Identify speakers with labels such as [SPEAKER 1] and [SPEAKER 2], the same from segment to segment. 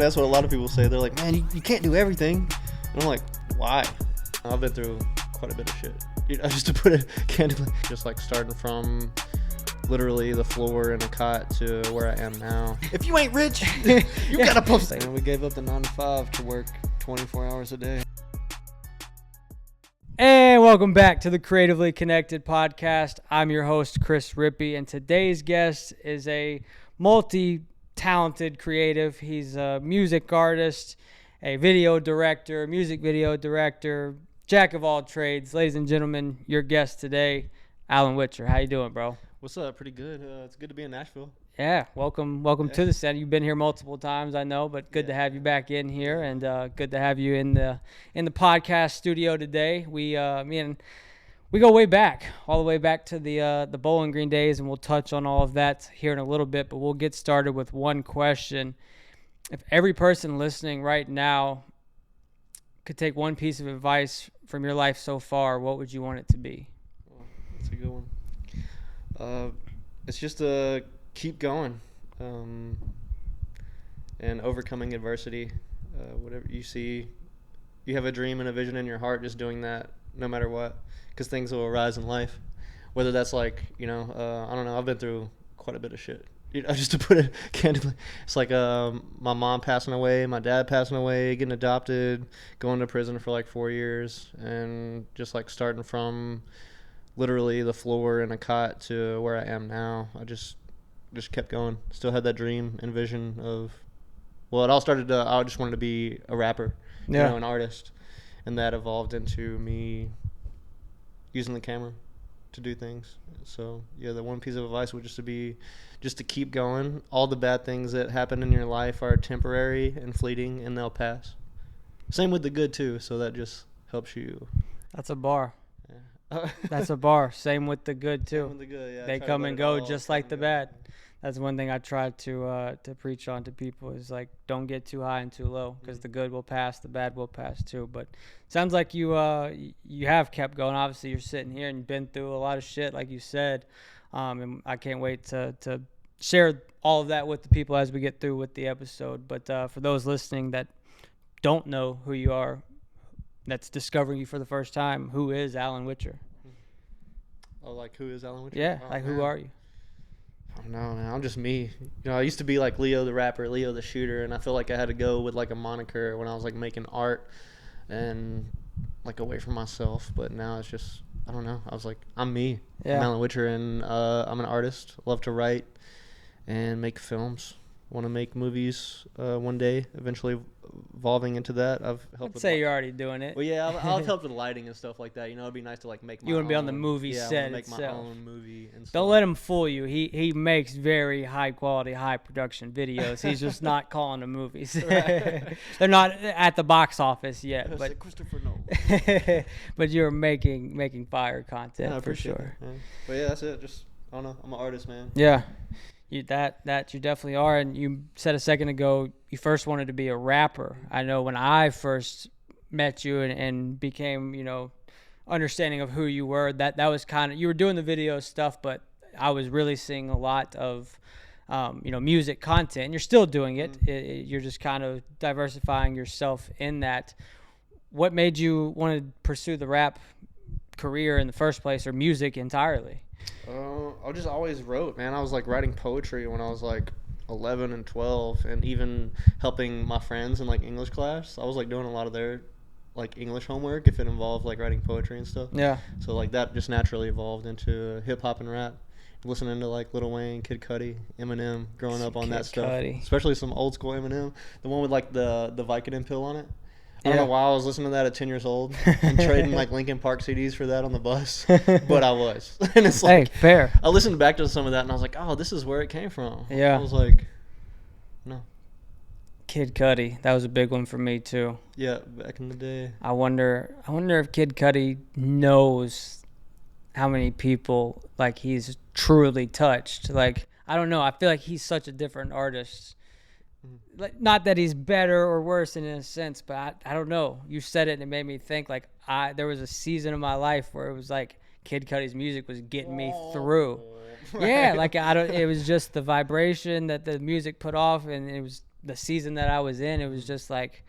[SPEAKER 1] That's what a lot of people say. They're like, man, you can't do everything. And I'm like, why? I've been through quite a bit of shit. Just to put it candidly. Just like starting from literally the floor in a cot to where I am now. If you ain't rich, you gotta post it. We gave up the 9 to 5 to work 24 hours a day.
[SPEAKER 2] And welcome back to the Creatively Connected podcast. I'm your host, Chris Rippey, and today's guest is a multi-talented creative. He's a music artist, a video director, music video director, jack of all trades. Ladies and gentlemen, your guest today, Alan Witcher. How you doing, bro?
[SPEAKER 1] What's up? Pretty good. It's good to be in Nashville.
[SPEAKER 2] Yeah, welcome to the set. You've been here multiple times, I know, but good to have you back in here, and good to have you in the podcast studio today. We go way back, all the way back to the Bowling Green days, and we'll touch on all of that here in a little bit. But we'll get started with one question: if every person listening right now could take one piece of advice from your life so far, what would you want it to be?
[SPEAKER 1] Oh, that's a good one. It's just to keep going and overcoming adversity. Whatever you see, you have a dream and a vision in your heart, just doing that no matter what, because things will arise in life. Whether that's like, I don't know, I've been through quite a bit of shit. Just to put it candidly, it's like my mom passing away, my dad passing away, getting adopted, going to prison for like 4 years, and just like starting from literally the floor in a cot to where I am now. I just kept going. Still had that dream and vision of, well, it all started I just wanted to be a rapper, an artist, and that evolved into me using the camera to do things. So yeah, the one piece of advice would just to keep going. All the bad things that happen in your life are temporary and fleeting, and they'll pass. Same with the good too, so that just helps you.
[SPEAKER 2] That's a bar. That's a bar. Same with the good too.
[SPEAKER 1] Same with the good, yeah.
[SPEAKER 2] They come and go just like the bad. That's one thing I try to preach on to people is like, don't get too high and too low, because the good will pass, the bad will pass too. But sounds like you have kept going. Obviously, you're sitting here and you've been through a lot of shit, like you said. And I can't wait to share all of that with the people as we get through with the episode. But for those listening that don't know who you are, that's discovering you for the first time, who is Alan Witcher?
[SPEAKER 1] Oh, like who is Alan Witcher?
[SPEAKER 2] Yeah, who are you?
[SPEAKER 1] I don't know, man. I'm just me. I used to be like Leo the rapper, Leo the shooter, and I feel like I had to go with like a moniker when I was like making art and like away from myself. But now it's just, I don't know. I was like, I'm me.
[SPEAKER 2] Yeah.
[SPEAKER 1] I'm Alan Witcher, and I'm an artist. Love to write and make films. Want to make movies one day, eventually evolving into that.
[SPEAKER 2] I'd say you're already doing it.
[SPEAKER 1] Well, yeah, I've helped with lighting and stuff like that. It'd be nice to like make my own.
[SPEAKER 2] You want to be on the movie set
[SPEAKER 1] make
[SPEAKER 2] itself.
[SPEAKER 1] my own movie and stuff.
[SPEAKER 2] Don't let him fool you. He makes very high quality, high production videos. He's just not calling them movies. They're not at the box office yet. But
[SPEAKER 1] Christopher Nolan.
[SPEAKER 2] But you're making fire content for sure.
[SPEAKER 1] Yeah. But yeah, that's it. Just, I don't know. I'm an artist, man.
[SPEAKER 2] Yeah. That you definitely are. And you said a second ago you first wanted to be a rapper. I know when I first met you and became, understanding of who you were, that was kind of, you were doing the video stuff, but I was really seeing a lot of, music content, and you're still doing it. You're just kind of diversifying yourself in that. What made you want to pursue the rap career in the first place, or music entirely?
[SPEAKER 1] I just always wrote, man. I was like writing poetry when I was like 11 and 12, and even helping my friends in like English class. I was like doing a lot of their like English homework if it involved like writing poetry and stuff.
[SPEAKER 2] Yeah.
[SPEAKER 1] So like that just naturally evolved into hip hop and rap. Listening to like Lil Wayne, Kid Cudi, Eminem, growing up on that stuff. Especially some old school Eminem, the one with like the Vicodin pill on it. I don't know why I was listening to that at 10 years old and trading like Linkin Park CDs for that on the bus, but I was. And it's like,
[SPEAKER 2] hey, fair.
[SPEAKER 1] I listened back to some of that and I was like, oh, this is where it came from.
[SPEAKER 2] Yeah.
[SPEAKER 1] I was like, no.
[SPEAKER 2] Kid Cudi, that was a big one for me too.
[SPEAKER 1] Yeah, back in the day.
[SPEAKER 2] I wonder if Kid Cudi knows how many people like he's truly touched. Like, I don't know. I feel like he's such a different artist. Like, not that he's better or worse in a sense, but I don't know. You said it and it made me think like there was a season of my life where it was like Kid Cudi's music was getting me through. Right. Yeah, like it was just the vibration that the music put off, and it was the season that I was in, it was just like,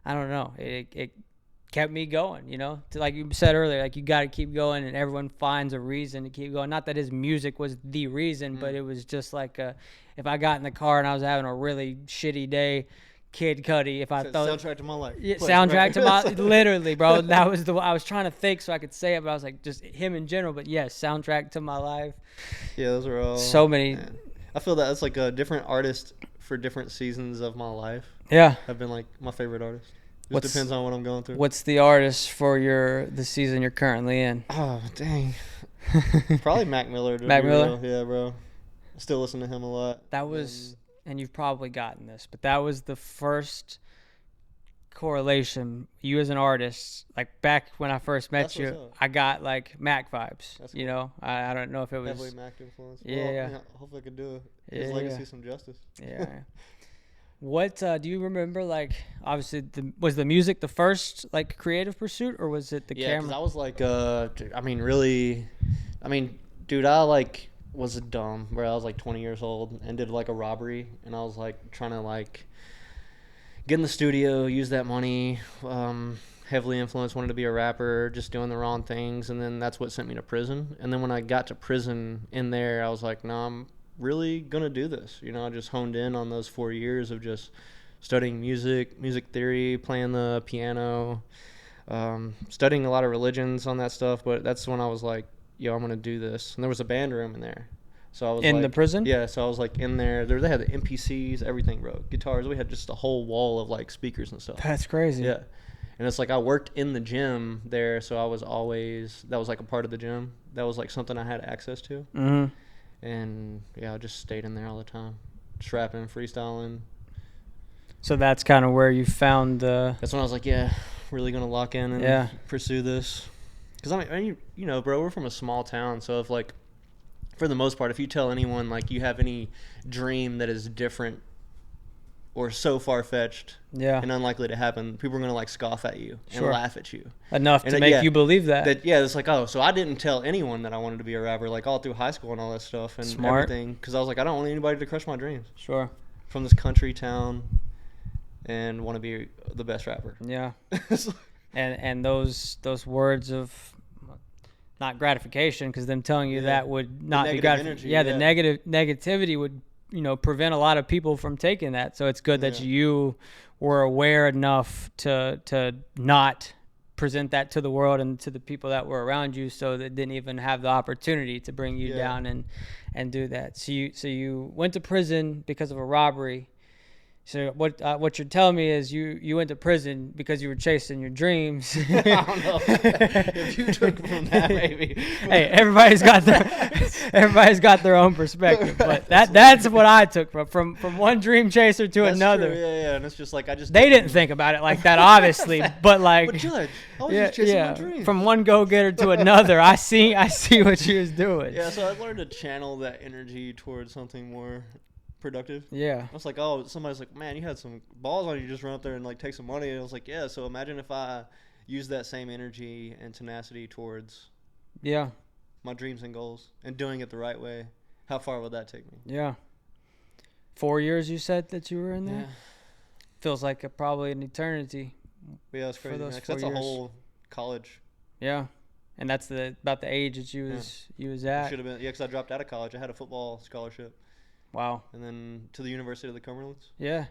[SPEAKER 2] I don't know, it kept me going, you know, to, like you said earlier, like you got to keep going, and everyone finds a reason to keep going. Not that his music was the reason, but it was just like, if I got in the car and I was having a really shitty day, Kid Cudi, if I thought
[SPEAKER 1] soundtrack to my life.
[SPEAKER 2] yeah, soundtrack to my literally, bro. That was I was trying to think so I could say it, but I was like, just him in general. But yes, soundtrack to my life.
[SPEAKER 1] Yeah, those are all
[SPEAKER 2] So many.
[SPEAKER 1] Man. I feel that it's like a different artist for different seasons of my life.
[SPEAKER 2] Yeah.
[SPEAKER 1] Have been like my favorite artist.
[SPEAKER 2] What's-
[SPEAKER 1] Depends on what I'm going through.
[SPEAKER 2] What's the artist for the season you're currently in?
[SPEAKER 1] Oh dang. Probably Mac Miller.
[SPEAKER 2] Mac Miller?
[SPEAKER 1] Real. Yeah, bro. I still listen to him a lot.
[SPEAKER 2] That was, and you've probably gotten this, but that was the first correlation, you as an artist, like back when I first met
[SPEAKER 1] That's
[SPEAKER 2] you,
[SPEAKER 1] what's up.
[SPEAKER 2] I got like Mac vibes.
[SPEAKER 1] That's
[SPEAKER 2] You
[SPEAKER 1] cool.
[SPEAKER 2] know, I don't know if it was.
[SPEAKER 1] Heavily Mac influence.
[SPEAKER 2] Yeah,
[SPEAKER 1] Well,
[SPEAKER 2] yeah.
[SPEAKER 1] Hopefully I can do his
[SPEAKER 2] Yeah,
[SPEAKER 1] legacy
[SPEAKER 2] yeah.
[SPEAKER 1] some justice.
[SPEAKER 2] Yeah. What do you remember? Like, obviously, was the music the first like creative pursuit, or was it the
[SPEAKER 1] Yeah, because
[SPEAKER 2] camera?
[SPEAKER 1] I was like, dude, dude, I like was dumb, bro. I was like 20 years old and did like a robbery, and I was like trying to like get in the studio, use that money. Heavily influenced, wanted to be a rapper, just doing the wrong things, and then that's what sent me to prison. And then when I got to prison in there, I was like, no, I'm really gonna do this. You know, I just honed in on those 4 years of just studying music theory, playing the piano, studying a lot of religions on that stuff. But that's when I was like, yo, I'm gonna do this. And there was a band room in there, so I was
[SPEAKER 2] In
[SPEAKER 1] like,
[SPEAKER 2] the prison?
[SPEAKER 1] Yeah, so I was like in there. They had the MPCs, everything, bro. Guitars. We had just a whole wall of like speakers and stuff.
[SPEAKER 2] That's crazy.
[SPEAKER 1] Yeah. And it's like I worked in the gym there, so I was always, that was like a part of the gym. That was like something I had access to.
[SPEAKER 2] Mm-hmm.
[SPEAKER 1] And yeah, I just stayed in there all the time, just rapping, freestyling.
[SPEAKER 2] So that's kind of where you found the.
[SPEAKER 1] That's when I was like, yeah, really gonna lock in and
[SPEAKER 2] Yeah.
[SPEAKER 1] pursue this. Because I mean, you know, bro, we're from a small town, so if like, for the most part, if you tell anyone like you have any dream that is different or so far-fetched
[SPEAKER 2] Yeah.
[SPEAKER 1] and unlikely to happen, people are gonna like scoff at you and
[SPEAKER 2] Sure.
[SPEAKER 1] laugh at you.
[SPEAKER 2] Enough
[SPEAKER 1] And
[SPEAKER 2] to
[SPEAKER 1] it-
[SPEAKER 2] make
[SPEAKER 1] yeah,
[SPEAKER 2] you believe that.
[SPEAKER 1] Yeah, it's like, oh, so I didn't tell anyone that I wanted to be a rapper, like all through high school and all that stuff and
[SPEAKER 2] Smart.
[SPEAKER 1] everything, because I was like, I don't want anybody to crush my dreams.
[SPEAKER 2] Sure.
[SPEAKER 1] From this country town, and want to be the best rapper.
[SPEAKER 2] Yeah.
[SPEAKER 1] So-
[SPEAKER 2] And those words of not gratification, because them telling you
[SPEAKER 1] Yeah.
[SPEAKER 2] that would not be
[SPEAKER 1] negative
[SPEAKER 2] gratification.
[SPEAKER 1] energy,
[SPEAKER 2] Yeah, the
[SPEAKER 1] yeah.
[SPEAKER 2] negativity would prevent a lot of people from taking that. So it's good that
[SPEAKER 1] Yeah.
[SPEAKER 2] you were aware enough to not present that to the world and to the people that were around you, so that didn't even have the opportunity to bring you
[SPEAKER 1] Yeah.
[SPEAKER 2] down and do that. So you went to prison because of a robbery. So what you're telling me is you went to prison because you were chasing your dreams.
[SPEAKER 1] I don't know if you took from that, maybe.
[SPEAKER 2] Hey, everybody's got their own perspective, but that's what I took from one dream chaser to
[SPEAKER 1] That's
[SPEAKER 2] another.
[SPEAKER 1] true, yeah, and it's just like I just
[SPEAKER 2] They didn't think about it like that, obviously, but like,
[SPEAKER 1] But Judge, I was
[SPEAKER 2] yeah,
[SPEAKER 1] just chasing
[SPEAKER 2] yeah,
[SPEAKER 1] my dreams.
[SPEAKER 2] from one go-getter to another. I see what you was doing.
[SPEAKER 1] Yeah, so I learned to channel that energy towards something more productive.
[SPEAKER 2] Yeah,
[SPEAKER 1] I was like, oh, somebody's like, man, you had some balls on you, just run up there and like take some money. And I was like, yeah. So imagine if I use that same energy and tenacity towards
[SPEAKER 2] yeah,
[SPEAKER 1] my dreams and goals and doing it the right way. How far would that take me?
[SPEAKER 2] yeah. 4 years you said that you were in there.
[SPEAKER 1] Yeah,
[SPEAKER 2] Feels like probably an eternity.
[SPEAKER 1] but yeah, it's
[SPEAKER 2] For
[SPEAKER 1] crazy.
[SPEAKER 2] those
[SPEAKER 1] Man, 'cause
[SPEAKER 2] 4
[SPEAKER 1] that's a
[SPEAKER 2] years.
[SPEAKER 1] whole college.
[SPEAKER 2] Yeah, and that's about the age that you was at.
[SPEAKER 1] Should have been, yeah, because I dropped out of college. I had a football scholarship,
[SPEAKER 2] Wow.
[SPEAKER 1] and then to the University of the Cumberlands.
[SPEAKER 2] Yeah.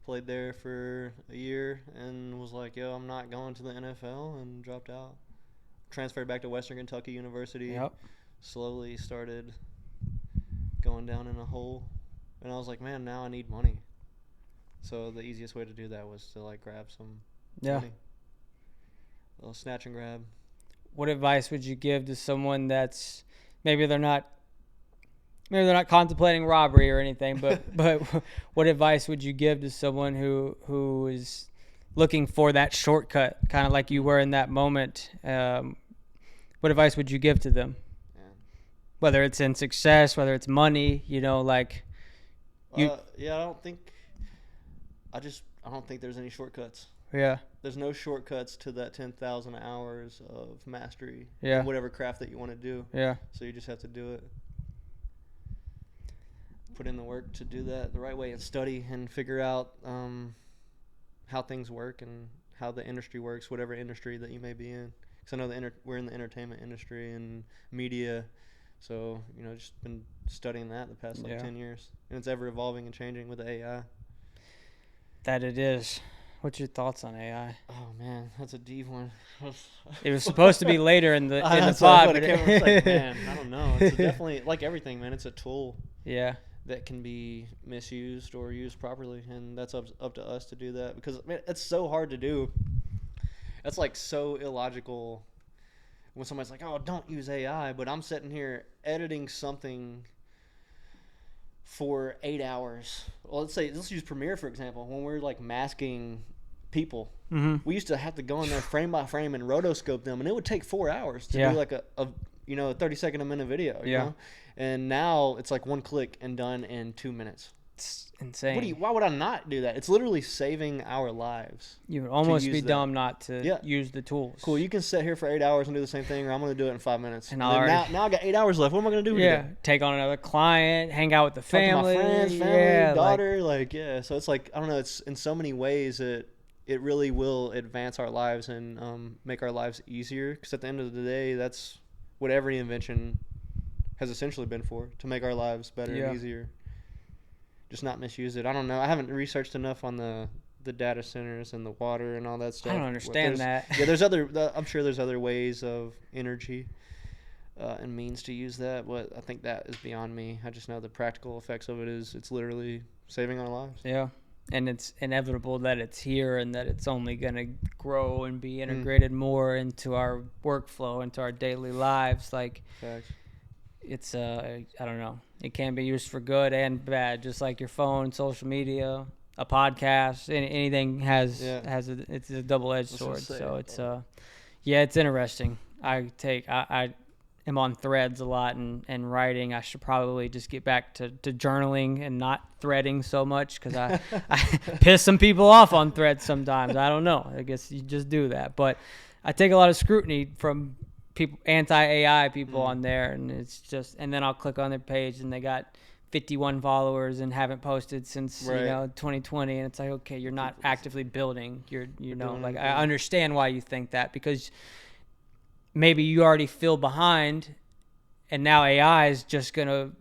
[SPEAKER 1] Played there for a year and was like, yo, I'm not going to the NFL, and dropped out. Transferred back to Western Kentucky University.
[SPEAKER 2] Yep.
[SPEAKER 1] Slowly started going down in a hole. And I was like, man, now I need money. So the easiest way to do that was to like grab some
[SPEAKER 2] Yeah.
[SPEAKER 1] money. A little snatch and grab.
[SPEAKER 2] What advice would you give to someone that's maybe they're not contemplating robbery or anything, but what advice would you give to someone who is looking for that shortcut, kind of like you were in that moment? What advice would you give to them?
[SPEAKER 1] Yeah.
[SPEAKER 2] Whether it's in success, whether it's money, like You-
[SPEAKER 1] Yeah, I don't think there's any shortcuts.
[SPEAKER 2] yeah,
[SPEAKER 1] There's no shortcuts to that 10,000 hours of mastery.
[SPEAKER 2] Yeah.
[SPEAKER 1] In whatever craft that you want to do.
[SPEAKER 2] yeah.
[SPEAKER 1] So you just have to do it. put in the work to do that the right way and study and figure out how things work and how the industry works, whatever industry that you may be in. Because I know we're in the entertainment industry and media, so just been studying that the past 10 years, and it's ever evolving and changing with the AI.
[SPEAKER 2] That it is. What's your thoughts on AI?
[SPEAKER 1] Oh man, that's a deep one.
[SPEAKER 2] It was supposed to be later in the pod,
[SPEAKER 1] but it's like, man, I don't know. It's definitely like everything, man. It's a tool.
[SPEAKER 2] Yeah.
[SPEAKER 1] That can be misused or used properly, and that's up to us to do that, because man, it's so hard to do. That's like so illogical when somebody's like, "Oh, don't use AI," but I'm sitting here editing something for 8 hours. Well, let's use Premiere for example. When we're like masking people, we used to have to go in there frame by frame and rotoscope them, and it would take 4 hours to do like a 30-second a minute video. You know? And now it's like one click and done in 2 minutes.
[SPEAKER 2] It's insane.
[SPEAKER 1] Why would I not do that? It's literally saving our lives.
[SPEAKER 2] You would almost be dumb not to use the tools.
[SPEAKER 1] Cool. You can sit here for 8 hours and do the same thing, or I'm going to do it in 5 minutes.
[SPEAKER 2] And
[SPEAKER 1] now I got 8 hours left. What am I going to do?
[SPEAKER 2] Yeah. Take on another client, hang out with the family.
[SPEAKER 1] Talk to my friends, family, daughter. So it's like, I don't know. It's in so many ways that it really will advance our lives and make our lives easier. Because at the end of the day, that's what every invention has essentially been for, to make our lives better and easier. Just not misuse it. I don't know. I haven't researched enough on the data centers and the water and all that stuff.
[SPEAKER 2] I don't understand that.
[SPEAKER 1] Yeah, I'm sure there's other ways of energy and means to use that, but I think that is beyond me. I just know the practical effects of it it's literally saving our lives.
[SPEAKER 2] Yeah. And it's inevitable that it's here and that it's only going to grow and be integrated more into our workflow, into our daily lives. Like,
[SPEAKER 1] facts.
[SPEAKER 2] It's I don't know. It can be used for good and bad, just like your phone, social media, a podcast, anything it's a double-edged sword. So it's it's interesting. I am on Threads a lot and writing. I should probably just get back to journaling and not threading so much, because I piss some people off on Threads sometimes. I don't know. I guess you just do that. But I take a lot of scrutiny from people, anti-AI people on there, and it's just, and then I'll click on their page and they got 51 followers and haven't posted since 2020, and it's like, okay, you're not actively building. I understand why you think that, because maybe you already feel behind, and now AI is just gonna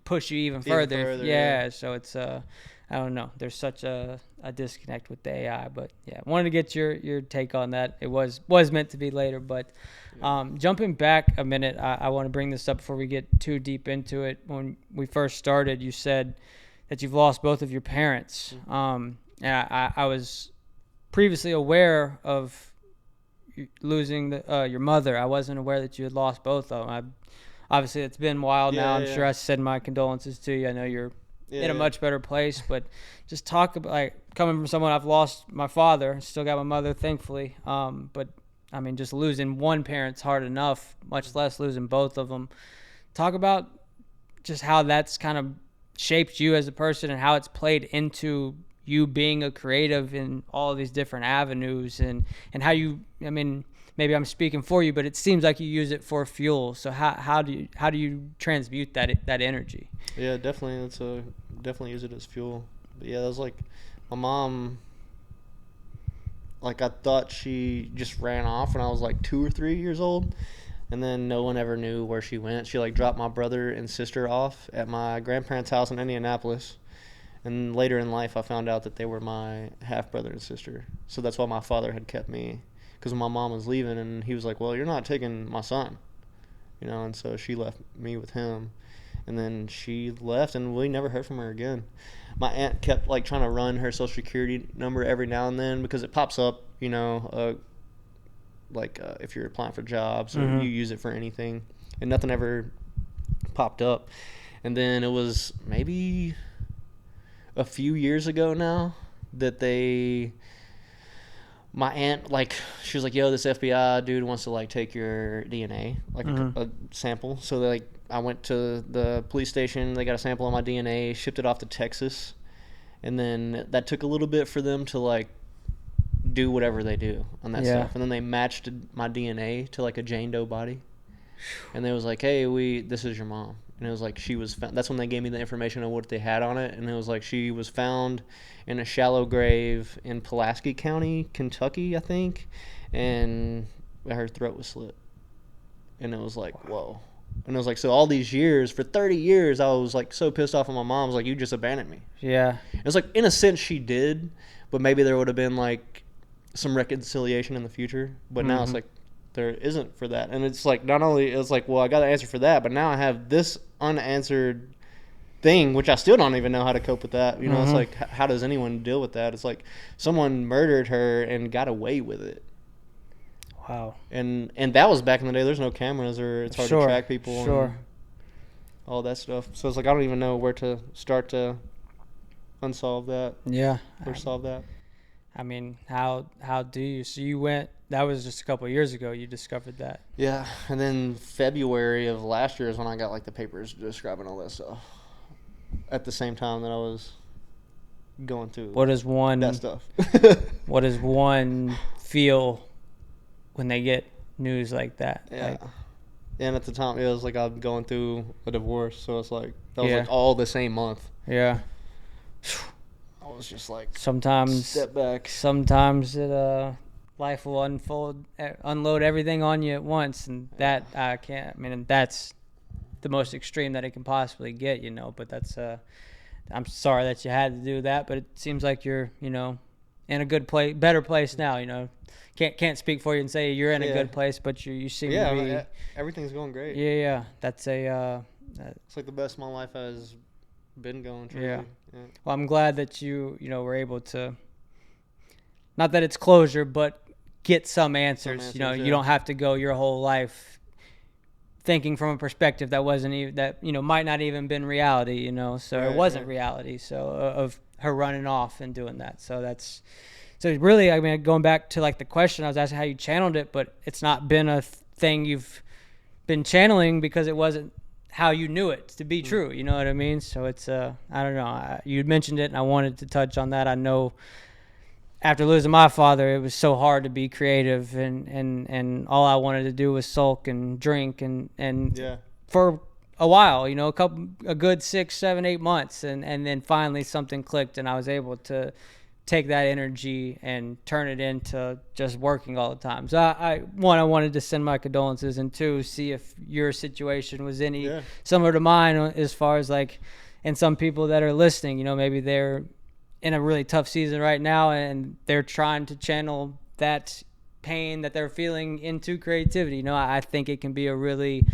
[SPEAKER 2] push you even further. So it's I don't know. There's such a disconnect with the AI, but wanted to get your take on that. It was meant to be later, but jumping back a minute, I want to bring this up before we get too deep into it. When we first started, you said that you've lost both of your parents. And I was previously aware of losing your mother. I wasn't aware that you had lost both of them. Obviously, it's been a while now. I'm sure I said my condolences to you. I know you're in a much better place, but just talk about, like, coming from someone, I've lost my father, still got my mother, thankfully. But I mean, just losing one parent's hard enough, much less losing both of them. Talk about just how that's kind of shaped you as a person and how it's played into you being a creative in all of these different avenues, and how you, I mean, maybe I'm speaking for you, but it seems like you use it for fuel. So how do you transmute that energy?
[SPEAKER 1] Yeah, definitely. Definitely use it as fuel. But yeah, that was like my mom. Like, I thought she just ran off when I was like 2 or 3 years old, and then no one ever knew where she went. She like dropped my brother and sister off at my grandparents' house in Indianapolis, and later in life I found out that they were my half brother and sister. So that's why my father had kept me, because when my mom was leaving, and he was like, "Well, you're not taking my son," and so she left me with him. And then she left, and we never heard from her again. My aunt kept like trying to run her social security number every now and then, because it pops up, if you're applying for jobs or you use it for anything, and nothing ever popped up. And then it was maybe a few years ago now that my aunt, like, she was like, "Yo, this FBI dude wants to like take your DNA, like a sample." So like, I went to the police station, they got a sample of my DNA, shipped it off to Texas, and then that took a little bit for them to like do whatever they do on that stuff. And then they matched my DNA to like a Jane Doe body, and they was like, "Hey, this is your mom." and it was like she was found. That's when they gave me the information on what they had on it, and it was like she was found in a shallow grave in Pulaski County, Kentucky, I think, and her throat was slit, and it was like, whoa. And it was like, so all these years, for 30 years, I was like so pissed off at my mom. I was like, you just abandoned me.
[SPEAKER 2] Yeah.
[SPEAKER 1] It was like, in a sense, she did, but maybe there would have been like some reconciliation in the future. But now it's like, there isn't for that. And it's like, not only, it's like, well, I got to answer for that, but now I have this unanswered thing, which I still don't even know how to cope with that. You know, it's like, how does anyone deal with that? It's like someone murdered her and got away with it.
[SPEAKER 2] Wow.
[SPEAKER 1] And that was back in the day. There's no cameras, or it's hard to track people.
[SPEAKER 2] Sure.
[SPEAKER 1] And all that stuff. So it's like, I don't even know where to start to unsolve that.
[SPEAKER 2] Yeah.
[SPEAKER 1] Or solve that.
[SPEAKER 2] I mean, how do you? So you went. That was just a couple of years ago. You discovered that.
[SPEAKER 1] Yeah, and then February of last year is when I got like the papers describing all that stuff. At the same time that I was going through
[SPEAKER 2] What does one
[SPEAKER 1] that stuff.
[SPEAKER 2] What does one feel when they get news like that?
[SPEAKER 1] Yeah.
[SPEAKER 2] Like,
[SPEAKER 1] And at the time, it was like I'm going through a divorce, so it's like that was
[SPEAKER 2] Yeah.
[SPEAKER 1] like all the same month.
[SPEAKER 2] yeah.
[SPEAKER 1] I was just like,
[SPEAKER 2] Sometimes
[SPEAKER 1] step back.
[SPEAKER 2] life will unload everything on you at once, and that I can't. I mean, and that's the most extreme that it can possibly get, you know. But that's I'm sorry that you had to do that, but it seems like you're, you know, in a good place, better place now. You know, can't speak for you and say you're in a good place, but you seem to be.
[SPEAKER 1] I mean, everything's going great.
[SPEAKER 2] Yeah. That's
[SPEAKER 1] It's like the best my life has been going. Truly.
[SPEAKER 2] Yeah. Well, I'm glad that you were able to. Not that it's closure, but get some answers. You know, you don't have to go your whole life thinking from a perspective that wasn't even that, you know, might not even been reality, you know. So it wasn't reality. So of her running off and doing that. So that's really, I mean, going back to like the question I was asking how you channeled it, but it's not been a thing you've been channeling because it wasn't how you knew it to be true. You know what I mean? So it's I don't know. You mentioned it, and I wanted to touch on that. I know. After losing my father, it was so hard to be creative, and all I wanted to do was sulk and drink and for a while, you know, a good 6, 7, 8 months, and then finally something clicked, and I was able to take that energy and turn it into just working all the time. So I wanted to send my condolences, and two, see if your situation was any similar to mine as far as like, and some people that are listening, you know, maybe they're in a really tough season right now, and they're trying to channel that pain that they're feeling into creativity. You know, I think it can be a really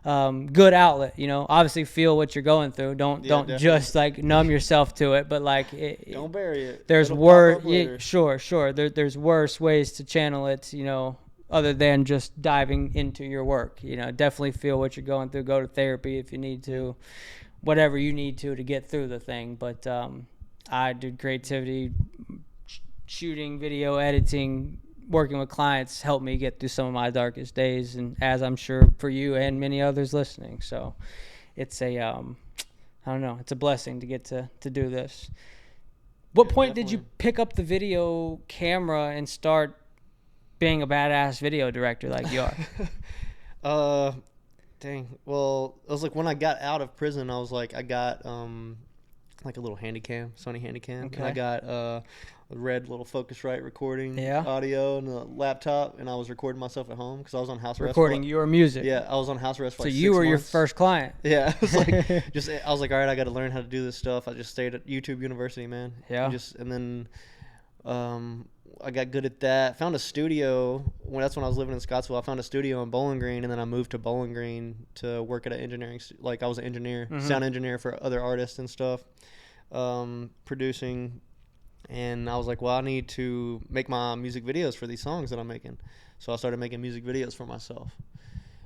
[SPEAKER 2] good outlet. You know, obviously feel what you're going through. Don't just like numb yourself to it, but like
[SPEAKER 1] don't bury it.
[SPEAKER 2] There's sure. There's worse ways to channel it. You know, other than just diving into your work. You know, definitely feel what you're going through. Go to therapy if you need to, whatever you need to get through the thing. But I did creativity, shooting, video editing, working with clients helped me get through some of my darkest days, and as I'm sure for you and many others listening. So it's I don't know, it's a blessing to get to do this. What point did you pick up the video camera and start being a badass video director like you are?
[SPEAKER 1] Dang. Well, it was like when I got out of prison, I was like, I got like a little Handycam, Sony Handycam. Okay. And I got a red little Focusrite recording audio and a laptop, and I was recording myself at home because I was on house arrest.
[SPEAKER 2] Recording your music.
[SPEAKER 1] Yeah, I was on house arrest for like 6 months.
[SPEAKER 2] So you were your first client.
[SPEAKER 1] Yeah, it was like I was like, all right, I got to learn how to do this stuff. I just stayed at YouTube University, man.
[SPEAKER 2] Yeah.
[SPEAKER 1] And then I got good at that. Found a studio. That's when I was living in Scottsville. I found a studio in Bowling Green, and then I moved to Bowling Green to work at an engineering. Like I was an engineer, sound engineer for other artists and stuff, producing. And I was like, well, I need to make my music videos for these songs that I'm making. So I started making music videos for myself.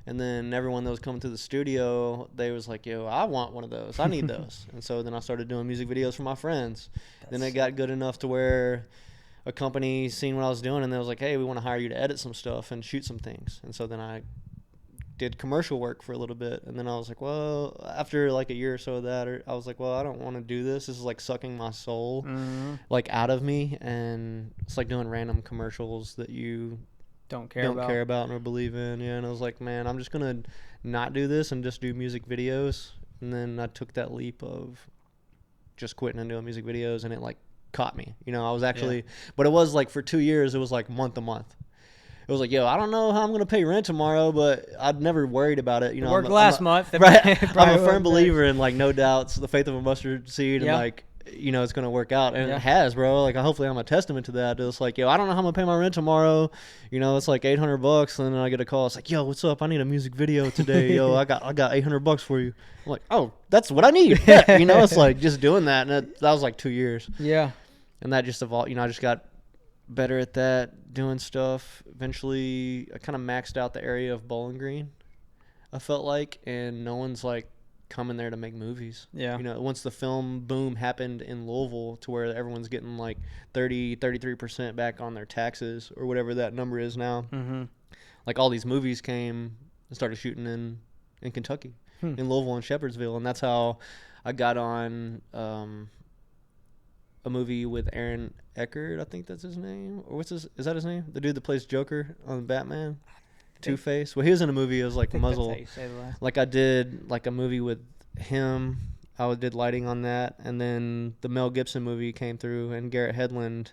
[SPEAKER 1] And then everyone that was coming to the studio, they was like, yo, I want one of those. I need those. And so then I started doing music videos for my friends. Then it got good enough to where a company seen what I was doing, and they was like, hey, we want to hire you to edit some stuff and shoot some things. And so then I did commercial work for a little bit. And then I was like, well, after like a year or so of that, I was like, well, I don't want to do this. This is like sucking my soul like out of me. And it's like doing random commercials that you don't care about or believe in. Yeah. And I was like, man, I'm just going to not do this and just do music videos and then I took that leap of just quitting and doing music videos, and it like caught me. You know, I was actually, but it was like for 2 years, it was like month to month. It was like, yo, I don't know how I'm gonna pay rent tomorrow, but I'd never worried about it. You know,
[SPEAKER 2] Worked last month,
[SPEAKER 1] right? I'm
[SPEAKER 2] probably
[SPEAKER 1] a firm
[SPEAKER 2] worked
[SPEAKER 1] believer in like no doubts, the faith of a mustard seed, and
[SPEAKER 2] Yeah.
[SPEAKER 1] like, you know, it's gonna work out, and
[SPEAKER 2] Yeah.
[SPEAKER 1] it has, bro. Like, hopefully, I'm a testament to that. It's like, yo, I don't know how I'm gonna pay my rent tomorrow. You know, it's like $800, and then I get a call. It's like, yo, what's up? I need a music video today. Yo, I got $800 for you. I'm like, oh, that's what I need. Yeah. You know, it's like just doing that, and that was like 2 years,
[SPEAKER 2] Yeah.
[SPEAKER 1] and that just evolved. You know, I just got better at that, doing stuff. Eventually, I kind of maxed out the area of Bowling Green, I felt like, and no one's like coming there to make movies.
[SPEAKER 2] Yeah.
[SPEAKER 1] You know, once the film boom happened in Louisville to where everyone's getting like 33% back on their taxes or whatever that number is now.
[SPEAKER 2] Mm-hmm.
[SPEAKER 1] Like all these movies came and started shooting in Kentucky, in Louisville and Shepherdsville, and that's how I got on a movie with Aaron Eckhart, I think that's his name, or is that his name? The dude that plays Joker on Batman, Two-Face. Well, he was in a movie. It was like Muzzle. Like I did like a movie with him. I did lighting on that, and then the Mel Gibson movie came through, and Garrett Hedlund,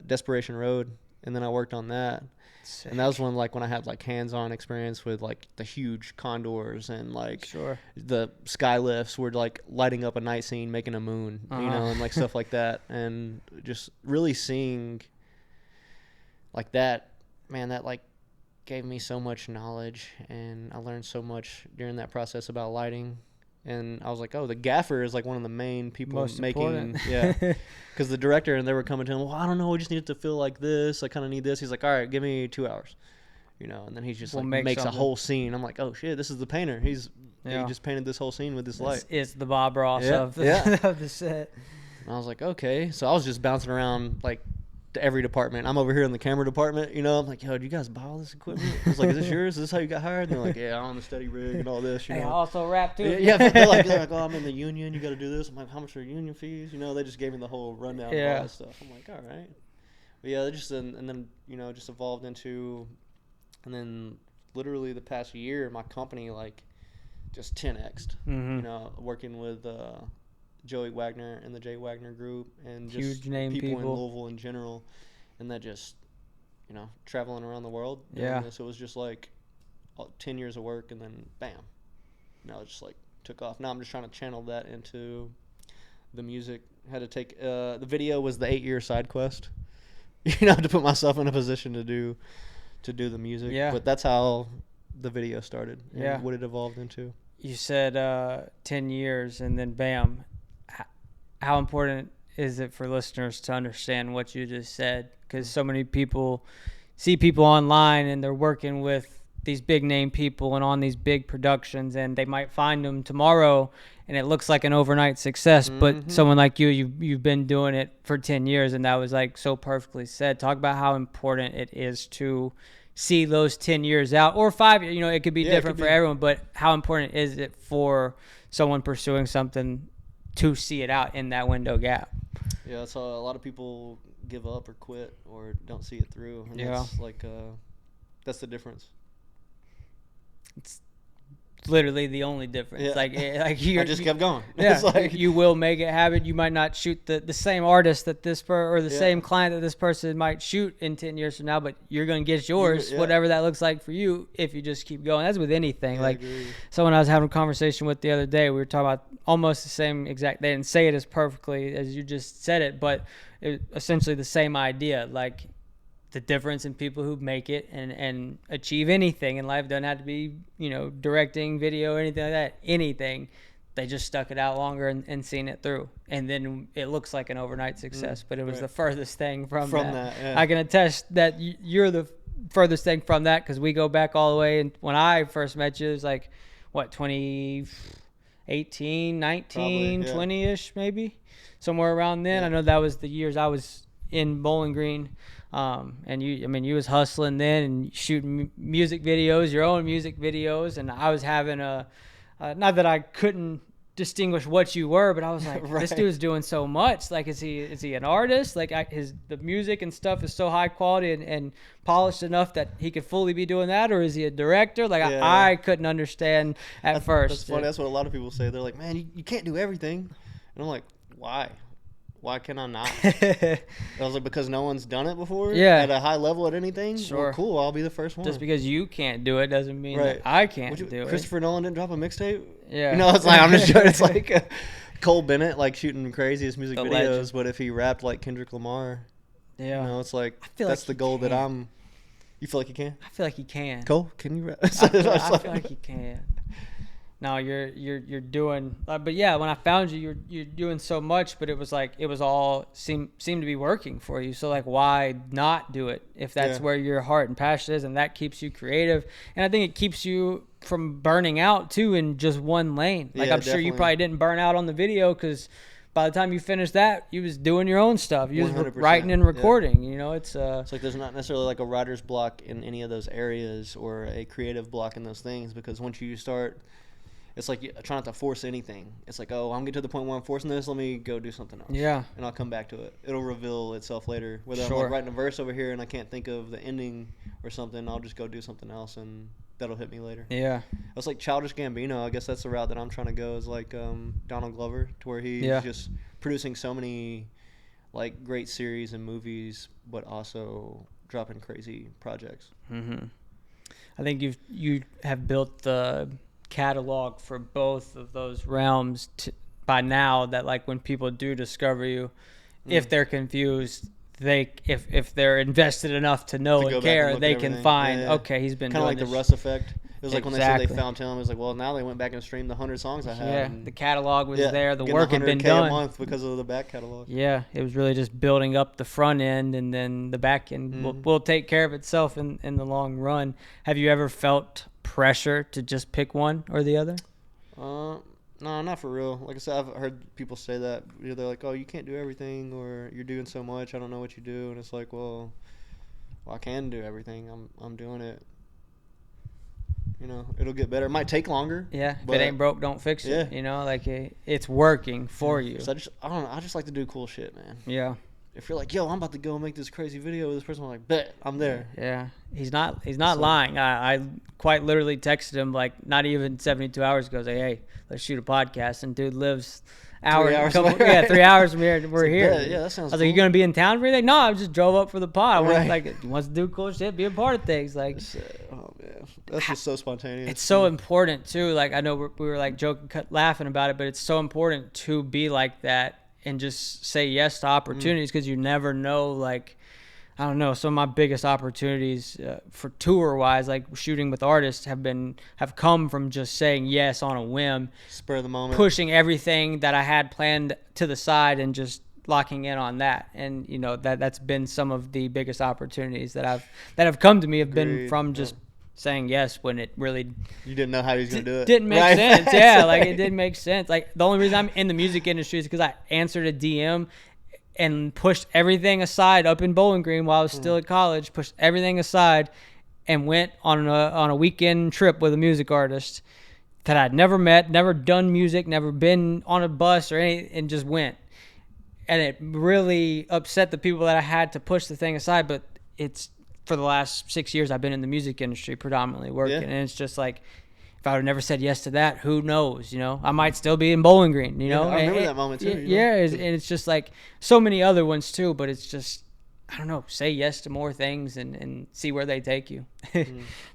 [SPEAKER 1] Desperation Road, and then I worked on that.
[SPEAKER 2] Sick.
[SPEAKER 1] And that was when I had like hands-on experience with like the huge condors and like
[SPEAKER 2] Sure.
[SPEAKER 1] the sky lifts were like lighting up a night scene, making a moon, you know, and like stuff like that, and just really seeing like that, man, that like gave me so much knowledge, and I learned so much during that process about lighting. And I was like, oh, the gaffer is like one of the main people
[SPEAKER 2] Most
[SPEAKER 1] making,
[SPEAKER 2] important.
[SPEAKER 1] yeah. Because the director, and they were coming to him, well, I don't know, we just need it to feel like this. I kind of need this. He's like, all right, give me 2 hours, you know. And then he just
[SPEAKER 2] We'll
[SPEAKER 1] like
[SPEAKER 2] make
[SPEAKER 1] makes
[SPEAKER 2] something.
[SPEAKER 1] a whole scene. I'm like, oh shit, this is the painter. He
[SPEAKER 2] Yeah.
[SPEAKER 1] just painted this whole scene with this light.
[SPEAKER 2] It's the Bob Ross
[SPEAKER 1] Yeah,
[SPEAKER 2] of the,
[SPEAKER 1] yeah.
[SPEAKER 2] of the set.
[SPEAKER 1] And I was like, okay. So I was just bouncing around like to every department. I'm over here in the camera department, you know. I'm like, yo, do you guys buy all this equipment? I was like, is this yours? Is this how you got hired? And they're like, yeah, I'm on the steady rig and all this, you
[SPEAKER 2] Hey, I
[SPEAKER 1] know.
[SPEAKER 2] also rap too.
[SPEAKER 1] Yeah, they're like, oh, I'm in the union. You got to do this. I'm like, how much are union fees? You know, they just gave me the whole rundown of all that stuff. I'm like, all right. But yeah, and then, you know, just evolved into, and then literally the past year, my company, like, just 10x'd, you know, working with Joey Wagner and the Jay Wagner Group, and just
[SPEAKER 2] Huge name
[SPEAKER 1] people in
[SPEAKER 2] people.
[SPEAKER 1] Louisville in general, and that just, you know, traveling around the world. doing
[SPEAKER 2] Yeah.
[SPEAKER 1] this. It was just like 10 years of work, and then bam. Now it just like took off. Now I'm just trying to channel that into the music. Had to take the video was the 8-year side quest. You know, to put myself in a position to do the music.
[SPEAKER 2] Yeah.
[SPEAKER 1] But that's how the video started. And
[SPEAKER 2] Yeah.
[SPEAKER 1] what it evolved into.
[SPEAKER 2] You said 10 years and then bam. How important is it for listeners to understand what you just said? Because so many people see people online and they're working with these big name people and on these big productions, and they might find them tomorrow and it looks like an overnight success. But someone like you've been doing it for 10 years, and that was like so perfectly said. Talk about how important it is to see those 10 years out, or 5 years. You know, it could be different for everyone, but how important is it for someone pursuing something to see it out in that window gap?
[SPEAKER 1] Yeah, so a lot of people give up or quit or don't see it through. And
[SPEAKER 2] Yeah.
[SPEAKER 1] that's like that's the difference.
[SPEAKER 2] It's literally the only difference.
[SPEAKER 1] Yeah.
[SPEAKER 2] Like you
[SPEAKER 1] I just kept going.
[SPEAKER 2] Yeah,
[SPEAKER 1] It's like,
[SPEAKER 2] you will make it happen. You might not shoot the same artist that this or the
[SPEAKER 1] Yeah.
[SPEAKER 2] same client that this person might shoot in 10 years from now, but you're going to get yours,
[SPEAKER 1] Yeah.
[SPEAKER 2] whatever that looks like for you, if you just keep going. That's with anything.
[SPEAKER 1] Yeah, I
[SPEAKER 2] Like
[SPEAKER 1] agree.
[SPEAKER 2] someone I was having a conversation with the other day, we were talking about almost the same exact, they didn't say it as perfectly as you just said it, but it, essentially the same idea. Like the difference in people who make it and achieve anything in life doesn't have to be, you know, directing, video, anything like that. Anything. They just stuck it out longer and seen it through. And then it looks like an overnight success, but it was
[SPEAKER 1] right.
[SPEAKER 2] the furthest thing from that.
[SPEAKER 1] Yeah.
[SPEAKER 2] I can attest that you're the furthest thing from that, because we go back all the way. And when I first met you, it was like, what, 2018, 19,
[SPEAKER 1] Probably, yeah.
[SPEAKER 2] 20-ish maybe? Somewhere around then.
[SPEAKER 1] Yeah.
[SPEAKER 2] I know that was the years I was in Bowling Green. And you was hustling then and shooting music videos, your own music videos. And I was having not that I couldn't distinguish what you were, but I was like,
[SPEAKER 1] Right.
[SPEAKER 2] this dude's doing so much. Like, is he an artist? Like, the music and stuff is so high quality and polished enough that he could fully be doing that, or is he a director? Like,
[SPEAKER 1] Yeah.
[SPEAKER 2] I couldn't understand at first.
[SPEAKER 1] That's funny. That's what a lot of people say. They're like, man, you can't do everything. And I'm like, why? Why can I not? I was like, because no one's done it before?
[SPEAKER 2] Yeah.
[SPEAKER 1] At a high level at anything?
[SPEAKER 2] Sure.
[SPEAKER 1] Well, cool, I'll be the first one.
[SPEAKER 2] Just because you can't do it doesn't mean
[SPEAKER 1] Right.
[SPEAKER 2] that I can't
[SPEAKER 1] Would you-
[SPEAKER 2] do it.
[SPEAKER 1] Christopher Nolan didn't drop a mixtape?
[SPEAKER 2] Yeah.
[SPEAKER 1] You know, it's like, I'm just joking. It's like Cole Bennett, like, shooting craziest music
[SPEAKER 2] The
[SPEAKER 1] videos,
[SPEAKER 2] legend.
[SPEAKER 1] but if he rapped like Kendrick Lamar,
[SPEAKER 2] Yeah.
[SPEAKER 1] you know, it's like,
[SPEAKER 2] feel
[SPEAKER 1] that's
[SPEAKER 2] like
[SPEAKER 1] the
[SPEAKER 2] he
[SPEAKER 1] goal that
[SPEAKER 2] can.
[SPEAKER 1] you feel like you can?
[SPEAKER 2] I feel like he can.
[SPEAKER 1] Cole, can you rap?
[SPEAKER 2] I feel like you can. No, you're doing, but yeah, when I found you, you're doing so much, but it was like it was all seemed to be working for you. So like, why not do it if that's
[SPEAKER 1] Yeah.
[SPEAKER 2] where your heart and passion is, and that keeps you creative, and I think it keeps you from burning out too in just one lane. Like
[SPEAKER 1] Yeah,
[SPEAKER 2] I'm sure you
[SPEAKER 1] definitely.
[SPEAKER 2] probably didn't burn out on the video because by the time you finished that, you was doing your own stuff. You was
[SPEAKER 1] 100%,
[SPEAKER 2] writing and
[SPEAKER 1] yeah.
[SPEAKER 2] recording. You know, it's
[SPEAKER 1] It's like there's not necessarily like a writer's block in any of those areas or a creative block in those things, because once you start, it's like you try not to force anything. It's like, oh, I'm getting to the point where I'm forcing this. Let me go do something else.
[SPEAKER 2] Yeah.
[SPEAKER 1] And I'll come back to it. It'll reveal itself later. Whether I'm
[SPEAKER 2] Sure.
[SPEAKER 1] like writing a verse over here and I can't think of the ending or something, I'll just go do something else and that'll hit me later.
[SPEAKER 2] Yeah.
[SPEAKER 1] It's like Childish Gambino. I guess that's the route that I'm trying to go, is like Donald Glover, to where he's
[SPEAKER 2] Yeah.
[SPEAKER 1] just producing so many like great series and movies, but also dropping crazy projects.
[SPEAKER 2] I think you have built the catalog for both of those realms by now, that like when people do discover you, if they're confused, if they're invested enough to know
[SPEAKER 1] To go
[SPEAKER 2] and
[SPEAKER 1] back and
[SPEAKER 2] care,
[SPEAKER 1] look
[SPEAKER 2] they
[SPEAKER 1] at
[SPEAKER 2] can
[SPEAKER 1] everything.
[SPEAKER 2] find,
[SPEAKER 1] Yeah.
[SPEAKER 2] okay, he's been
[SPEAKER 1] Kind of
[SPEAKER 2] doing
[SPEAKER 1] like the
[SPEAKER 2] this.
[SPEAKER 1] Russ effect. It was like when they said
[SPEAKER 2] Exactly.
[SPEAKER 1] they found him, it was like, well, now they went back and streamed the 100 songs I had.
[SPEAKER 2] Yeah,
[SPEAKER 1] and
[SPEAKER 2] the catalog was
[SPEAKER 1] yeah,
[SPEAKER 2] there, the
[SPEAKER 1] getting
[SPEAKER 2] work had been
[SPEAKER 1] 100K
[SPEAKER 2] done.
[SPEAKER 1] a month because of the back catalog.
[SPEAKER 2] Yeah, it was really just building up the front end, and then the back end will take care of itself in the long run. Have you ever felt pressure to just pick one or the other?
[SPEAKER 1] No, not for real. Like I said, I've heard people say that. You know, they're like, oh, you can't do everything, or you're doing so much, I don't know what you do. And it's like, well, I can do everything. I'm doing it. You know, it'll get better. It might take longer.
[SPEAKER 2] Yeah, if
[SPEAKER 1] but
[SPEAKER 2] it ain't broke, don't fix it.
[SPEAKER 1] Yeah.
[SPEAKER 2] You know, like it's working for you.
[SPEAKER 1] So I don't know. I just like to do cool shit, man.
[SPEAKER 2] Yeah,
[SPEAKER 1] If you're like, yo, I'm about to go make this crazy video with this person, I'm like, bet, I'm there.
[SPEAKER 2] yeah. He's not
[SPEAKER 1] So-
[SPEAKER 2] lying. I quite literally texted him like not even 72 hours ago. Like, hey, let's shoot a podcast. And dude lives hours.
[SPEAKER 1] 3 hours
[SPEAKER 2] couple-
[SPEAKER 1] away.
[SPEAKER 2] yeah, 3 hours from here. We're
[SPEAKER 1] like,
[SPEAKER 2] here.
[SPEAKER 1] yeah, that sounds
[SPEAKER 2] I was like, you
[SPEAKER 1] cool.
[SPEAKER 2] gonna be in town for anything? No, I just drove up for the pod. I went,
[SPEAKER 1] Right.
[SPEAKER 2] like, he wants to do cool shit, be a part of things. Like,
[SPEAKER 1] Oh man, that's just so spontaneous.
[SPEAKER 2] it's so important too. Like I know we were like joking, laughing about it, but it's so important to be like that and just say yes to opportunities, because you never know. Like, I don't know, some of my biggest opportunities for tour wise, like shooting with artists, have come from just saying yes on a whim,
[SPEAKER 1] spur of the moment.
[SPEAKER 2] pushing everything that I had planned to the side and just locking in on that. And you know, that's been some of the biggest opportunities that have come to me, have been
[SPEAKER 1] Agreed.
[SPEAKER 2] from just saying yes when it really
[SPEAKER 1] You didn't know how he was gonna do it.
[SPEAKER 2] didn't make
[SPEAKER 1] Right?
[SPEAKER 2] sense. Yeah, like it didn't make sense. Like the only reason I'm in the music industry is because I answered a DM and pushed everything aside up in Bowling Green while I was still at college, pushed everything aside and went on a weekend trip with a music artist that I'd never met, never done music, never been on a bus or anything, and just went. And it really upset the people that I had to push the thing aside. But it's, for the last 6 years, I've been in the music industry predominantly working.
[SPEAKER 1] Yeah.
[SPEAKER 2] And it's just like, if I would have never said yes to that, who knows? You know, I might still be in Bowling Green, you
[SPEAKER 1] Yeah,
[SPEAKER 2] know?
[SPEAKER 1] I remember
[SPEAKER 2] And-
[SPEAKER 1] that moment too, you know?
[SPEAKER 2] Yeah, and it's just like so many other ones too, but it's just, I don't know, say yes to more things and see where they take you.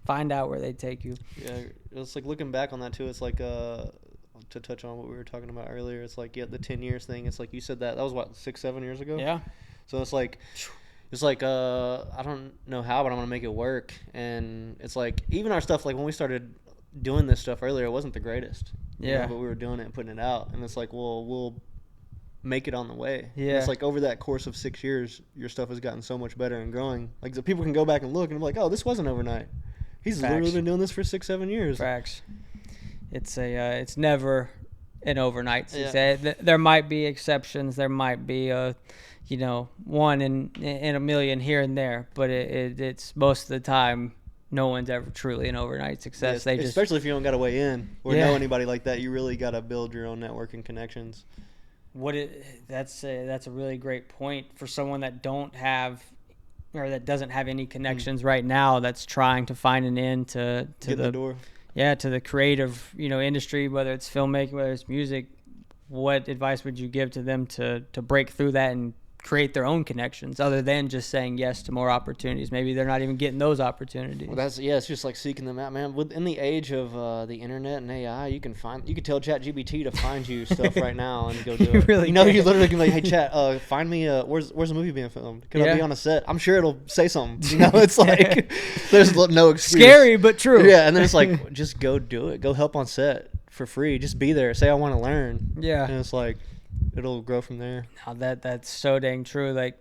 [SPEAKER 2] Find out where they take you.
[SPEAKER 1] Yeah, it's like looking back on that too. It's like to touch on what we were talking about earlier. It's like, yeah, the 10 years thing. It's like you said that was what, 6-7 years ago.
[SPEAKER 2] Yeah.
[SPEAKER 1] So it's like I don't know how, but I'm gonna make it work. And it's like even our stuff, like when we started doing this stuff earlier, it wasn't the greatest. you know,
[SPEAKER 2] Yeah.
[SPEAKER 1] but we were doing it and putting it out, and it's like, well, we'll make it on the way. And
[SPEAKER 2] Yeah.
[SPEAKER 1] it's like over that course of 6 years, your stuff has gotten so much better and growing. Like the people can go back and look and be like, oh, this wasn't overnight. He's literally
[SPEAKER 2] Facts.
[SPEAKER 1] been doing this for 6-7 years.
[SPEAKER 2] Facts. It's never an overnight
[SPEAKER 1] Yeah.
[SPEAKER 2] success. There might be exceptions. There might be one in a million here and there, but it's most of the time no one's ever truly an overnight success.
[SPEAKER 1] Yeah,
[SPEAKER 2] They just
[SPEAKER 1] especially if you don't got to weigh in or
[SPEAKER 2] Yeah.
[SPEAKER 1] know anybody like that. You really got to build your own network and connections.
[SPEAKER 2] that's a really great point for someone that don't have or that doesn't have any connections right now, that's trying to find an end to
[SPEAKER 1] Get in the door.
[SPEAKER 2] to the creative, industry, whether it's filmmaking, whether it's music. What advice would you give to them to break through that and create their own connections, other than just saying yes to more opportunities? Maybe they're not even getting those opportunities.
[SPEAKER 1] Well, it's just like seeking them out, man. Within the age of the internet and AI, you can tell ChatGPT to find you stuff right now and go do
[SPEAKER 2] You
[SPEAKER 1] it.
[SPEAKER 2] really
[SPEAKER 1] you
[SPEAKER 2] can.
[SPEAKER 1] literally can be like, hey Chat, find me where's the movie being filmed? Can I
[SPEAKER 2] Yeah.
[SPEAKER 1] be on a set? I'm sure it'll say something. It's like there's no excuse.
[SPEAKER 2] Scary but true.
[SPEAKER 1] Yeah, and then it's like just go do it. Go help on set for free. Just be there. Say I want to learn.
[SPEAKER 2] Yeah.
[SPEAKER 1] And it's like it'll grow from there.
[SPEAKER 2] Now that's so dang true. Like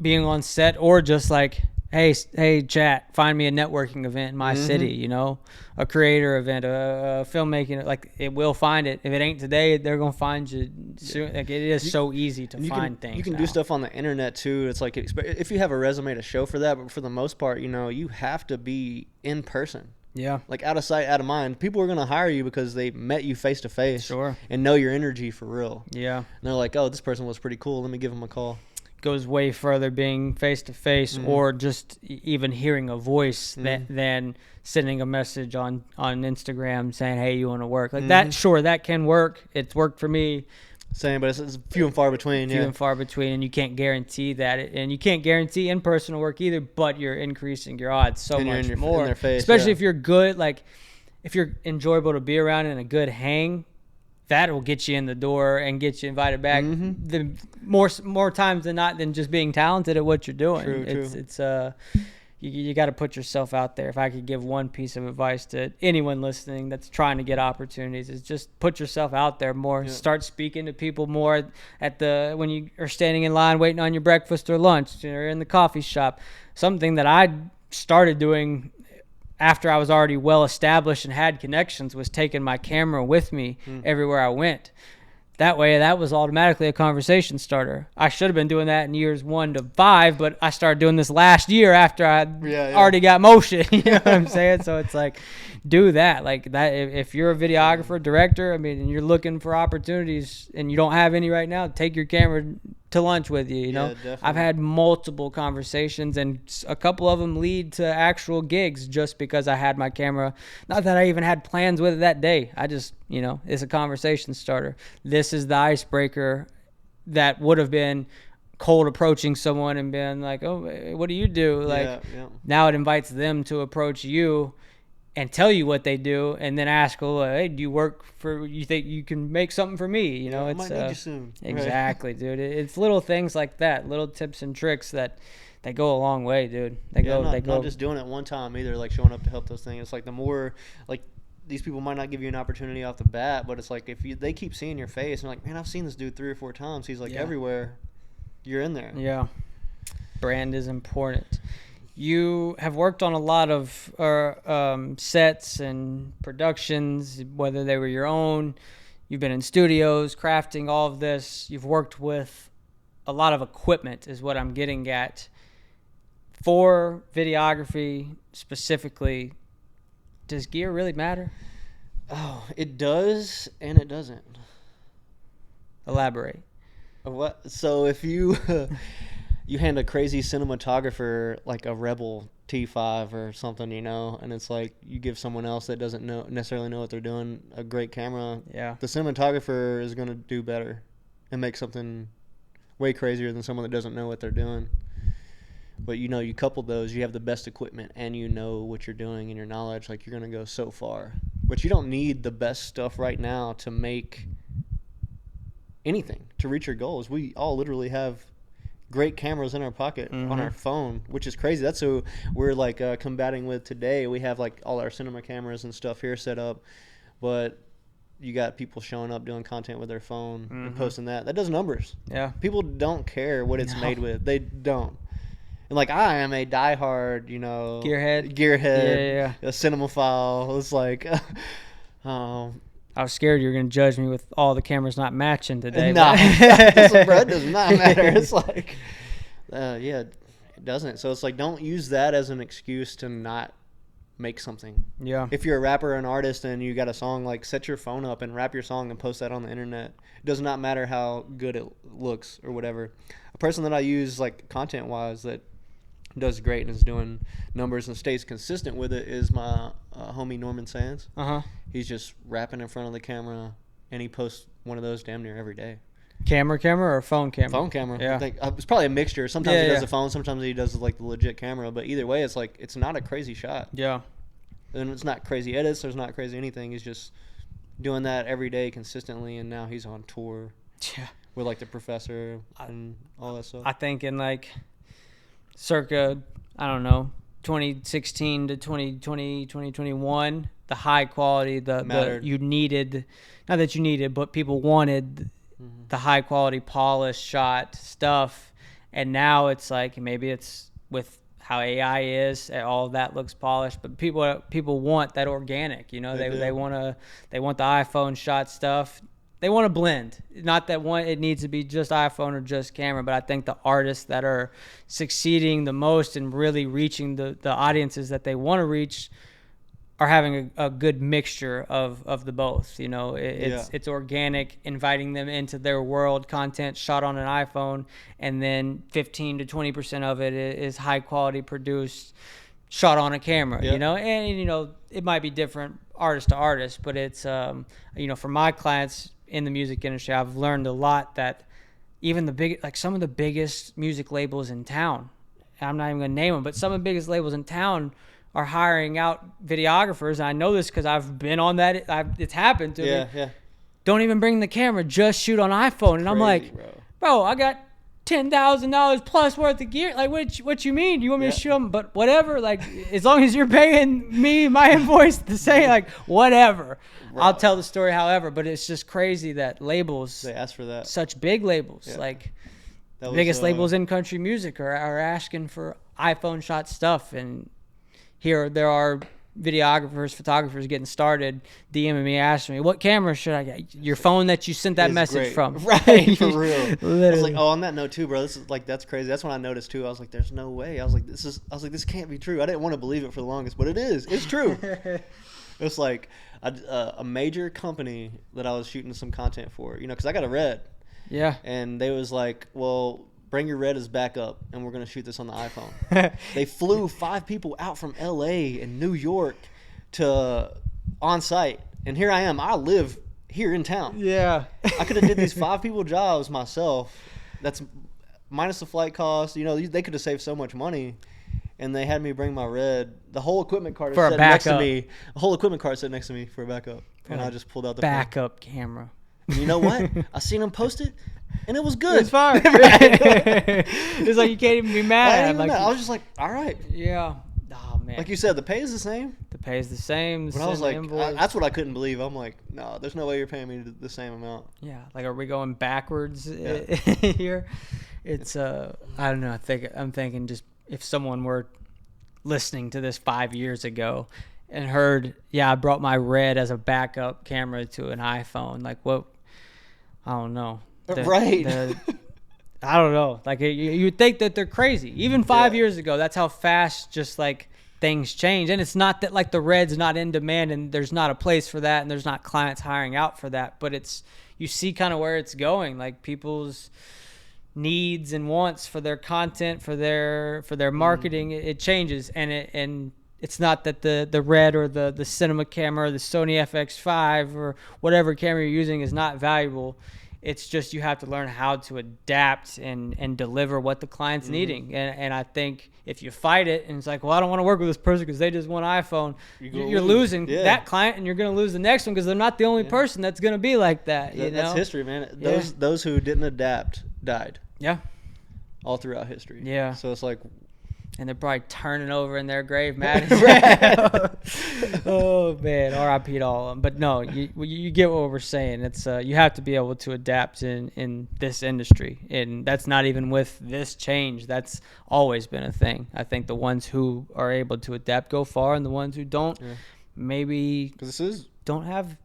[SPEAKER 2] being on set, or just like, hey, chat, find me a networking event in my city. A creator event, a filmmaking. Like, it will find it. If it ain't today, they're gonna find you soon. Like, it is so easy to find things.
[SPEAKER 1] You can
[SPEAKER 2] now.
[SPEAKER 1] do stuff on the internet too. It's like if you have a resume to show for that, but for the most part, you have to be in person.
[SPEAKER 2] Yeah.
[SPEAKER 1] Like out of sight, out of mind. People are gonna hire you because they met you face to face,
[SPEAKER 2] Sure.
[SPEAKER 1] and know your energy for real.
[SPEAKER 2] Yeah.
[SPEAKER 1] And they're like, oh, this person was pretty cool. Let me give them a call.
[SPEAKER 2] Goes way further being face to face, or just even hearing a voice than sending a message on Instagram saying, hey, you want to work? Like that. Sure, that can work. It's worked for me.
[SPEAKER 1] Same, but it's few and far between.
[SPEAKER 2] Few
[SPEAKER 1] Yeah.
[SPEAKER 2] and far between, and you can't guarantee that, and you can't guarantee in-person work either, but you're increasing your odds so
[SPEAKER 1] And you're
[SPEAKER 2] much
[SPEAKER 1] in
[SPEAKER 2] more,
[SPEAKER 1] their face,
[SPEAKER 2] especially
[SPEAKER 1] yeah.
[SPEAKER 2] if you're good, like if you're enjoyable to be around and a good hang, that will get you in the door and get you invited back the more times than not, than just being talented at what you're doing.
[SPEAKER 1] True.
[SPEAKER 2] It's you got to put yourself out there. If I could give one piece of advice to anyone listening that's trying to get opportunities, is just put yourself out there more.
[SPEAKER 1] Yeah.
[SPEAKER 2] Start speaking to people more when you are standing in line waiting on your breakfast or lunch, or in the coffee shop. Something that I started doing after I was already well established and had connections was taking my camera with me everywhere I went. That way, that was automatically a conversation starter. I should have been doing that in years 1 to 5, but I started doing this last year after I already got motion. You know what I'm saying? So it's like, do that. Like that. If you're a videographer, director, and you're looking for opportunities and you don't have any right now, take your camera to lunch with you.
[SPEAKER 1] Yeah, definitely.
[SPEAKER 2] I've had multiple conversations, and a couple of them lead to actual gigs just because I had my camera. Not that I even had plans with it that day. I just, it's a conversation starter. This is the icebreaker that would have been cold approaching someone and being like, oh, what do you do? Like, now it invites them to approach you and tell you what they do, and then ask, well, hey, do you work for, you think you can make something for me?
[SPEAKER 1] I
[SPEAKER 2] It's
[SPEAKER 1] might need you soon.
[SPEAKER 2] exactly, dude. It's little things like that, little tips and tricks that go a long way, dude. They go.
[SPEAKER 1] Not just doing it one time either, like showing up to help those things. It's like the more, like, these people might not give you an opportunity off the bat, but it's like if they keep seeing your face and like, man, I've seen this dude 3 or 4 times. He's like everywhere. You're in there.
[SPEAKER 2] Yeah. Brand is important. You have worked on a lot of sets and productions, whether they were your own. You've been in studios, crafting, all of this. You've worked with a lot of equipment is what I'm getting at. For videography specifically, does gear really matter?
[SPEAKER 1] Oh, it does and it doesn't.
[SPEAKER 2] Elaborate.
[SPEAKER 1] What? So if you you hand a crazy cinematographer like a Rebel T5 or something, and it's like you give someone else that doesn't necessarily know what they're doing a great camera.
[SPEAKER 2] Yeah.
[SPEAKER 1] The cinematographer is going to do better and make something way crazier than someone that doesn't know what they're doing. But you couple those, you have the best equipment and you know what you're doing and your knowledge, like you're going to go so far. But you don't need the best stuff right now to make anything, to reach your goals. We all literally have great cameras in our pocket on our phone, which is crazy. That's who we're like combating with today. We have like all our cinema cameras and stuff here set up, but you got people showing up doing content with their phone and posting that. That does numbers.
[SPEAKER 2] Yeah.
[SPEAKER 1] People don't care what it's made with. They don't. And like I am a diehard,
[SPEAKER 2] Gearhead,
[SPEAKER 1] yeah. A cinemaphile. It's like,
[SPEAKER 2] I was scared you were going to judge me with all the cameras not matching today.
[SPEAKER 1] Nah, bro, it does not matter. It's like, It doesn't. So it's like, don't use that as an excuse to not make something.
[SPEAKER 2] Yeah.
[SPEAKER 1] If you're a rapper or an artist and you got a song, like set your phone up and rap your song and post that on the internet. It does not matter how good it looks or whatever. A person that I use like content wise that does great and is doing numbers and stays consistent with it is my homie Norman Sands. He's just rapping in front of the camera and he posts one of those damn near every day.
[SPEAKER 2] Camera or phone camera?
[SPEAKER 1] Phone camera.
[SPEAKER 2] Yeah.
[SPEAKER 1] I think, it's probably a mixture. Sometimes he does
[SPEAKER 2] Yeah.
[SPEAKER 1] the phone, sometimes he does like the legit camera. But either way, it's like it's not a crazy shot.
[SPEAKER 2] Yeah.
[SPEAKER 1] And it's not crazy edits. There's not crazy anything. He's just doing that every day consistently. And now he's on tour
[SPEAKER 2] Yeah.
[SPEAKER 1] with like the Professor and all that stuff.
[SPEAKER 2] I think in like circa, I don't know, 2016 to 2020, 2021, the high quality, the you needed, not that you needed, but people wanted the high quality polished shot stuff. And now it's like, maybe it's with how AI is, all of that looks polished, but people want that organic, you know, they want the iPhone shot stuff. They want to blend. Not that it needs to be just iPhone or just camera, but I think the artists that are succeeding the most and really reaching the audiences that they want to reach are having a good mixture of the both. You know, it's organic, inviting them into their world, content shot on an iPhone, and then 15 to 20% of it is high quality produced, shot on a camera. You know, and you know it might be different artist to artist, but it's you know, for my clients in the music industry, I've learned a lot that even some of the biggest music labels in town, I'm not even gonna name them, but some of the biggest labels in town are hiring out videographers. And I know this because I've been on that. It's happened to me.
[SPEAKER 1] Yeah.
[SPEAKER 2] Don't even bring the camera, just shoot on iPhone. And I'm like, bro, I got $10,000 plus worth of gear. Like, what you mean? You want me to shoot them? But whatever. Like, as long as you're paying me my invoice to say, like, whatever. Bro. I'll tell the story however. But it's just crazy that labels,
[SPEAKER 1] they ask for that.
[SPEAKER 2] Such big labels, like the biggest labels in country music are asking for iPhone shot stuff. And here there are videographers, photographers getting started, DMing me, asking me, what camera should I get? Your phone that you sent that message from.
[SPEAKER 1] Right, for real.
[SPEAKER 2] Literally.
[SPEAKER 1] I was like, on that note too, bro, this is like, that's crazy. That's when I noticed too. I was like, there's no way. I was like, this can't be true. I didn't want to believe it for the longest, but it is. It's true. It's like a major company that I was shooting some content for, you know, because I got a Red.
[SPEAKER 2] Yeah.
[SPEAKER 1] And they was like, well, bring your Red as backup, and we're going to shoot this on the iPhone. They flew 5 people out from L.A. and New York to on site. And here I am. I live here in town.
[SPEAKER 2] Yeah.
[SPEAKER 1] I could have did these 5 people jobs myself. That's minus the flight cost. You know, they could have saved so much money. And they had me bring my Red. The whole equipment cart sat next to me. The whole equipment cart sat next to me for a backup. And I just pulled out the
[SPEAKER 2] backup camera.
[SPEAKER 1] And you know what? I seen them post it. And it was good.
[SPEAKER 2] It's fine. It's like you can't even be mad.
[SPEAKER 1] I was just like, all right.
[SPEAKER 2] Yeah. Oh man.
[SPEAKER 1] Like you said, the pay is the same.
[SPEAKER 2] The pay is the same.
[SPEAKER 1] But I was like, that's what I couldn't believe. I'm like, no, there's no way you're paying me the same amount.
[SPEAKER 2] Yeah. Like, are we going backwards here? It's I don't know. I'm thinking just if someone were listening to this 5 years ago and heard, I brought my Red as a backup camera to an iPhone. Like, what? I don't know. I don't know. Like, you would think that they're crazy. Even 5 years ago, that's how fast just like things change. And it's not that like the Red's not in demand and there's not a place for that and there's not clients hiring out for that, but you see kind of where it's going. Like people's needs and wants for their content, for their marketing, it changes. And it's not that the Red or the cinema camera or the Sony FX5 or whatever camera you're using is not valuable. It's just you have to learn how to adapt and deliver what the client's needing. And I think if you fight it and it's like, well, I don't want to work with this person because they just want an iPhone, you're losing that client and you're going to lose the next one because they're not the only person that's going to be like that. You know?
[SPEAKER 1] That's history, man. Those who didn't adapt died.
[SPEAKER 2] Yeah.
[SPEAKER 1] All throughout history.
[SPEAKER 2] Yeah.
[SPEAKER 1] So it's like,
[SPEAKER 2] and they're probably turning over in their grave, mad. Oh man, R.I.P. to all of them. But no, you get what we're saying. It's you have to be able to adapt in this industry, and that's not even with this change. That's always been a thing. I think the ones who are able to adapt go far, and the ones who don't, maybe don't have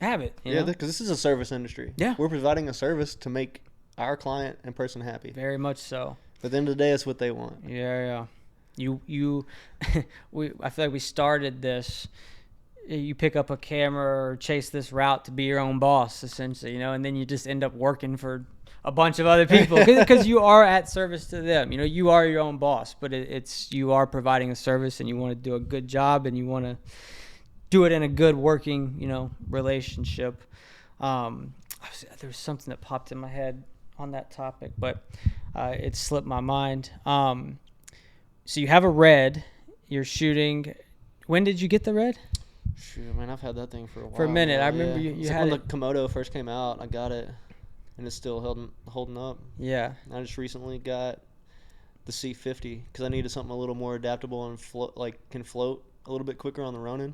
[SPEAKER 2] it.
[SPEAKER 1] Because this is a service industry.
[SPEAKER 2] Yeah,
[SPEAKER 1] we're providing a service to make our client and person happy.
[SPEAKER 2] Very much so.
[SPEAKER 1] At the end of the day, it's what they want.
[SPEAKER 2] Yeah. You I feel like we started this. You pick up a camera or chase this route to be your own boss, essentially, and then you just end up working for a bunch of other people because you are at service to them. You are your own boss, but you are providing a service, and you want to do a good job, and you want to do it in a good working, relationship. There's something that popped in my head on that topic, but it slipped my mind. So you have a red. You're shooting. When did you get the red?
[SPEAKER 1] Shoot, man, I've had that thing for a while.
[SPEAKER 2] For a minute.
[SPEAKER 1] Now,
[SPEAKER 2] I remember
[SPEAKER 1] yeah.
[SPEAKER 2] you
[SPEAKER 1] It's
[SPEAKER 2] had
[SPEAKER 1] when
[SPEAKER 2] it.
[SPEAKER 1] the Komodo first came out, I got it, and it's still holding up.
[SPEAKER 2] Yeah.
[SPEAKER 1] I just recently got the C50 because I needed something a little more adaptable and can float a little bit quicker on the Ronin.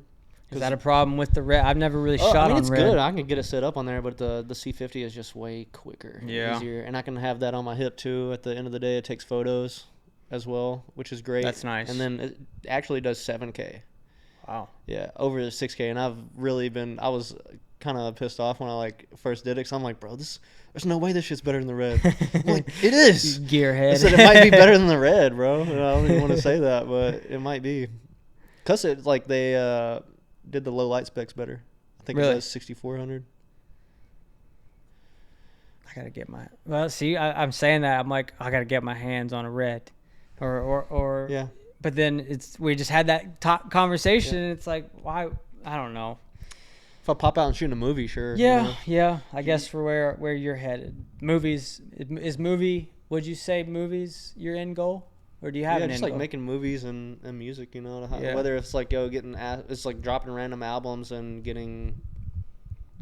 [SPEAKER 2] Is that a problem with the red? I've never really shot
[SPEAKER 1] I mean,
[SPEAKER 2] on
[SPEAKER 1] it's
[SPEAKER 2] red.
[SPEAKER 1] good. I can get it set up on there, but the C50 is just way quicker,
[SPEAKER 2] Yeah.
[SPEAKER 1] easier, and I can have that on my hip too. At the end of the day, it takes photos as well, which is great.
[SPEAKER 2] That's nice.
[SPEAKER 1] And then it actually does 7K.
[SPEAKER 2] Wow.
[SPEAKER 1] Yeah, over the 6K, and I was kind of pissed off when I first did it, because I'm like, bro, there's no way this shit's better than the red. I'm like, it is.
[SPEAKER 2] Gearhead.
[SPEAKER 1] I said it might be better than the red, bro. And I don't even want to say that, but it might be. Cause it they did the low light specs better. I think
[SPEAKER 2] Really?
[SPEAKER 1] it was 6400.
[SPEAKER 2] I gotta get my. Well, see, I'm saying that I'm like I gotta get my hands on a red, or
[SPEAKER 1] Yeah.
[SPEAKER 2] But then we just had that conversation, and it's like, why? I don't know.
[SPEAKER 1] If I pop out and shoot a movie, sure.
[SPEAKER 2] Yeah. I guess for where you're headed, movies Would you say movies your end goal, or do you have an
[SPEAKER 1] just
[SPEAKER 2] end goal?
[SPEAKER 1] making movies and music,
[SPEAKER 2] Yeah.
[SPEAKER 1] whether it's getting asked, it's dropping random albums and getting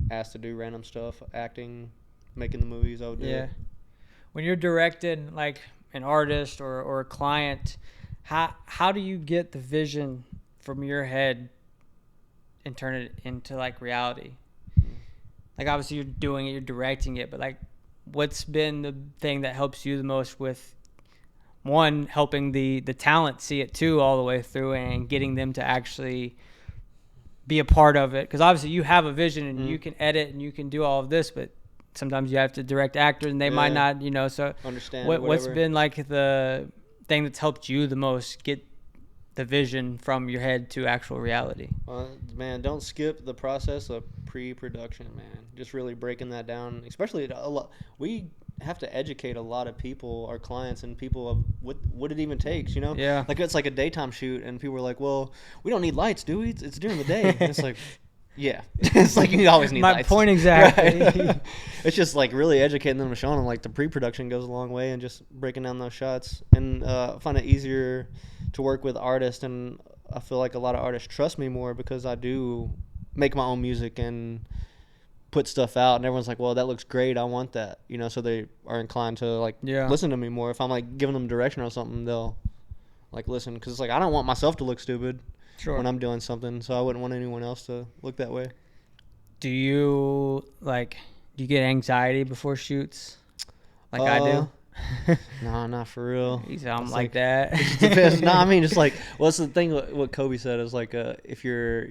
[SPEAKER 1] asked to do random stuff, acting, making the movies. I would do it.
[SPEAKER 2] When you're directing like an artist or a client, how do you get the vision from your head and turn it into reality? Like obviously you're doing it, you're directing it, but what's been the thing that helps you the most with one, helping the talent see it too all the way through and getting them to actually be a part of it? Because obviously you have a vision and you can edit and you can do all of this, but sometimes you have to direct actors and they might not, so
[SPEAKER 1] understand
[SPEAKER 2] what's been the thing that's helped you the most get the vision from your head to actual reality?
[SPEAKER 1] Well, man, don't skip the process of pre-production, man. Just really breaking that down, especially we have to educate a lot of people, our clients, and people of what it even takes,
[SPEAKER 2] Yeah.
[SPEAKER 1] It's like a daytime shoot, and people are like, well, we don't need lights, do we? It's during the day. And it's like, yeah. It's like you always need
[SPEAKER 2] My
[SPEAKER 1] lights.
[SPEAKER 2] point exactly.
[SPEAKER 1] Right? It's just really educating them and showing them the pre-production goes a long way, and just breaking down those shots. And I find it easier to work with artists, and I feel like a lot of artists trust me more because I do make my own music and put stuff out, and everyone's like, well, that looks great, I want that, so they are inclined to listen to me more. If I'm giving them direction or something, they'll listen, because I don't want myself to look stupid when I'm doing something, so I wouldn't want anyone else to look that way.
[SPEAKER 2] Do you get anxiety before shoots I do?
[SPEAKER 1] No, not for real.
[SPEAKER 2] You sound
[SPEAKER 1] It's
[SPEAKER 2] like that.
[SPEAKER 1] It depends. No, I mean, just what's the thing? What Kobe said is if you're,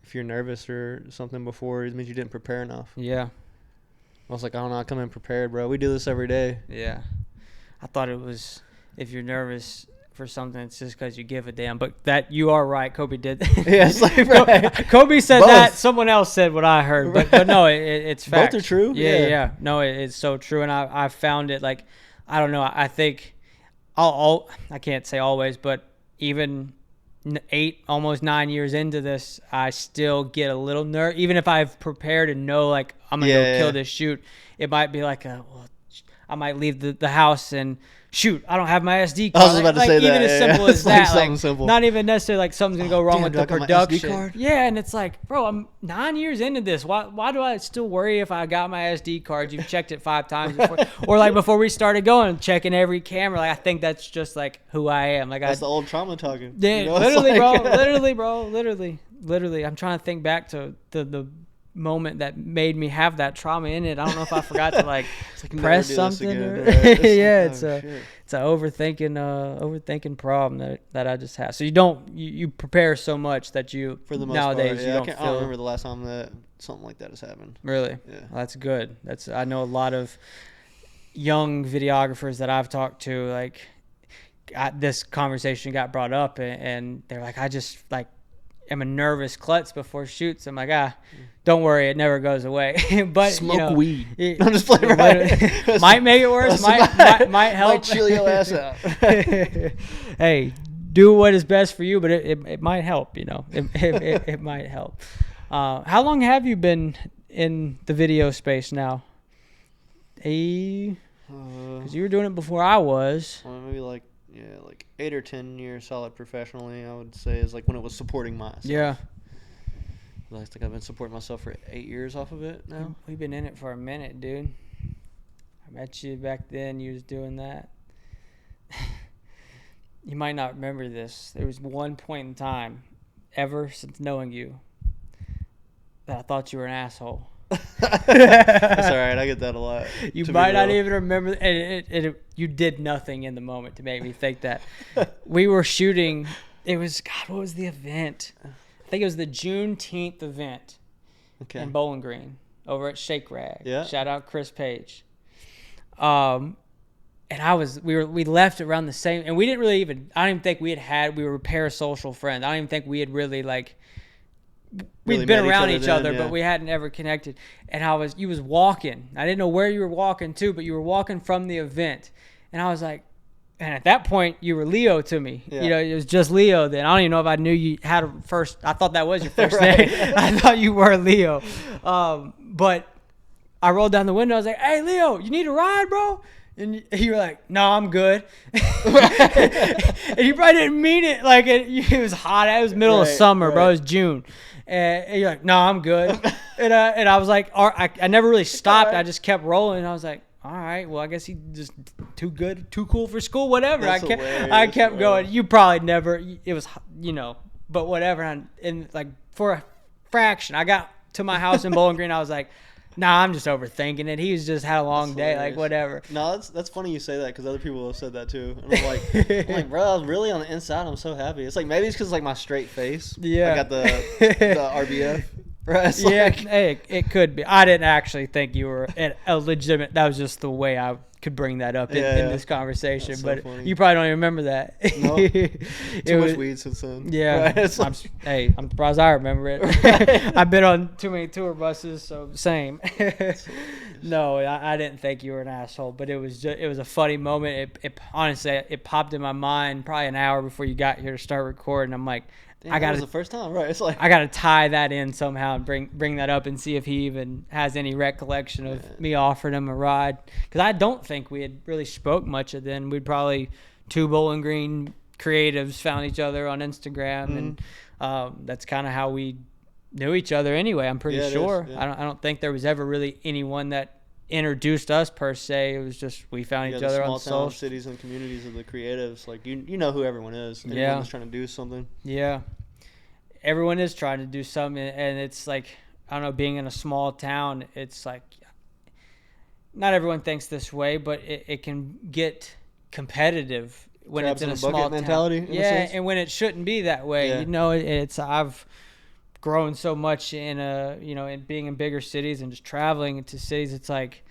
[SPEAKER 1] if you're nervous or something before, it means you didn't prepare enough.
[SPEAKER 2] Yeah.
[SPEAKER 1] I was like, I don't know, I come in prepared, bro. We do this every day.
[SPEAKER 2] Yeah. I thought it was if you're nervous for something, it's just because you give a damn. But that you are right. Kobe did.
[SPEAKER 1] Yeah, it's right.
[SPEAKER 2] Kobe said
[SPEAKER 1] Both.
[SPEAKER 2] that. Someone else said what I heard. But no, it's fact.
[SPEAKER 1] Both are true.
[SPEAKER 2] Yeah. No, it's so true. And I found it I don't know. I think I can't say always, but even 8, almost 9 years into this, I still get a little nervous. Even if I've prepared and know I'm gonna go kill this shoot, it might be I might leave the house and shoot, I don't have my SD card.
[SPEAKER 1] I was about to say
[SPEAKER 2] even
[SPEAKER 1] that.
[SPEAKER 2] as simple
[SPEAKER 1] It's
[SPEAKER 2] as that.
[SPEAKER 1] something simple.
[SPEAKER 2] Not even necessarily something's gonna go wrong with
[SPEAKER 1] do I
[SPEAKER 2] the
[SPEAKER 1] got my SD
[SPEAKER 2] production.
[SPEAKER 1] card?
[SPEAKER 2] Yeah, and it's bro, I'm 9 years into this. Why do I still worry if I got my SD card? You've checked it 5 times before. Or before we started going, checking every camera. I think that's just who I am.
[SPEAKER 1] That's the old trauma talking.
[SPEAKER 2] Yeah, literally. I'm trying to think back to the moment that made me have that trauma in it. I don't know if I forgot to press something. It's an overthinking problem that I just have. So you prepare so much that you
[SPEAKER 1] for the most
[SPEAKER 2] nowadays
[SPEAKER 1] part,
[SPEAKER 2] you don't
[SPEAKER 1] I
[SPEAKER 2] feel.
[SPEAKER 1] don't remember the last time that something like that has happened.
[SPEAKER 2] Really?
[SPEAKER 1] Yeah.
[SPEAKER 2] Well, that's good. I know a lot of young videographers that I've talked to, like, this conversation got brought up, and they're like, I just like am a nervous klutz before shoots. I'm like, don't worry, it never goes away. But
[SPEAKER 1] Smoke weed.
[SPEAKER 2] it-
[SPEAKER 1] I'm just playing, right?
[SPEAKER 2] might make it worse. Might help.
[SPEAKER 1] Might chill your ass out.
[SPEAKER 2] Hey, do what is best for you, but it might help. It might help. How long have you been in the video space now? Because you were doing it before I was.
[SPEAKER 1] Well, maybe like 8 or 10 years solid professionally, I would say, is like when it was supporting myself.
[SPEAKER 2] Yeah.
[SPEAKER 1] I think I've been supporting myself for 8 years off of it now.
[SPEAKER 2] We've been in it for a minute, dude. I met you back then. You was doing that. You might not remember this. There was one point in time, ever since knowing you, that I thought you were an asshole.
[SPEAKER 1] That's all right. I get that a lot.
[SPEAKER 2] You might not even remember, and you did nothing in the moment to make me think that. We were shooting. It was, God, what was the event? I think it was the Juneteenth event in Bowling Green over at Shake Rag.
[SPEAKER 1] Yeah.
[SPEAKER 2] Shout out Chris Page. And we left around the same, and we didn't really even, I don't even think we were parasocial friends. I don't even think we had really we'd been around each other, but we hadn't ever connected. And you was walking. I didn't know where you were walking to, but you were walking from the event. And I was like, and at that point, you were Leo to me.
[SPEAKER 1] Yeah.
[SPEAKER 2] It was just Leo then. I don't even know if I knew you had a first. I thought that was your first
[SPEAKER 1] Right.
[SPEAKER 2] name. I thought you were Leo. But I rolled down the window. I was like, hey, Leo, you need a ride, bro? And you were like, no, I'm good. And you probably didn't mean it. Like, it was hot. It was middle of summer, bro. It was June. And you're like, no, I'm good. And I was like, I never really stopped. I just kept rolling. And I was like, all right, well, I guess he just too good, too cool for school, whatever. I kept going. You probably never, it was, but whatever. And like for a fraction, I got to my house in Bowling Green. I was like, nah, I'm just overthinking it. He's just had a long day, like whatever.
[SPEAKER 1] No, that's funny you say that because other people have said that too. And I'm like, bro, really on the inside, I'm so happy. It's like maybe it's because like my straight face.
[SPEAKER 2] Yeah,
[SPEAKER 1] I got the RBF. Right? It's
[SPEAKER 2] hey, it could be. I didn't actually think you were a legitimate. That was just the way I could bring that up in this conversation.
[SPEAKER 1] That's
[SPEAKER 2] but
[SPEAKER 1] so funny.
[SPEAKER 2] you probably don't even remember that.
[SPEAKER 1] No, too much weed since then.
[SPEAKER 2] Yeah,
[SPEAKER 1] right?
[SPEAKER 2] I'm surprised I remember it. I've been on too many tour buses, so same. No, I didn't think you were an asshole, but it was a funny moment. It honestly, it popped in my mind probably an hour before you got here to start recording. I'm like,
[SPEAKER 1] Damn, that was the first time, right? It's like
[SPEAKER 2] I gotta tie that in somehow and bring that up and see if he even has any recollection of me offering him a ride. Because I don't think we had really spoke much of then. We'd probably two Bowling Green creatives found each other on Instagram, and that's kind of how we knew each other anyway. I'm pretty sure. I don't think there was ever really anyone that introduced us per se. It was just we found each other on
[SPEAKER 1] small
[SPEAKER 2] social
[SPEAKER 1] cities and communities of the creatives. Like you know who everyone is. Everyone that's trying to do something.
[SPEAKER 2] Yeah, everyone is trying to do something, and it's like, I don't know, being in a small town, it's like not everyone thinks this way, but it can get competitive when
[SPEAKER 1] Crabs
[SPEAKER 2] it's in
[SPEAKER 1] in
[SPEAKER 2] a
[SPEAKER 1] a
[SPEAKER 2] small
[SPEAKER 1] bucket
[SPEAKER 2] town.
[SPEAKER 1] mentality, in a
[SPEAKER 2] Yeah,
[SPEAKER 1] sense.
[SPEAKER 2] and when it shouldn't be that way.
[SPEAKER 1] Yeah.
[SPEAKER 2] I've grown so much in being in bigger cities and just traveling into cities. It's like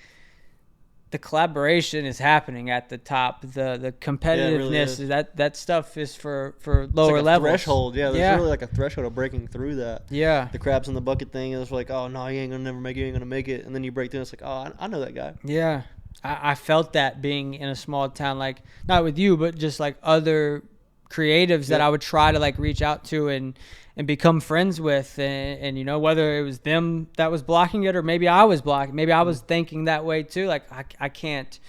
[SPEAKER 2] the collaboration is happening at the top. The competitiveness,
[SPEAKER 1] really
[SPEAKER 2] that stuff is for
[SPEAKER 1] It's
[SPEAKER 2] lower
[SPEAKER 1] like a
[SPEAKER 2] levels.
[SPEAKER 1] threshold. Yeah, there's really like a threshold of breaking through that.
[SPEAKER 2] Yeah.
[SPEAKER 1] The crabs in the bucket thing is like, oh no, you ain't gonna never make it. You ain't gonna make it. And then you break through. And it's like, oh, I know that guy.
[SPEAKER 2] Yeah. I felt that being in a small town, like not with you, but just like other creatives that I would try to like reach out to and become friends with, and whether it was them that was blocking it or maybe I was blocking, maybe I was thinking that way too. Like I can't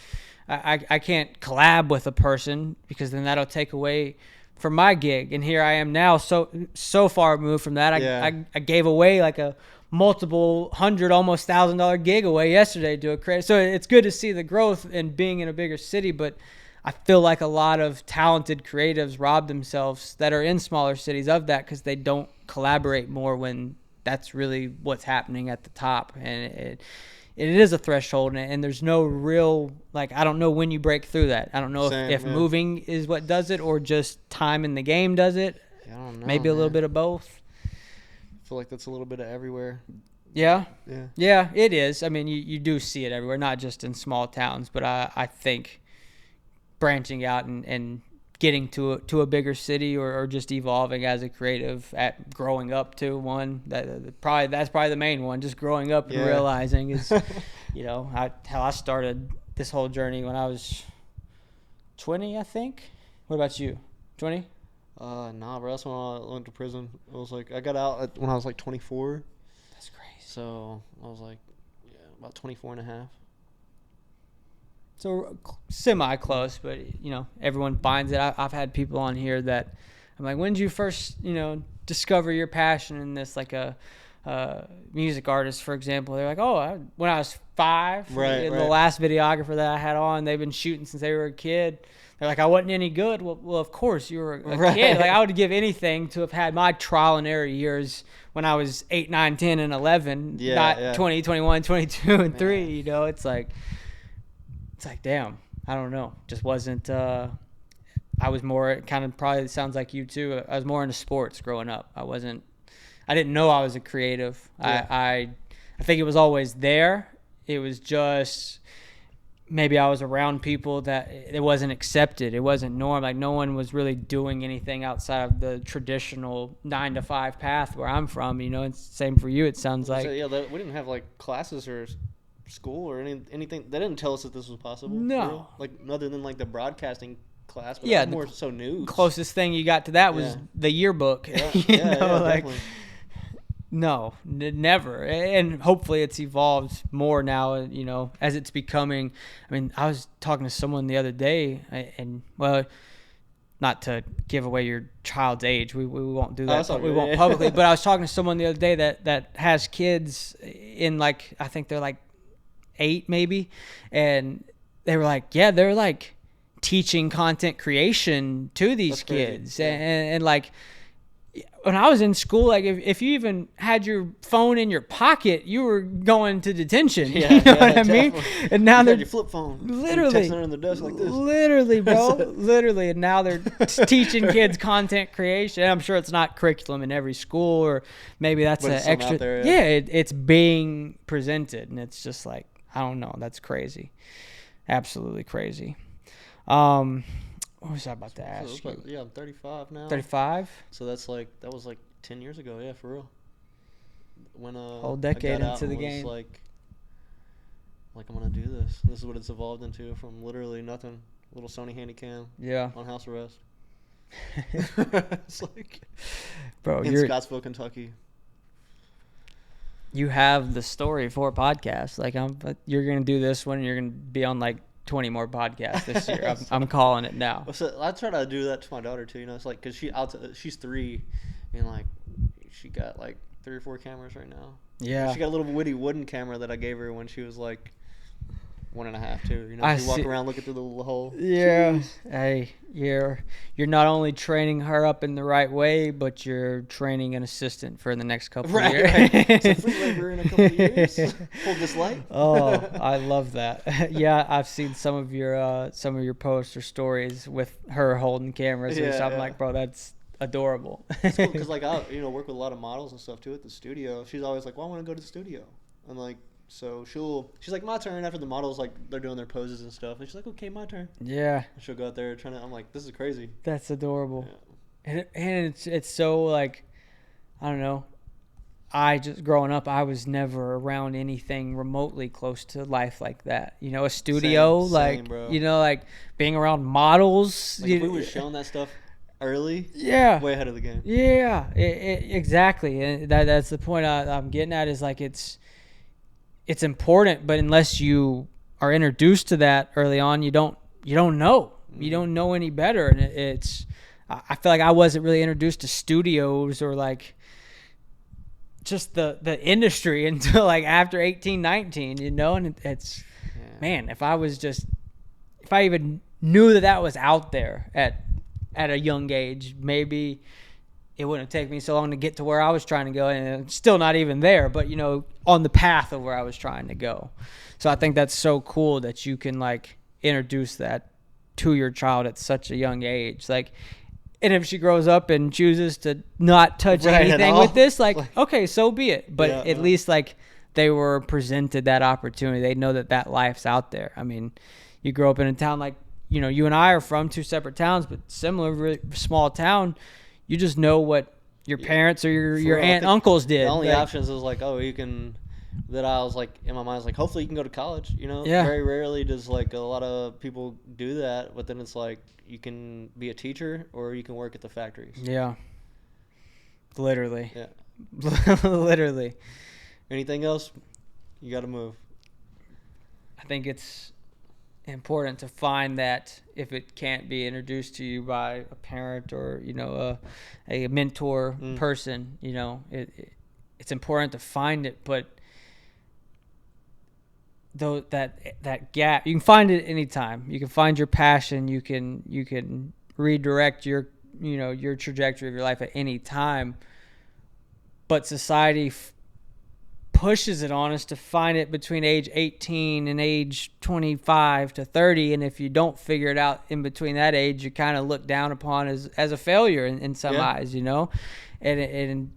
[SPEAKER 2] collab with a person because then that'll take away from my gig. And here I am now, so far removed from that. I gave away like a multiple $100, almost $1,000 gig away yesterday to a creator. So it's good to see the growth and being in a bigger city, but I feel like a lot of talented creatives rob themselves that are in smaller cities of that because they don't collaborate more when that's really what's happening at the top. And it is a threshold, and there's no real, like, I don't know when you break through that. I don't know if moving is what does it or just time in the game does it.
[SPEAKER 1] Yeah, I don't know.
[SPEAKER 2] Maybe a little bit of both.
[SPEAKER 1] I feel like that's a little bit of everywhere.
[SPEAKER 2] Yeah.
[SPEAKER 1] Yeah.
[SPEAKER 2] Yeah, it is. I mean, you do see it everywhere, not just in small towns, but I think branching out and getting to a bigger city or just evolving as a creative at growing up to one that's probably the main one, just growing up and
[SPEAKER 1] Yeah.
[SPEAKER 2] realizing is how I started this whole journey when I was 20, I think. What about you? 20?
[SPEAKER 1] Nah, bro. That's when I went to prison. I was like, I got out when I was like 24.
[SPEAKER 2] That's crazy.
[SPEAKER 1] So I was like, yeah, about 24 and a half.
[SPEAKER 2] So semi close, but everyone finds it. I've had people on here that I'm like, when did you first discover your passion in this, like a music artist, for example? They're like, when I was 5.
[SPEAKER 1] Right.
[SPEAKER 2] The last videographer that I had on, they've been shooting since they were a kid. They're like, I wasn't any good. Well, of course you were a
[SPEAKER 1] Right.
[SPEAKER 2] kid. Like, I would give anything to have had my trial and error years when I was 8, 9, 10, and 11, not 20, 21, 22, and 3. It's like, damn, I don't know. Just wasn't. I was more kind of, probably sounds like you too. I was more into sports growing up. I didn't know I was a creative.
[SPEAKER 1] Yeah.
[SPEAKER 2] I think it was always there. It was just maybe I was around people that it wasn't accepted. It wasn't norm. Like, no one was really doing anything outside of the traditional 9 to 5 path where I'm from. It's the same for you. It sounds like.
[SPEAKER 1] So, yeah, we didn't have like classes or school or anything. They didn't tell us that this was possible.
[SPEAKER 2] No.
[SPEAKER 1] Like, other than like the broadcasting class, but
[SPEAKER 2] Yeah,
[SPEAKER 1] that was more so news.
[SPEAKER 2] Closest thing you got to that was the yearbook.
[SPEAKER 1] Yeah,
[SPEAKER 2] like,
[SPEAKER 1] definitely.
[SPEAKER 2] No, never. And hopefully it's evolved more now, as it's becoming. I mean, I was talking to someone the other day, and, well, not to give away your child's age. We won't do that. We won't publicly. But I was talking to someone the other day that has kids in, like, I think they're like 8 maybe. And they were like, yeah, they're like teaching content creation to these kids. And like, when I was in school, like, if you even had your phone in your pocket, you were going to detention.
[SPEAKER 1] Yeah,
[SPEAKER 2] you know what I mean? And now they're
[SPEAKER 1] your flip phone.
[SPEAKER 2] Literally.
[SPEAKER 1] Texting under the desk like this.
[SPEAKER 2] Literally, bro. Literally. And now they're teaching kids content creation. I'm sure it's not curriculum in every school, or maybe that's an extra.
[SPEAKER 1] Out there,
[SPEAKER 2] it's being presented, and it's just like, I don't know. That's crazy. Absolutely crazy. What was I about to ask you?
[SPEAKER 1] Yeah, I'm 35 now.
[SPEAKER 2] 35?
[SPEAKER 1] So that was like 10 years ago, yeah, for real. When
[SPEAKER 2] whole decade into the game.
[SPEAKER 1] Like I'm gonna do this. This is what it's evolved into, from literally nothing. Little Sony Handycam.
[SPEAKER 2] Yeah.
[SPEAKER 1] On house arrest. It's like,
[SPEAKER 2] bro,
[SPEAKER 1] in Scottsville, Kentucky.
[SPEAKER 2] You have the story for a podcast. Like, you're gonna do this one, and you're gonna be on like 20 more podcasts this year. I'm calling it now.
[SPEAKER 1] So I try to do that to my daughter too. It's like, cause she's 3, and like she got like 3 or 4 cameras right now.
[SPEAKER 2] Yeah.
[SPEAKER 1] She got a little witty wooden camera that I gave her when she was like 1.5 too. She walk around looking through the little hole.
[SPEAKER 2] Yeah. Jeez. Hey, you're not only training her up in the right way, but you're training an assistant for the next couple of years.
[SPEAKER 1] Right. So free labor in a couple of years. Hold this light.
[SPEAKER 2] Oh, I love that. Yeah, I've seen some of your posts or stories with her holding cameras. Yeah, I'm like, bro, that's adorable.
[SPEAKER 1] It's cool because like I work with a lot of models and stuff too at the studio. She's always like, well, I want to go to the studio. I'm like, so she's like, my turn, after the models, like, they're doing their poses and stuff. And she's like, okay, my turn.
[SPEAKER 2] Yeah.
[SPEAKER 1] And she'll go out there I'm like, this is crazy.
[SPEAKER 2] That's adorable. Yeah. And it's so, like, I don't know. Growing up, I was never around anything remotely close to life like that. A studio, same, bro. Like being around models.
[SPEAKER 1] Like, if we were shown that stuff early, way ahead of the game.
[SPEAKER 2] Yeah, exactly. And that's the point I'm getting at, is like, it's important, but unless you are introduced to that early on, you don't know. You don't know any better. And I feel like I wasn't really introduced to studios or like just the industry until like after 18, 19, and it's, man, if I even knew that was out there at a young age, maybe it wouldn't have taken me so long to get to where I was trying to go, and it's still not even there, but on the path of where I was trying to go. So I think that's so cool that you can like introduce that to your child at such a young age. Like, And if she grows up and chooses to not touch
[SPEAKER 1] Right, at
[SPEAKER 2] anything
[SPEAKER 1] all.
[SPEAKER 2] with this, like,
[SPEAKER 1] Like-
[SPEAKER 2] okay, so be it. But
[SPEAKER 1] Yeah,
[SPEAKER 2] at
[SPEAKER 1] yeah.
[SPEAKER 2] least like they were presented that opportunity. They know that that life's out there. I mean, you grow up in a town like, you know, you and I are from two separate towns, but similar, really small town. You just know what your parents or your
[SPEAKER 1] real, I
[SPEAKER 2] aunt,
[SPEAKER 1] think
[SPEAKER 2] uncles did.
[SPEAKER 1] The only
[SPEAKER 2] Like,
[SPEAKER 1] options is like, oh, you can. That I was like in my mind, is like, hopefully you can go to college. You know,
[SPEAKER 2] Yeah.
[SPEAKER 1] very rarely does like a lot of people do that. But then it's like you can be a teacher or you can work at the factories.
[SPEAKER 2] Yeah. Literally.
[SPEAKER 1] Yeah.
[SPEAKER 2] Literally.
[SPEAKER 1] Anything else? You got to move.
[SPEAKER 2] I think it's important to find that if it can't be introduced to you by a parent or, you know, a mentor person, you know, it's important to find it. But though that gap, you can find it anytime. You can find your passion. You can redirect your, you know, your trajectory of your life at any time. But society pushes it on us to find it between age 18 and age 25 to 30, and if you don't figure it out in between that age, you kind of look down upon as a failure in some eyes, you know. And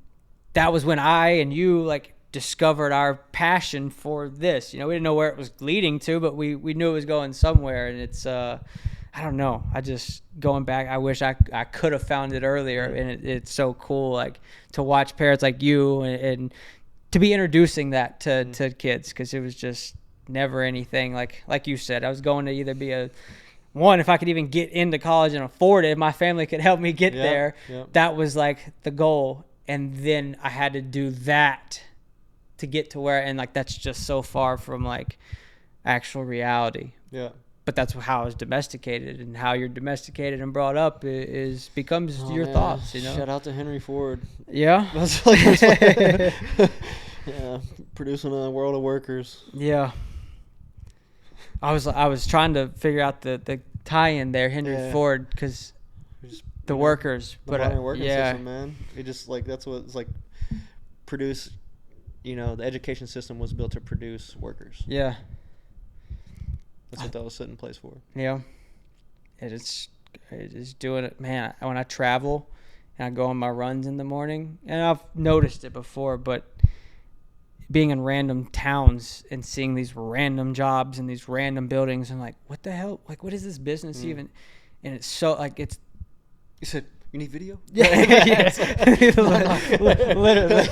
[SPEAKER 2] that was when I and you like discovered our passion for this. You know, we didn't know where it was leading to, but we knew it was going somewhere. And it's I don't know, I just going back, I wish I could have found it earlier. And it's so cool, like, to watch parents like you and to be introducing that to kids, because it was just never anything like you said. I was going to either be if I could even get into college and afford it, if my family could help me get there, that was like the goal. And then I had to do that to get to where, and like that's just so far from like actual reality.
[SPEAKER 1] Yeah.
[SPEAKER 2] But that's how I was domesticated, and how you're domesticated and brought up becomes your
[SPEAKER 1] man.
[SPEAKER 2] thoughts, you know.
[SPEAKER 1] Shout out to Henry Ford.
[SPEAKER 2] Yeah.
[SPEAKER 1] That's like yeah, producing a world of workers.
[SPEAKER 2] Yeah. I was trying to figure out the tie-in there, Henry Ford, because the workers,
[SPEAKER 1] The
[SPEAKER 2] but
[SPEAKER 1] modern working
[SPEAKER 2] yeah,
[SPEAKER 1] system, man. It just like that's what it's like. Produce, you know, the education system was built to produce workers.
[SPEAKER 2] yeah,
[SPEAKER 1] That's what that was set in place for.
[SPEAKER 2] yeah. It is doing it, man. When I travel and I go on my runs in the morning, and I've noticed it before, but being in random towns and seeing these random jobs and these random buildings, and like, what the hell? Like, what is this business even? And it's so like it's.
[SPEAKER 1] You said you need video?
[SPEAKER 2] Yes. Literally.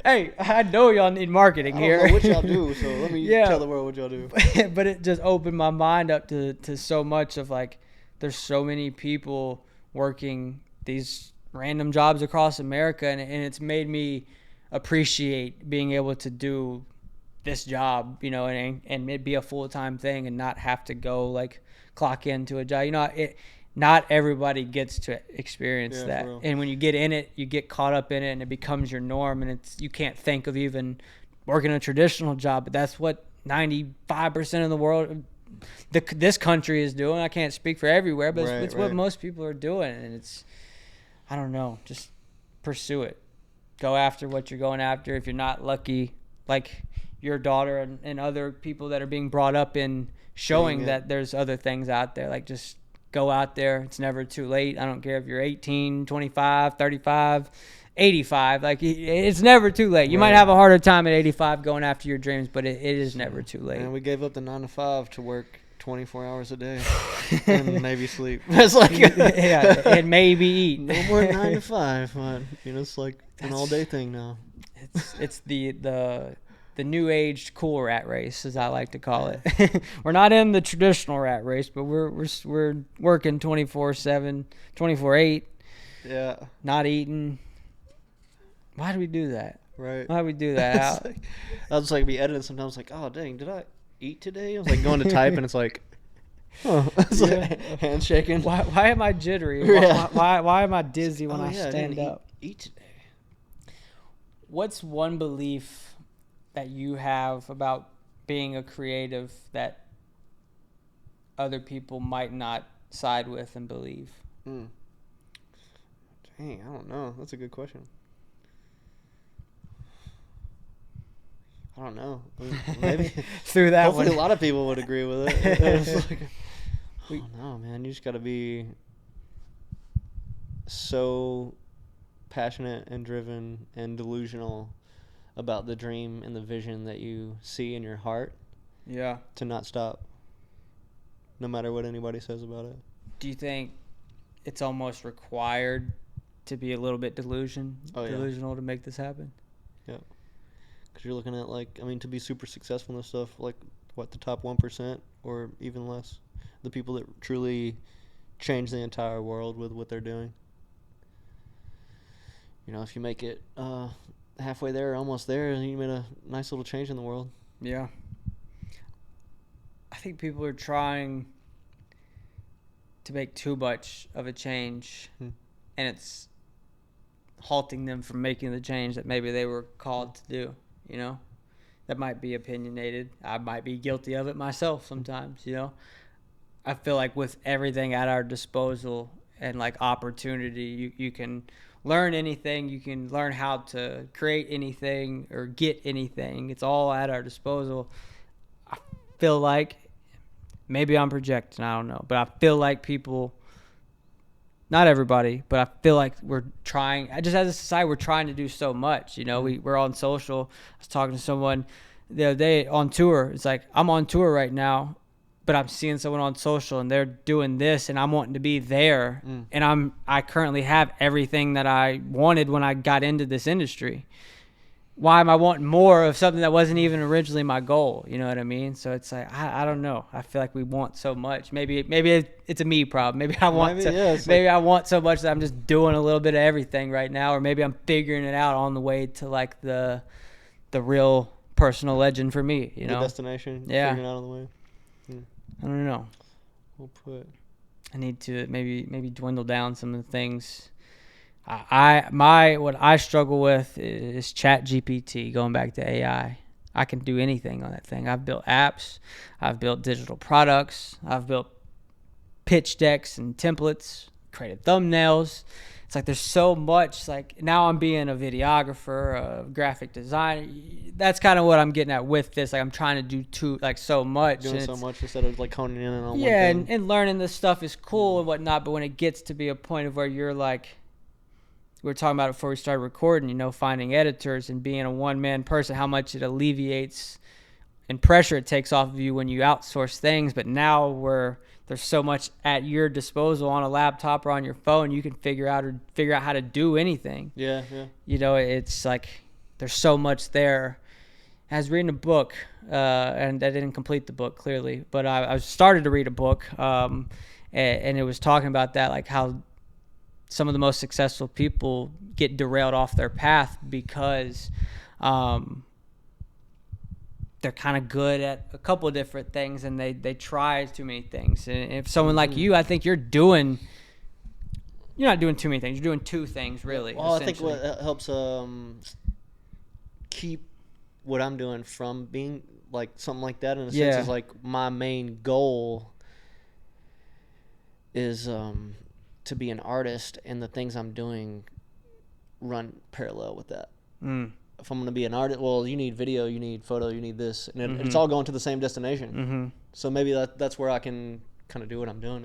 [SPEAKER 2] Hey, I know y'all need marketing
[SPEAKER 1] I
[SPEAKER 2] here.
[SPEAKER 1] don't know what y'all do, so let me tell the world what y'all do.
[SPEAKER 2] But it just opened my mind up to so much of like, there's so many people working these random jobs across America, and it's made me appreciate being able to do this job, you know, and it be a full-time thing and not have to go like clock into a job. You know, not everybody gets to experience that.
[SPEAKER 1] For real.
[SPEAKER 2] And when you get in it, you get caught up in it, and it becomes your norm, and you can't think of even working a traditional job, but that's what 95% of the world, this country is doing. I can't speak for everywhere, but it's what most people are doing. And it's, I don't know, just pursue it. Go after what you're going after. If you're not lucky, like your daughter and other people that are being brought up in showing that there's other things out there, like just go out there. It's never too late. I don't care if you're 18, 25, 35, 85. Like, it's never too late. You might have a harder time at 85 going after your dreams, but it is never too late.
[SPEAKER 1] And we gave up the 9 to 5 to work 24 hours a day and maybe sleep. It's like
[SPEAKER 2] yeah, and maybe eat.
[SPEAKER 1] No more 9 to 5, but you know, it's like an all day thing now.
[SPEAKER 2] It's the new age cool rat race, as I like to call it. We're not in the traditional rat race, but we're working 24/7, 24/8.
[SPEAKER 1] Yeah.
[SPEAKER 2] Not eating. Why do we do that?
[SPEAKER 1] Right.
[SPEAKER 2] Why do we do that?
[SPEAKER 1] Like, I was like be editing sometimes, like, oh dang, did I eat today? I was like going to type, and it's like, oh, it's like handshaking.
[SPEAKER 2] Why am I jittery?
[SPEAKER 1] Yeah.
[SPEAKER 2] Why am I dizzy when I stand
[SPEAKER 1] I didn't
[SPEAKER 2] up?
[SPEAKER 1] Eat today.
[SPEAKER 2] What's one belief that you have about being a creative that other people might not side with and believe?
[SPEAKER 1] Dang, I don't know. That's a good question. I don't know. Maybe
[SPEAKER 2] through that
[SPEAKER 1] hopefully
[SPEAKER 2] one.
[SPEAKER 1] a lot of people would agree with it. It's like, I don't know, man. You just got to be so passionate and driven and delusional about the dream and the vision that you see in your heart
[SPEAKER 2] Yeah.
[SPEAKER 1] to not stop, no matter what anybody says about it.
[SPEAKER 2] Do you think it's almost required to be a little bit delusional to make this happen?
[SPEAKER 1] Yeah. Because you're looking at, like, I mean, to be super successful in this stuff, like, what, the top 1% or even less? The people that truly change the entire world with what they're doing. You know, if you make it halfway there or almost there, you made a nice little change in the world.
[SPEAKER 2] Yeah. I think people are trying to make too much of a change, and it's halting them from making the change that maybe they were called to do, you know? That might be opinionated. I might be guilty of it myself sometimes, you know? I feel like with everything at our disposal and, like, opportunity, you can learn anything. You can learn how to create anything or get anything. It's all at our disposal. I feel like, maybe I'm projecting, I don't know, but I feel like people, not everybody, but I feel like we're trying, just as a society, we're trying to do so much. You know, we're on social. I was talking to someone the other day on tour. It's like, I'm on tour right now, but I'm seeing someone on social and they're doing this and I'm wanting to be there. And I currently have everything that I wanted when I got into this industry. Why am I wanting more of something that wasn't even originally my goal? You know what I mean? So it's like, I don't know. I feel like we want so much. Maybe it's a me problem. Maybe I want I want so much that I'm just doing a little bit of everything right now, or maybe I'm figuring it out on the way to, like, the real personal legend for me. You know,
[SPEAKER 1] the destination.
[SPEAKER 2] Yeah.
[SPEAKER 1] Figuring out on the way.
[SPEAKER 2] I don't know.
[SPEAKER 1] We'll put.
[SPEAKER 2] I need to maybe dwindle down some of the things. What I struggle with is ChatGPT. Going back to AI, I can do anything on that thing. I've built apps, I've built digital products, I've built pitch decks and templates, created thumbnails. It's like there's so much. Like, now I'm being a videographer, a graphic designer. That's kind of what I'm getting at with this. Like, I'm trying to do so much.
[SPEAKER 1] Doing so much instead of, like, honing in on one
[SPEAKER 2] yeah,
[SPEAKER 1] thing.
[SPEAKER 2] and learning this stuff is cool and whatnot. But when it gets to be a point of where you're like, we were talking about it before we started recording, you know, finding editors and being a one-man person, how much it alleviates and pressure it takes off of you when you outsource things. But now there's so much at your disposal on a laptop or on your phone, you can figure out how to do anything.
[SPEAKER 1] Yeah.
[SPEAKER 2] You know, it's like there's so much there. I was reading a book, and I didn't complete the book clearly, but I started to read a book, and it was talking about that, like how some of the most successful people get derailed off their path because they're kind of good at a couple of different things and they try too many things. And if someone like you, I think you're not doing too many things. You're doing two things, really.
[SPEAKER 1] Well, I think what helps keep what I'm doing from being like something like that in a sense is, like, my main goal is to be an artist, and the things I'm doing run parallel with that. If I'm going to be an artist, well, you need video, you need photo, you need this, and it's all going to the same destination. So maybe that's where I can kind of do what I'm doing.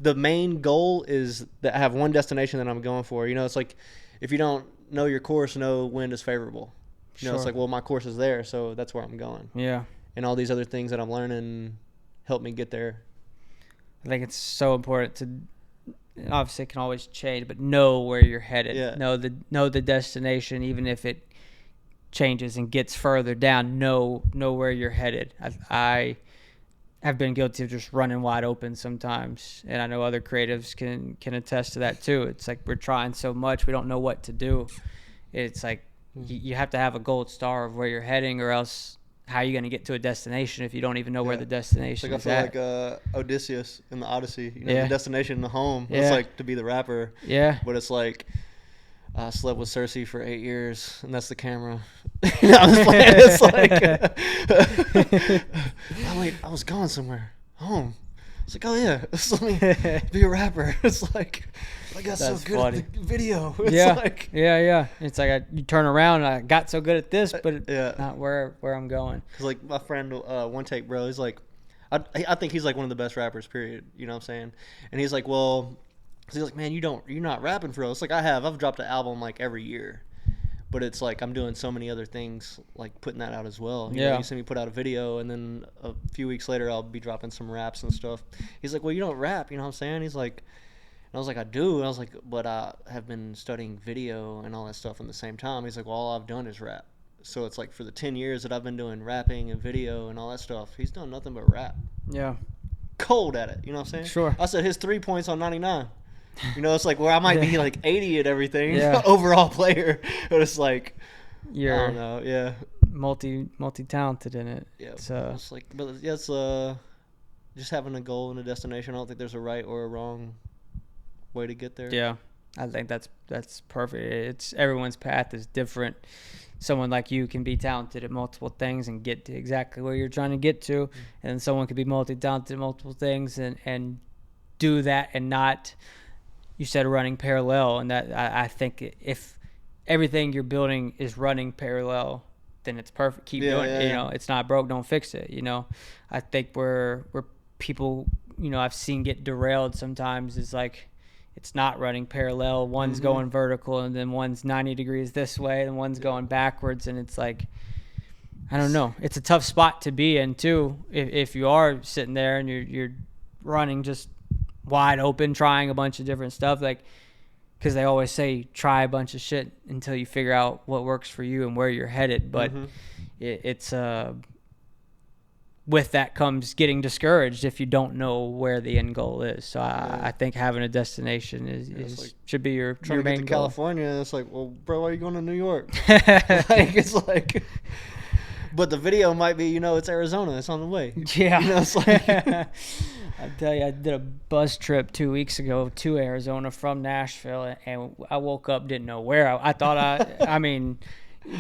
[SPEAKER 1] The main goal is that I have one destination that I'm going for. You know, it's like if you don't know your course, no wind is favorable. You know, it's like, well, my course is there, so that's where I'm going.
[SPEAKER 2] Yeah.
[SPEAKER 1] And all these other things that I'm learning help me get there.
[SPEAKER 2] I think it's so important to, obviously it can always change, but know where you're headed.
[SPEAKER 1] Yeah.
[SPEAKER 2] Know the destination, even if it changes and gets further down. Know where you're headed. I have been guilty of just running wide open sometimes, and I know other creatives can attest to that too. It's like we're trying so much, we don't know what to do. It's like you have to have a gold star of where you're heading, or else how are you going to get to a destination if you don't even know where the destination is at?
[SPEAKER 1] I feel like Odysseus in the Odyssey. You know, the destination, the home.
[SPEAKER 2] Yeah.
[SPEAKER 1] It's like to be the rapper.
[SPEAKER 2] Yeah.
[SPEAKER 1] But it's like, I slept with Cersei for 8 years, and that's the camera. I'm just playing. It's like, I was going somewhere. Home. It's like, oh yeah, let me be a rapper. It's like, I got so good at the video. It's like,
[SPEAKER 2] yeah. It's like you turn around, and I got so good at this, but not where I'm going.
[SPEAKER 1] Because, like, my friend, One Take Bro, he's like, I think he's like one of the best rappers, period. You know what I'm saying? And he's like, well, 'Cause he's like, man, you're not rapping for real. It's like I've dropped an album like every year, but it's like I'm doing so many other things, like putting that out as well. You know, you see me put out a video, and then a few weeks later I'll be dropping some raps and stuff. He's like, well, you don't rap, you know what I'm saying? He's like, and I was like, I do. And I was like, but I have been studying video and all that stuff in the same time. He's like, well, all I've done is rap. So it's like for the 10 years that I've been doing rapping and video and all that stuff, he's done nothing but rap.
[SPEAKER 2] Yeah.
[SPEAKER 1] Cold at it, you know what I'm saying?
[SPEAKER 2] Sure.
[SPEAKER 1] I said his 3 points on 99. You know, it's like where I might be like 80 at everything,
[SPEAKER 2] Yeah.
[SPEAKER 1] overall player, but it's like,
[SPEAKER 2] You're
[SPEAKER 1] I don't know, yeah.
[SPEAKER 2] multi-talented in it.
[SPEAKER 1] Yeah,
[SPEAKER 2] So
[SPEAKER 1] it's like, but yeah, it's just having a goal and a destination. I don't think there's a right or a wrong way to get there.
[SPEAKER 2] yeah, I think that's perfect. It's everyone's path is different. Someone like you can be talented at multiple things and get to exactly where you're trying to get to, and someone could be multi-talented at multiple things and do that and not. You said running parallel, and that I think if everything you're building is running parallel, then it's perfect. Keep doing it. You know, it's not broke, don't fix it. You know, I think where people, you know, I've seen get derailed sometimes is like it's not running parallel. One's going vertical, and then one's 90 degrees this way, and one's going backwards, and it's like, I don't know. It's a tough spot to be in too. If you are sitting there and you're running just wide open, trying a bunch of different stuff, like, because they always say try a bunch of shit until you figure out what works for you and where you're headed. But it's with that comes getting discouraged if you don't know where the end goal is. So I think having a destination is
[SPEAKER 1] like
[SPEAKER 2] should be your
[SPEAKER 1] trying to
[SPEAKER 2] main
[SPEAKER 1] get to
[SPEAKER 2] goal.
[SPEAKER 1] California. It's like, well, bro, why are you going to New York? Like, it's like, but the video might be, you know, it's Arizona. It's on the way.
[SPEAKER 2] Yeah.
[SPEAKER 1] You know, it's like,
[SPEAKER 2] I tell you, I did a bus trip 2 weeks ago to Arizona from Nashville, and I woke up, didn't know where. I thought I mean,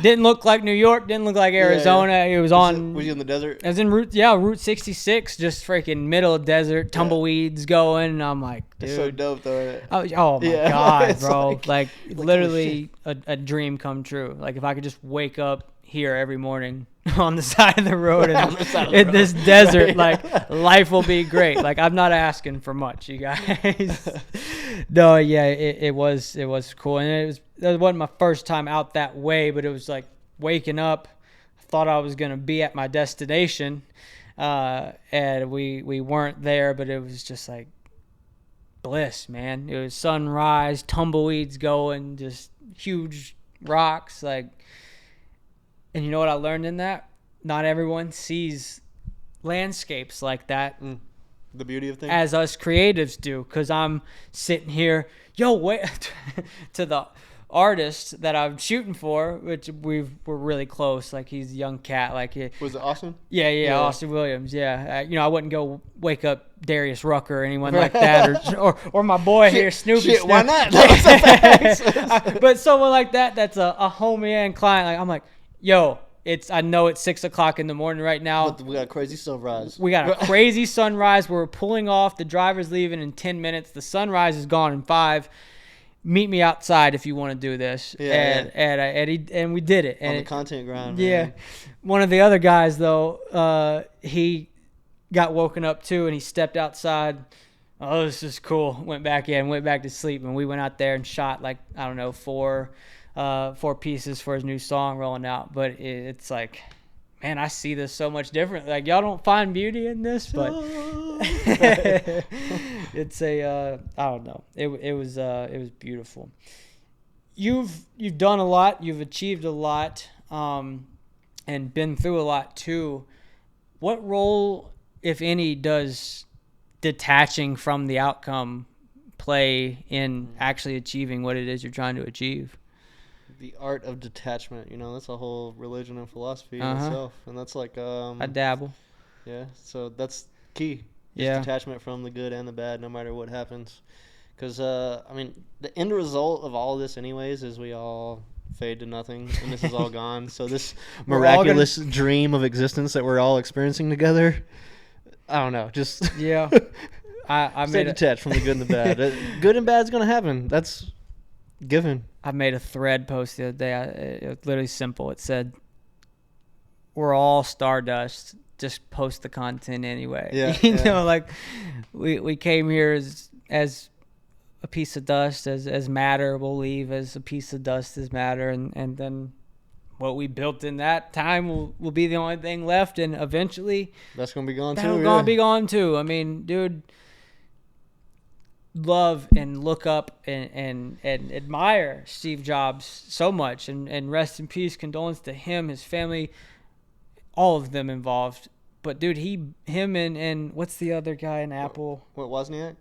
[SPEAKER 2] didn't look like New York, didn't look like Arizona.
[SPEAKER 1] Yeah.
[SPEAKER 2] It was on.
[SPEAKER 1] Was you in the desert?
[SPEAKER 2] I was in Route 66, just freaking middle of desert, tumbleweeds going. And I'm like, dude.
[SPEAKER 1] It's so dope, though.
[SPEAKER 2] Oh my
[SPEAKER 1] Yeah.
[SPEAKER 2] God,
[SPEAKER 1] It's
[SPEAKER 2] bro.
[SPEAKER 1] like
[SPEAKER 2] Literally a dream come true. Like, if I could just wake up here every morning on the side of the road in this desert, like, life will be great. Like, I'm not asking for much, you guys. No, yeah, it was cool. And that wasn't my first time out that way, but it was like waking up. I thought I was going to be at my destination, and we weren't there, but it was just like bliss, man. It was sunrise, tumbleweeds going, just huge rocks, like. And you know what I learned in that? Not everyone sees landscapes like that.
[SPEAKER 1] The beauty of things.
[SPEAKER 2] As us creatives do, because I'm sitting here, wait, to the artist that I'm shooting for, which we're really close. Like, he's a young cat. Like,
[SPEAKER 1] Was it Austin?
[SPEAKER 2] Yeah, Austin Williams. Yeah, you know, I wouldn't go wake up Darius Rucker or anyone like that, or my boy here, Snoopy.
[SPEAKER 1] Why not?
[SPEAKER 2] But someone like that's a homie and client. Like, I'm like, yo, I know it's 6 o'clock in the morning right now.
[SPEAKER 1] But we got a crazy sunrise.
[SPEAKER 2] We got a crazy sunrise. We're pulling off. The driver's leaving in 10 minutes. The sunrise is gone in 5. Meet me outside if you want to do this. And we did it.
[SPEAKER 1] On the content grind.
[SPEAKER 2] Yeah.
[SPEAKER 1] Man.
[SPEAKER 2] One of the other guys, though, he got woken up too, and he stepped outside. Oh, this is cool. Went back to sleep, and we went out there and shot, like, I don't know, 4 pieces for his new song rolling out. But it's like, man, I see this so much different. Like, y'all don't find beauty in this, but it's I don't know. It was beautiful. You've done a lot. You've achieved a lot, and been through a lot too. What role, if any, does detaching from the outcome play in actually achieving what it is you're trying to achieve?
[SPEAKER 1] The art of detachment, you know, that's a whole religion and philosophy in itself, and that's like
[SPEAKER 2] I dabble.
[SPEAKER 1] Yeah, so that's key. Detachment from the good and the bad, no matter what happens. Because I mean, the end result of all of this, anyways, is we all fade to nothing, and this is all gone. So this miraculous dream of existence that we're all experiencing together, I don't know, just I stay detached from the good and the bad. Good and bad is gonna happen. That's given.
[SPEAKER 2] I made a thread post the other day. It was literally simple. It said, "We're all stardust. Just post the content anyway."
[SPEAKER 1] Yeah,
[SPEAKER 2] you know, like we came here as a piece of dust as matter. We'll leave as a piece of dust as matter, and then what we built in that time will be the only thing left, and eventually
[SPEAKER 1] That's gonna be gone too.
[SPEAKER 2] that'll gonna be gone too. I mean, dude, love and look up and admire Steve Jobs so much, and rest in peace, condolence to him, his family, all of them involved. But dude, him and what's the other guy in Apple?
[SPEAKER 1] What, Wozniak?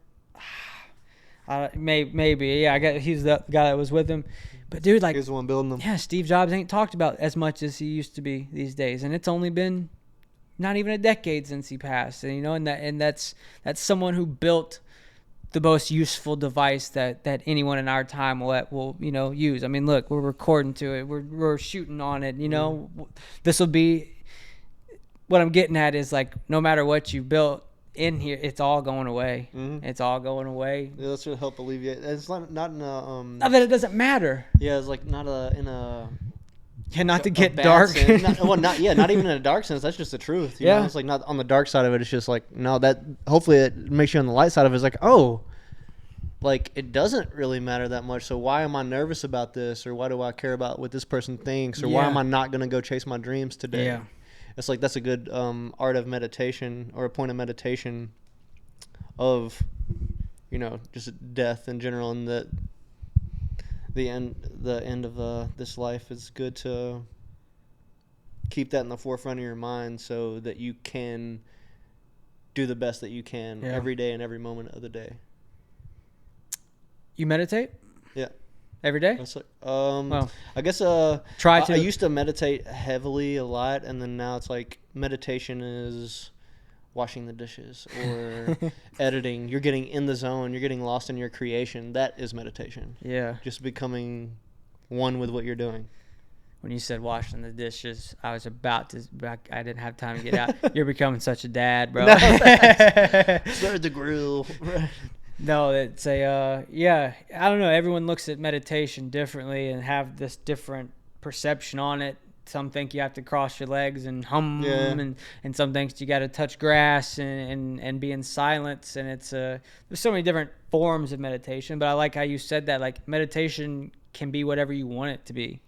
[SPEAKER 2] Maybe, yeah. He's the guy that was with him. But dude, like,
[SPEAKER 1] He was the one building them.
[SPEAKER 2] yeah, Steve Jobs ain't talked about as much as he used to be these days, and it's only been not even a decade since he passed. And that's someone who built the most useful device that anyone in our time will use. I mean, look, we're recording to it, we're shooting on it. This will be what I'm getting at is, like, no matter what you built in here, it's all going away. It's all going away.
[SPEAKER 1] Yeah, that's gonna help alleviate. It's not in a
[SPEAKER 2] Not that it doesn't matter.
[SPEAKER 1] Yeah, it's like not in a.
[SPEAKER 2] Yeah, not to
[SPEAKER 1] a
[SPEAKER 2] get
[SPEAKER 1] bad
[SPEAKER 2] dark.
[SPEAKER 1] sense. Not even in a dark sense. That's just the truth. You know? It's like not on the dark side of it. It's just like, no, that hopefully it makes you on the light side of it. It's like, oh, like it doesn't really matter that much. So why am I nervous about this, or why do I care about what this person thinks, or why am I not gonna go chase my dreams today?
[SPEAKER 2] Yeah.
[SPEAKER 1] It's like that's a good art of meditation, or a point of meditation of, just death in general, and that the end of this life is good to keep that in the forefront of your mind, so that you can do the best that you can every day and every moment of the day.
[SPEAKER 2] You meditate?
[SPEAKER 1] Yeah.
[SPEAKER 2] Every day?
[SPEAKER 1] That's like,
[SPEAKER 2] Well,
[SPEAKER 1] I guess
[SPEAKER 2] try to.
[SPEAKER 1] I used to meditate heavily a lot, and then now it's like meditation is washing the dishes or editing. You're getting in the zone. You're getting lost in your creation. That is meditation.
[SPEAKER 2] Yeah.
[SPEAKER 1] Just becoming one with what you're doing.
[SPEAKER 2] When you said washing the dishes, I was about to. I didn't have time to get out. You're becoming such a dad, bro.
[SPEAKER 1] Start the grill.
[SPEAKER 2] No, it's I don't know. Everyone looks at meditation differently and have this different perception on it. Some think you have to cross your legs and hum, and some think you got to touch grass and be in silence. And it's there's so many different forms of meditation. But I like how you said that, like, meditation can be whatever you want it to be.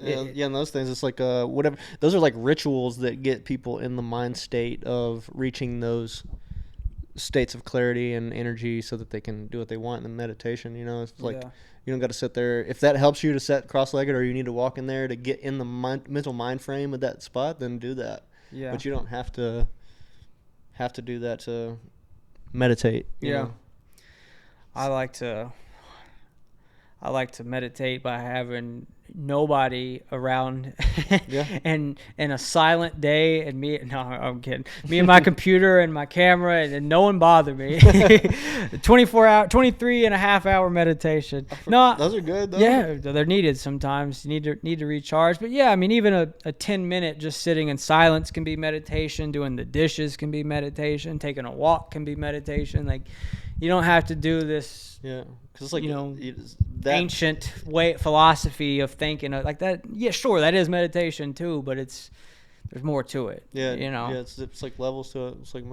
[SPEAKER 1] And those things, it's like whatever. Those are like rituals that get people in the mind state of reaching those states of clarity and energy, so that they can do what they want in the meditation. It's like you don't got to sit there. If that helps you to sit cross-legged, or you need to walk in there to get in the mental mind frame of that spot, then do that.
[SPEAKER 2] Yeah.
[SPEAKER 1] But you don't have to do that to meditate. You know?
[SPEAKER 2] I like to meditate by having nobody around and a silent day, and I'm kidding, me and my computer and my camera, and no one bother me. 23 and a half hour meditation.
[SPEAKER 1] Those are good though.
[SPEAKER 2] Yeah, they're needed sometimes. You need to recharge. But yeah, I mean, even a 10-minute just sitting in silence can be meditation. Doing the dishes can be meditation. Taking a walk can be meditation. Like, you don't have to do this.
[SPEAKER 1] Yeah, because it's like
[SPEAKER 2] that ancient philosophy of thinking like that. Yeah, sure, that is meditation too, but there's more to it.
[SPEAKER 1] Yeah, it's like levels to it. It's like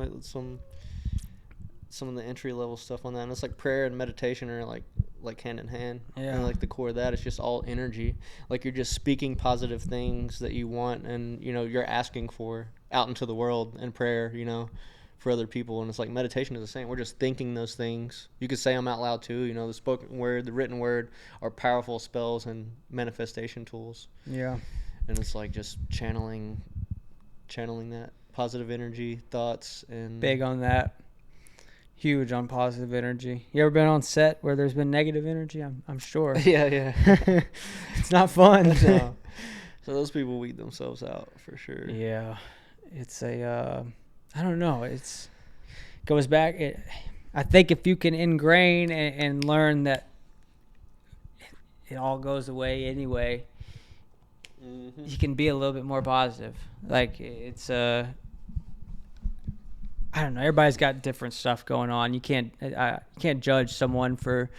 [SPEAKER 1] some of the entry level stuff on that, and it's like prayer and meditation are like hand in hand.
[SPEAKER 2] Yeah,
[SPEAKER 1] and like the core of that is just all energy. Like you're just speaking positive things that you want, and you're asking for out into the world in prayer. For other people, and it's like meditation is the same. We're just thinking those things. You could say them out loud too. The spoken word, the written word are powerful spells and manifestation tools.
[SPEAKER 2] Yeah.
[SPEAKER 1] And it's like just channeling that positive energy, thoughts, and
[SPEAKER 2] big on that. Huge on positive energy. You ever been on set where there's been negative energy? I'm sure.
[SPEAKER 1] Yeah.
[SPEAKER 2] It's not fun.
[SPEAKER 1] No. So those people weed themselves out for sure.
[SPEAKER 2] Yeah. It's I don't know. Goes back. I think if you can ingrain and learn that it all goes away anyway, you can be a little bit more positive. Like it's I don't know. Everybody's got different stuff going on. You can't judge someone for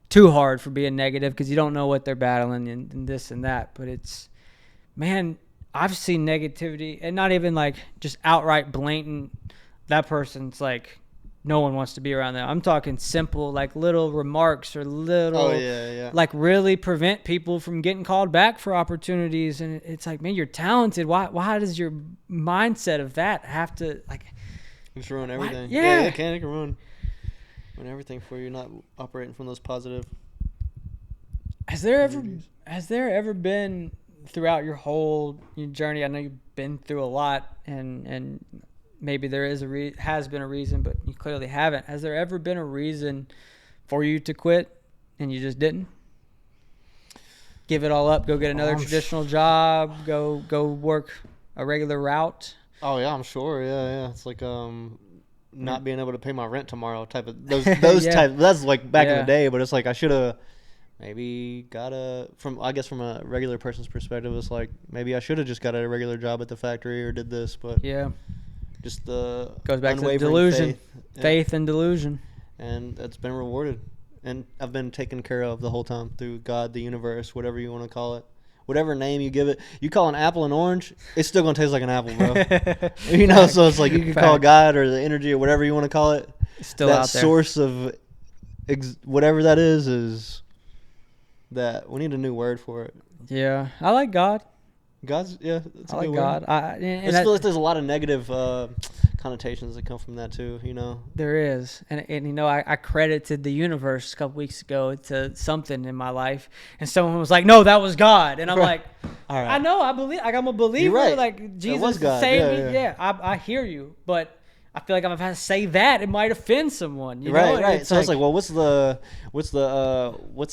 [SPEAKER 2] too hard for being negative, because you don't know what they're battling and this and that. But I've seen negativity, and not even like just outright blatant. That person's like no one wants to be around them. I'm talking simple, like little remarks or little, like really prevent people from getting called back for opportunities. And it's like, man, you're talented. Why does your mindset of that have to like
[SPEAKER 1] just ruin everything?
[SPEAKER 2] Yeah.
[SPEAKER 1] It can ruin everything for you, not operating from those positive.
[SPEAKER 2] Has there ever been throughout your whole journey? I know you've been through a lot, and maybe there has been a reason, but you clearly haven't. Has there ever been a reason for you to quit and you just didn't? Give it all up, go get another traditional job, go work a regular route?
[SPEAKER 1] Oh yeah, I'm sure. Yeah. It's like not being able to pay my rent tomorrow type of those type. That's like back in the day, but it's like I should have maybe got from a regular person's perspective, it's like maybe I should have just got a regular job at the factory or did this, but just the
[SPEAKER 2] goes back to delusion, faith and delusion,
[SPEAKER 1] and it's been rewarded, and I've been taken care of the whole time through God, the universe, whatever you want to call it, whatever name you give it. You call an apple an orange, it's still gonna taste like an apple, bro. So it's like you can call God or the energy or whatever you want to call it.
[SPEAKER 2] It's still
[SPEAKER 1] that
[SPEAKER 2] out there.
[SPEAKER 1] Source of whatever that is that we need a new word for it.
[SPEAKER 2] Yeah, I like God.
[SPEAKER 1] God's it's
[SPEAKER 2] I like God.
[SPEAKER 1] I feel like there's a lot of negative connotations that come from that too.
[SPEAKER 2] There is, and I credited the universe a couple weeks ago to something in my life, and someone was like, "No, that was God," and I'm like, "All right, I know, I believe, like I'm a believer,
[SPEAKER 1] right.
[SPEAKER 2] Like Jesus saved me." Yeah, I hear you, but I feel like if I have to say that, it might offend someone. You know?
[SPEAKER 1] Right. So it's like, well, what's the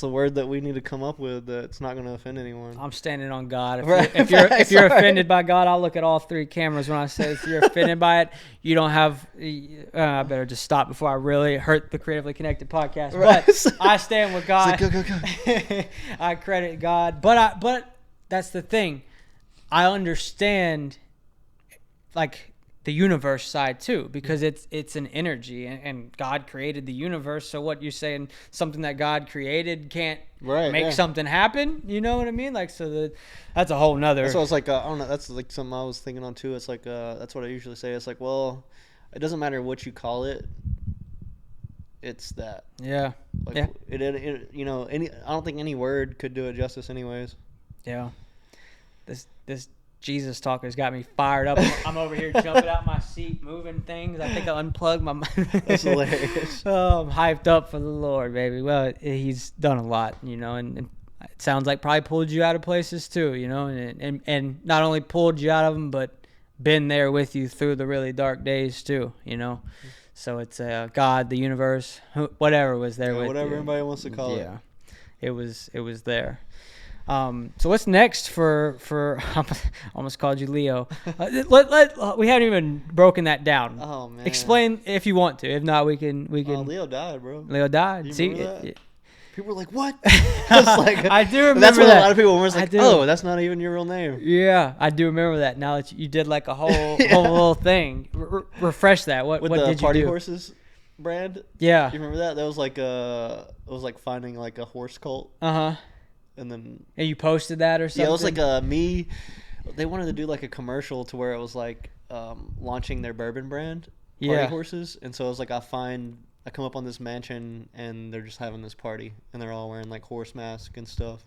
[SPEAKER 1] word that we need to come up with that's not going to offend anyone?
[SPEAKER 2] I'm standing on God. If you're offended by God, I'll look at all three cameras when I say if you're offended by it, you don't have. I better just stop before I really hurt the Creatively Connected podcast. Right. But I stand with God.
[SPEAKER 1] Like, go.
[SPEAKER 2] I credit God, but that's the thing. I understand, like, the universe side too, because it's an energy, and God created the universe. So what you're saying, something that God created can't make something happen. You know what I mean? Like, so that's a whole nother.
[SPEAKER 1] So it's like I don't know. That's like something I was thinking on too. It's like that's what I usually say. It's like, well, it doesn't matter what you call it. It's that.
[SPEAKER 2] Yeah.
[SPEAKER 1] Like, it I don't think any word could do it justice, anyways.
[SPEAKER 2] Yeah. This Jesus talk has got me fired up. I'm over here jumping out my seat, moving things. I think I unplugged my mind.
[SPEAKER 1] That's hilarious.
[SPEAKER 2] I'm hyped up for the Lord, baby. Well, he's done a lot, and it sounds like probably pulled you out of places too, and not only pulled you out of them, but been there with you through the really dark days too, So it's God, the universe, whatever was there with you.
[SPEAKER 1] Whatever everybody wants to call it.
[SPEAKER 2] Yeah, it was there. So what's next for I almost called you Leo. We haven't even broken that down.
[SPEAKER 1] Oh man.
[SPEAKER 2] Explain if you want to. If not, we can.
[SPEAKER 1] Leo died, bro.
[SPEAKER 2] Leo died.
[SPEAKER 1] You
[SPEAKER 2] See,
[SPEAKER 1] people were like, "What?" Like,
[SPEAKER 2] I do remember
[SPEAKER 1] that's what
[SPEAKER 2] that.
[SPEAKER 1] a lot of people were like, "Oh, that's not even your real name."
[SPEAKER 2] Yeah, I do remember that. Now that you did like a whole little thing. Refresh that. What
[SPEAKER 1] did
[SPEAKER 2] you do?
[SPEAKER 1] With the Party Horses brand?
[SPEAKER 2] Yeah.
[SPEAKER 1] You remember that? That was like it was like finding like a horse cult. And then
[SPEAKER 2] you posted that or something?
[SPEAKER 1] Yeah, it was like me. They wanted to do like a commercial to where it was like launching their bourbon brand, Party Horses, and so it was like I come up on this mansion and they're just having this party and they're all wearing like horse masks and stuff,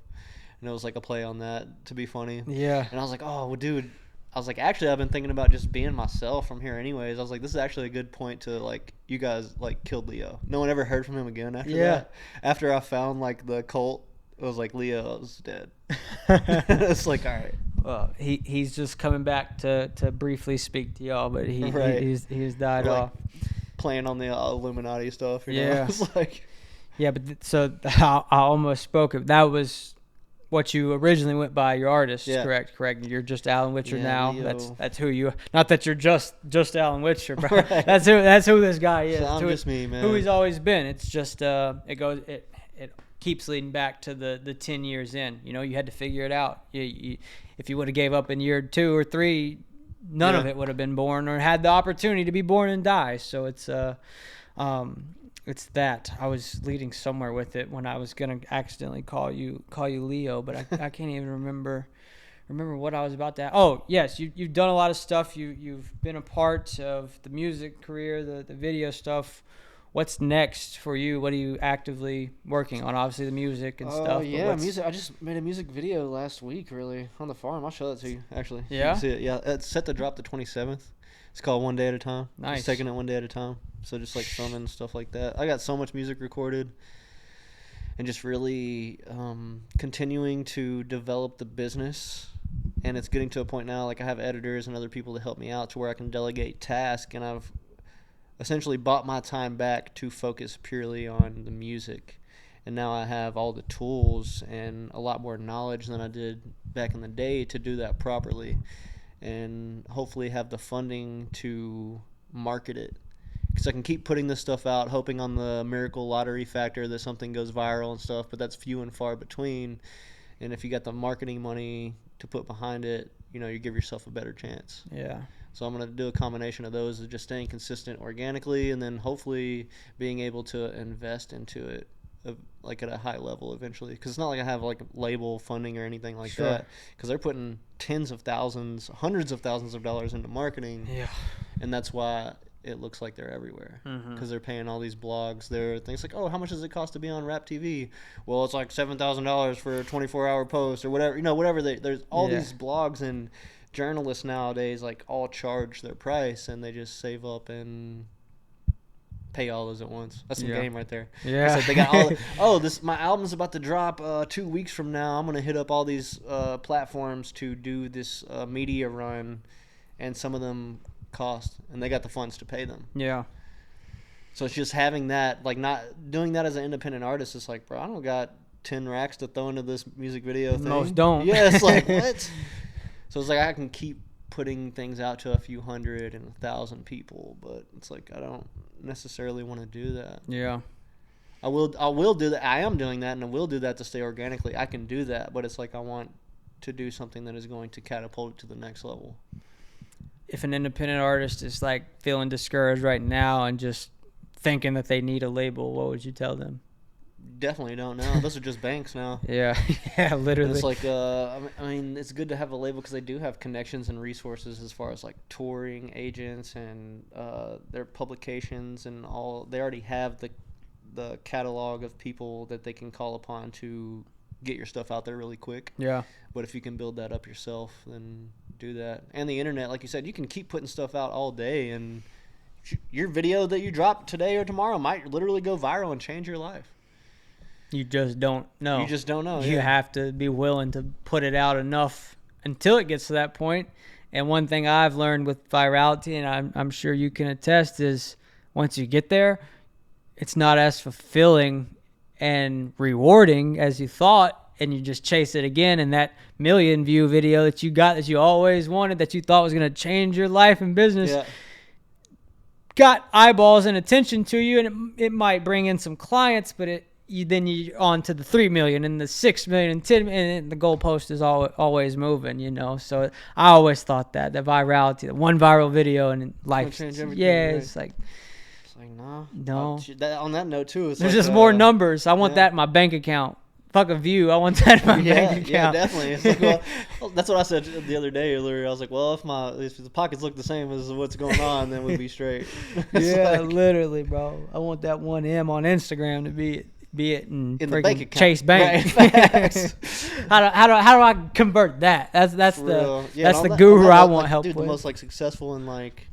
[SPEAKER 1] and it was like a play on that to be funny.
[SPEAKER 2] Yeah.
[SPEAKER 1] And I was like, oh, well, dude. I was like, actually, I've been thinking about just being myself from here anyways. I was like, this is actually a good point to, like, you guys, like, killed Leo. No one ever heard from him again after that. After I found, like, the cult, it was like, Leo's dead. It's like, all right.
[SPEAKER 2] Well, he's just coming back to briefly speak to y'all, but he's died off.
[SPEAKER 1] Playing on the Illuminati stuff.
[SPEAKER 2] Yeah.
[SPEAKER 1] It's like...
[SPEAKER 2] Yeah, but so I almost spoke of that was what you originally went by, your artist, correct? You're just Alan Witcher now.
[SPEAKER 1] Leo.
[SPEAKER 2] That's who you. Not that you're just Alan Witcher, bro.
[SPEAKER 1] Right.
[SPEAKER 2] That's who this guy is.
[SPEAKER 1] So I'm just me, man.
[SPEAKER 2] Who he's always been. It's just it keeps leading back to the 10 years in. You had to figure it out. If you would have gave up in year 2 or 3, none of it would have been born or had the opportunity to be born and die. So it's that. I was leading somewhere with it when I was gonna accidentally call you Leo, but I can't even remember remember what I was about to. Oh yes, you've done a lot of stuff. You've been a part of the music career, the video stuff. What's next for you? What are you actively working on? Obviously the music and stuff.
[SPEAKER 1] Yeah, music. I just made a music video last week, really, on the farm. I'll show that to you, actually. So you
[SPEAKER 2] Yeah?
[SPEAKER 1] can see it. Yeah, it's set to drop the 27th. It's called One Day at a Time.
[SPEAKER 2] Nice.
[SPEAKER 1] Just taking it one day at a time. So just like filming and stuff like that. I got so much music recorded, and just really continuing to develop the business. And it's getting to a point now, like I have editors and other people to help me out to where I can delegate tasks, and I've essentially bought my time back to focus purely on the music. And now I have all the tools and a lot more knowledge than I did back in the day to do that properly, and hopefully have the funding to market it, because I can keep putting this stuff out hoping on the miracle lottery factor that something goes viral and stuff, but that's few and far between. And if you got the marketing money to put behind it, you give yourself a better chance.
[SPEAKER 2] Yeah.
[SPEAKER 1] So I'm going to do a combination of those, of just staying consistent organically, and then hopefully being able to invest into it like at a high level eventually. Because it's not like I have like label funding or anything like
[SPEAKER 2] Sure.
[SPEAKER 1] that, because they're putting tens of thousands, hundreds of thousands of dollars into marketing.
[SPEAKER 2] Yeah.
[SPEAKER 1] And that's why it looks like they're everywhere,
[SPEAKER 2] Mhm.
[SPEAKER 1] because they're paying all these blogs. There are things like, oh, how much does it cost to be on Rap TV? Well, it's like $7,000 for a 24-hour post or whatever. Whatever. There's all
[SPEAKER 2] Yeah.
[SPEAKER 1] these blogs, and journalists nowadays like all charge their price, and they just save up and pay all those at once. That's some
[SPEAKER 2] Yeah.
[SPEAKER 1] game right there.
[SPEAKER 2] Yeah.
[SPEAKER 1] It's like they got all. My album's about to drop 2 weeks from now. I'm gonna hit up all these platforms to do this media run, and some of them cost, and they got the funds to pay them.
[SPEAKER 2] Yeah.
[SPEAKER 1] So it's just having that, like, not doing that as an independent artist. It's like, bro, I don't got 10 racks to throw into this music video thing.
[SPEAKER 2] Most don't.
[SPEAKER 1] Yeah, it's like, what? So it's like I can keep putting things out to a few hundred and 1,000 people, but it's like I don't necessarily want to do that.
[SPEAKER 2] Yeah.
[SPEAKER 1] I will do that. I am doing that, and I will do that to stay organically. I can do that, but it's like I want to do something that is going to catapult it to the next level.
[SPEAKER 2] If an independent artist is like feeling discouraged right now and just thinking that they need a label, what would you tell them?
[SPEAKER 1] Definitely don't know. Those are just banks now.
[SPEAKER 2] Yeah. Yeah,
[SPEAKER 1] And
[SPEAKER 2] literally.
[SPEAKER 1] it's like, I mean, it's good to have a label because they do have connections and resources as far as like touring agents and their publications and all. They already have the catalog of people that they can call upon to get your stuff out there really quick.
[SPEAKER 2] Yeah.
[SPEAKER 1] But if you can build that up yourself, then do that. And the internet, like you said, you can keep putting stuff out all day, and your video that you drop today or tomorrow might literally go viral and change your life.
[SPEAKER 2] You just don't know.
[SPEAKER 1] You just don't know.
[SPEAKER 2] You
[SPEAKER 1] yeah.
[SPEAKER 2] have to be willing to put it out enough until it gets to that point. And one thing I've learned with virality, and I'm sure you can attest, is once you get there, it's not as fulfilling and rewarding as you thought, and you just chase it again. And that 1 million view video that you got, that you always wanted, that you thought was going to change your life and business,
[SPEAKER 1] Yeah.
[SPEAKER 2] got eyeballs and attention to you, and it might bring in some clients, but then you're on to the 3 million and the 6 million and 10 million, and the goalpost is always moving, So I always thought that virality, the one viral video and life,
[SPEAKER 1] change everything,
[SPEAKER 2] yeah,
[SPEAKER 1] right?
[SPEAKER 2] it's like,
[SPEAKER 1] It's like, no.
[SPEAKER 2] No.
[SPEAKER 1] On that note, too, it's
[SPEAKER 2] there's
[SPEAKER 1] like,
[SPEAKER 2] just more numbers. I want
[SPEAKER 1] yeah.
[SPEAKER 2] that in my bank account. Fuck a view. I want that in my bank account.
[SPEAKER 1] Yeah, definitely. It's like, well, that's what I said the other day earlier. I was like, well, if the pockets look the same as what's going on, then we'd be straight. It's
[SPEAKER 2] Yeah,
[SPEAKER 1] like,
[SPEAKER 2] literally, bro. I want that 1M on Instagram to be it in
[SPEAKER 1] the
[SPEAKER 2] freaking
[SPEAKER 1] bank account.
[SPEAKER 2] Chase Bank.
[SPEAKER 1] Right, facts.
[SPEAKER 2] how do I convert that? That's
[SPEAKER 1] For
[SPEAKER 2] the
[SPEAKER 1] real. Yeah,
[SPEAKER 2] that's
[SPEAKER 1] and
[SPEAKER 2] the
[SPEAKER 1] on
[SPEAKER 2] guru
[SPEAKER 1] on that
[SPEAKER 2] I
[SPEAKER 1] note,
[SPEAKER 2] want
[SPEAKER 1] like,
[SPEAKER 2] help
[SPEAKER 1] dude,
[SPEAKER 2] with.
[SPEAKER 1] the most like successful and like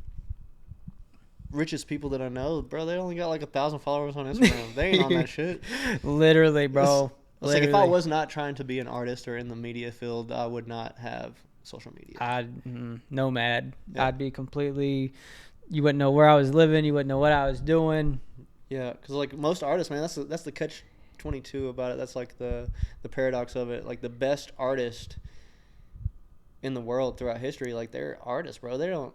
[SPEAKER 1] richest people that I know, bro, they only got like 1,000 followers on Instagram. They ain't on that shit.
[SPEAKER 2] Literally, bro.
[SPEAKER 1] It's like if I
[SPEAKER 2] Literally.
[SPEAKER 1] was not trying to be an artist or in the media field, I would not have social media.
[SPEAKER 2] I'd nomad.
[SPEAKER 1] Yeah.
[SPEAKER 2] I'd be completely. You wouldn't know where I was living. You wouldn't know what I was doing.
[SPEAKER 1] Yeah, because like most artists, man, that's the catch-22 about it. That's like the paradox of it. Like the best artist in the world throughout history, like they're artists, bro. They don't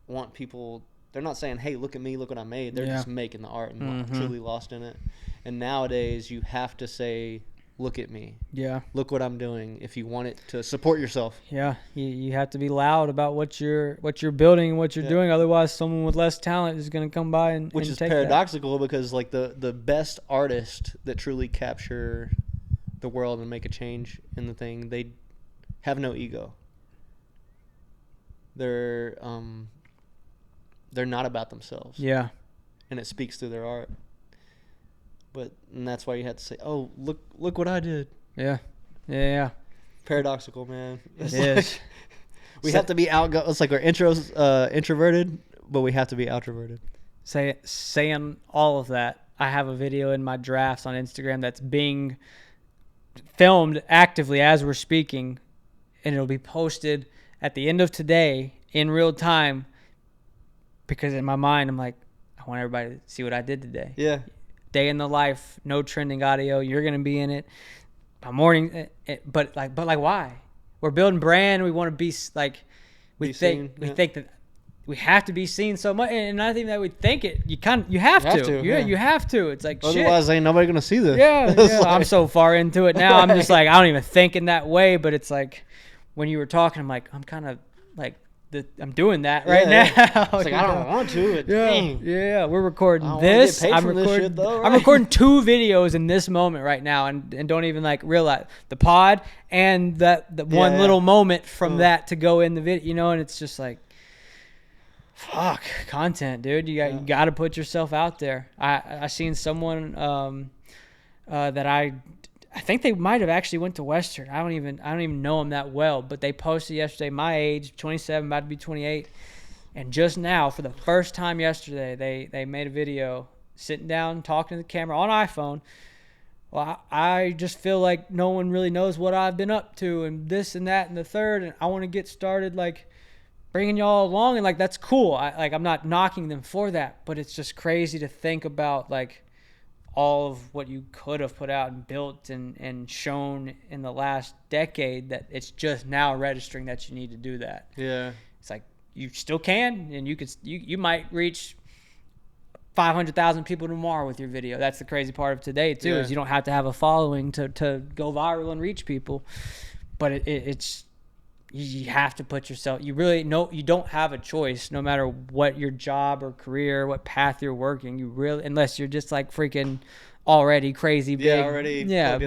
[SPEAKER 1] want people. They're not saying, "Hey, look at me, look what I made." They're
[SPEAKER 2] Yeah.
[SPEAKER 1] just making the art and
[SPEAKER 2] Mhm.
[SPEAKER 1] truly lost in it. And nowadays, you have to say, "Look at me,
[SPEAKER 2] Yeah,
[SPEAKER 1] look what I'm doing." If you want it to support yourself.
[SPEAKER 2] yeah. You have to be loud about what you're building and what you're
[SPEAKER 1] Yeah.
[SPEAKER 2] doing. Otherwise, someone with less talent is gonna come by and
[SPEAKER 1] Which
[SPEAKER 2] and
[SPEAKER 1] is
[SPEAKER 2] take that.
[SPEAKER 1] paradoxical because like the best artists that truly capture the world and make a change in the thing, have no ego. They're not about themselves.
[SPEAKER 2] Yeah.
[SPEAKER 1] And it speaks through their art. And that's why you had to say, "Oh, look what I did."
[SPEAKER 2] Yeah. Yeah.
[SPEAKER 1] Paradoxical, man.
[SPEAKER 2] It is.
[SPEAKER 1] We have to be outgo. It's like our intro's introverted, but we have to be outroverted.
[SPEAKER 2] Saying all of that, I have a video in my drafts on Instagram that's being filmed actively as we're speaking, and it'll be posted at the end of today in real time, because in my mind I'm like, I want everybody to see what I did today.
[SPEAKER 1] Yeah.
[SPEAKER 2] Day in the life, no trending audio. You're gonna be in it. By morning, but why? We're building brand. We want to be like, we think that we have to be seen so much, and not even that we think it. You have to. Yeah, you have to. It's like,
[SPEAKER 1] otherwise,
[SPEAKER 2] shit.
[SPEAKER 1] ain't nobody gonna see this.
[SPEAKER 2] Yeah, like, I'm so far into it now. I'm just like, I don't even think in that way. But it's like, when you were talking, I'm like, I'm kind of like, I'm doing that right now.
[SPEAKER 1] It's like, I don't want to.
[SPEAKER 2] Yeah. We're recording
[SPEAKER 1] I don't
[SPEAKER 2] this.
[SPEAKER 1] wanna get paid
[SPEAKER 2] I'm
[SPEAKER 1] from this
[SPEAKER 2] recording.
[SPEAKER 1] shit though,
[SPEAKER 2] I'm
[SPEAKER 1] right?
[SPEAKER 2] recording 2 videos in this moment right now, and don't even like realize the pod and the one little moment from that to go in the video. You know, and it's just like, fuck, content, dude. You got to put yourself out there. I seen someone that I think they might have actually went to Western. I don't even know them that well, but they posted yesterday, my age, 27, about to be 28. And just now, for the first time yesterday, they made a video sitting down, talking to the camera on iPhone. Well, I just feel like no one really knows what I've been up to and this and that and the third. And I want to get started, like, bringing y'all along. And, like, that's cool. I'm not knocking them for that, but it's just crazy to think about, like, all of what you could have put out and built and shown in the last decade, that it's just now registering that you need to do that.
[SPEAKER 1] Yeah.
[SPEAKER 2] It's like, you still can, and you might reach 500,000 people tomorrow with your video. That's the crazy part of today too, is you don't have to have a following to go viral and reach people. But it's you have to put yourself, you really know, you don't have a choice, no matter what your job or career, what path you're working. You really, unless you're just like freaking already crazy big,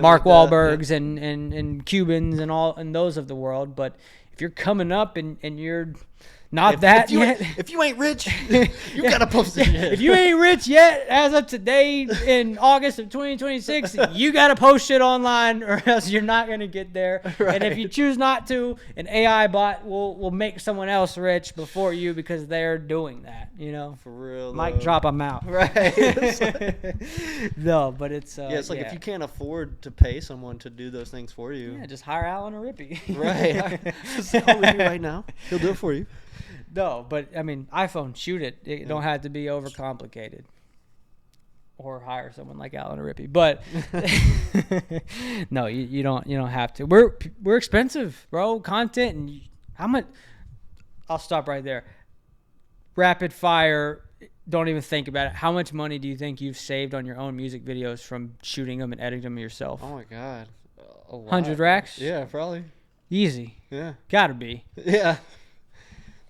[SPEAKER 2] Mark
[SPEAKER 1] like
[SPEAKER 2] Wahlbergs and Cubans and all and those of the world. But if you're coming up and you're not yet.
[SPEAKER 1] If you ain't rich, you gotta post it.
[SPEAKER 2] If you ain't rich yet, as of today in August of 2026, you gotta post shit online, or else you're not gonna get there. Right. And if you choose not to, an AI bot will make someone else rich before you, because they're doing that. You know,
[SPEAKER 1] for real.
[SPEAKER 2] Mic drop, I'm out.
[SPEAKER 1] Right.
[SPEAKER 2] No, but it's
[SPEAKER 1] it's like if you can't afford to pay someone to do those things for you,
[SPEAKER 2] just hire Alan Rippey.
[SPEAKER 1] Right. Just call me right now. He'll do it for you.
[SPEAKER 2] No, but I mean, iPhone, shoot it. It don't have to be overcomplicated. Or hire someone like Alan Rippey. But no, you don't have to. We're expensive, bro. Content, and how much? I'll stop right there. Rapid fire. Don't even think about it. How much money do you think you've saved on your own music videos from shooting them and editing them yourself?
[SPEAKER 1] Oh my God, a lot.
[SPEAKER 2] 100 racks?
[SPEAKER 1] Yeah, probably.
[SPEAKER 2] Easy.
[SPEAKER 1] Yeah.
[SPEAKER 2] Gotta be.
[SPEAKER 1] Yeah.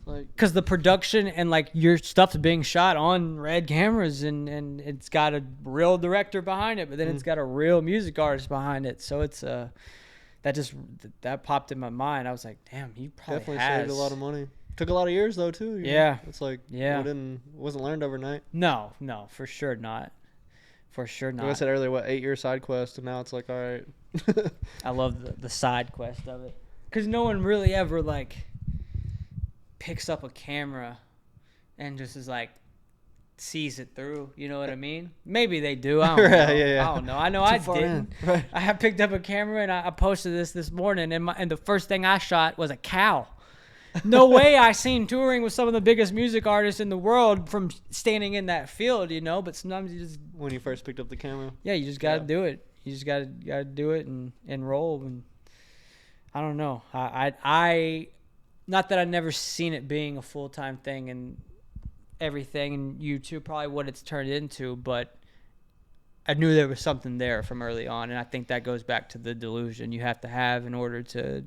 [SPEAKER 2] Because the production and like your stuff's being shot on Red cameras, and it's got a real director behind it, but then it's got a real music artist behind it. So it's that popped in my mind. I was like, damn, he probably
[SPEAKER 1] definitely
[SPEAKER 2] has
[SPEAKER 1] saved a lot of money. Took a lot of years though too.
[SPEAKER 2] Yeah.
[SPEAKER 1] It's like wasn't learned overnight.
[SPEAKER 2] No, for sure not. For sure not.
[SPEAKER 1] Like I said earlier, 8-year side quest, and now it's like, all right.
[SPEAKER 2] I love the side quest of it, because no one really ever like picks up a camera and just is like sees it through, you know what I mean? Maybe they do. I don't know. I don't know. I know I didn't. Right. I have picked up a camera and I posted this morning, and the first thing I shot was a cow. No way I seen touring with some of the biggest music artists in the world from standing in that field, you know. But sometimes you just,
[SPEAKER 1] when you first picked up the camera,
[SPEAKER 2] you just gotta do it. You just gotta do it and roll. And I don't know. I not that I've never seen it being a full-time thing and everything, and YouTube probably what it's turned into, but I knew there was something there from early on, and I think that goes back to the delusion you have to have in order to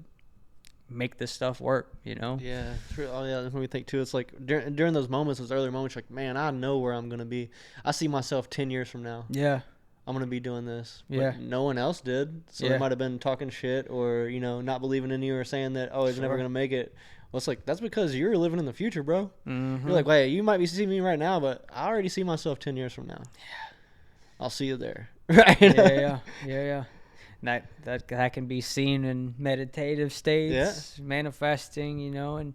[SPEAKER 2] make this stuff work, you know?
[SPEAKER 1] Yeah. Oh, yeah, that's when we think, too. It's like during those moments, those earlier moments, like, man, I know where I'm going to be. I see myself 10 years from now.
[SPEAKER 2] Yeah.
[SPEAKER 1] I'm going to be doing this. But
[SPEAKER 2] Yeah.
[SPEAKER 1] no one else did. So
[SPEAKER 2] Yeah.
[SPEAKER 1] they might have been talking shit or, not believing in you or saying that, oh, he's never
[SPEAKER 2] Sure.
[SPEAKER 1] going to make it. Well, it's like, that's because you're living in the future, bro.
[SPEAKER 2] Mhm.
[SPEAKER 1] You're like, wait, you might be seeing me right now, but I already see myself 10 years from now. Yeah. I'll see you there. Right?
[SPEAKER 2] Yeah. That can be seen in meditative states, manifesting, and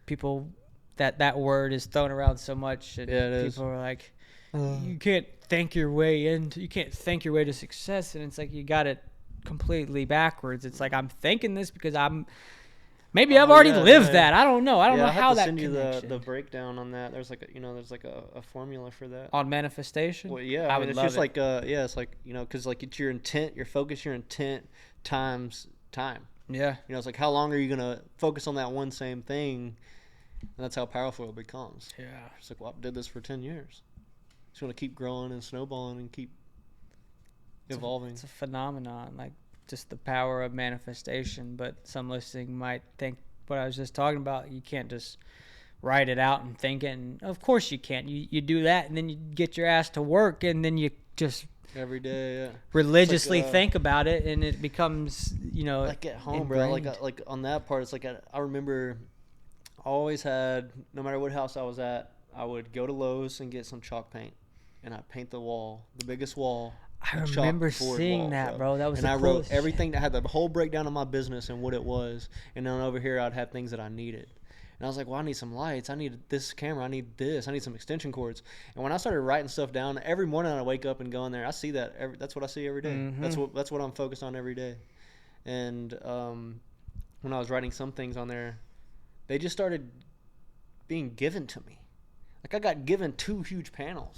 [SPEAKER 2] people that word is thrown around so much, and
[SPEAKER 1] Yeah, it is.
[SPEAKER 2] people are like, you can't think your way to success, and it's like you got it completely backwards. It's like I'm thinking this because maybe I've already lived that. I don't know. I don't know how that
[SPEAKER 1] send you
[SPEAKER 2] connection.
[SPEAKER 1] the breakdown on that. There's like a formula for that.
[SPEAKER 2] On manifestation.
[SPEAKER 1] Well, yeah,
[SPEAKER 2] I would
[SPEAKER 1] it's
[SPEAKER 2] love
[SPEAKER 1] just
[SPEAKER 2] it.
[SPEAKER 1] like it's like because like it's your intent, your focus, your intent times time.
[SPEAKER 2] Yeah.
[SPEAKER 1] It's like how long are you gonna focus on that one same thing, and that's how powerful it becomes.
[SPEAKER 2] Yeah.
[SPEAKER 1] It's like, well, I did this for 10 years. Just want to keep growing and snowballing and keep evolving.
[SPEAKER 2] It's a phenomenon, like just the power of manifestation. But some listening might think what I was just talking about. You can't just write it out and think it. And of course you can't. You do that, and then you get your ass to work, and then you just
[SPEAKER 1] Every day, yeah.
[SPEAKER 2] religiously
[SPEAKER 1] like,
[SPEAKER 2] think about it, and it becomes
[SPEAKER 1] like at home,
[SPEAKER 2] ingrained.
[SPEAKER 1] bro. Like on that part, it's like I remember, I always had, no matter what house I was at, I would go to Lowe's and get some chalk paint, and I'd paint the wall, the biggest wall.
[SPEAKER 2] I
[SPEAKER 1] a
[SPEAKER 2] remember
[SPEAKER 1] chalkboard
[SPEAKER 2] seeing
[SPEAKER 1] wall,
[SPEAKER 2] that, bro. That was
[SPEAKER 1] and
[SPEAKER 2] the
[SPEAKER 1] I wrote
[SPEAKER 2] coolest
[SPEAKER 1] everything that had the whole breakdown of my business and what it was, and then over here I'd have things that I needed. And I was like, well, I need some lights. I need this camera. I need this. I need some extension cords. And when I started writing stuff down, every morning I wake up and go in there. I see that. That's what I see every day.
[SPEAKER 2] Mhm.
[SPEAKER 1] That's what I'm focused on every day. And when I was writing some things on there, they just started being given to me. Like I got given 2 huge panels,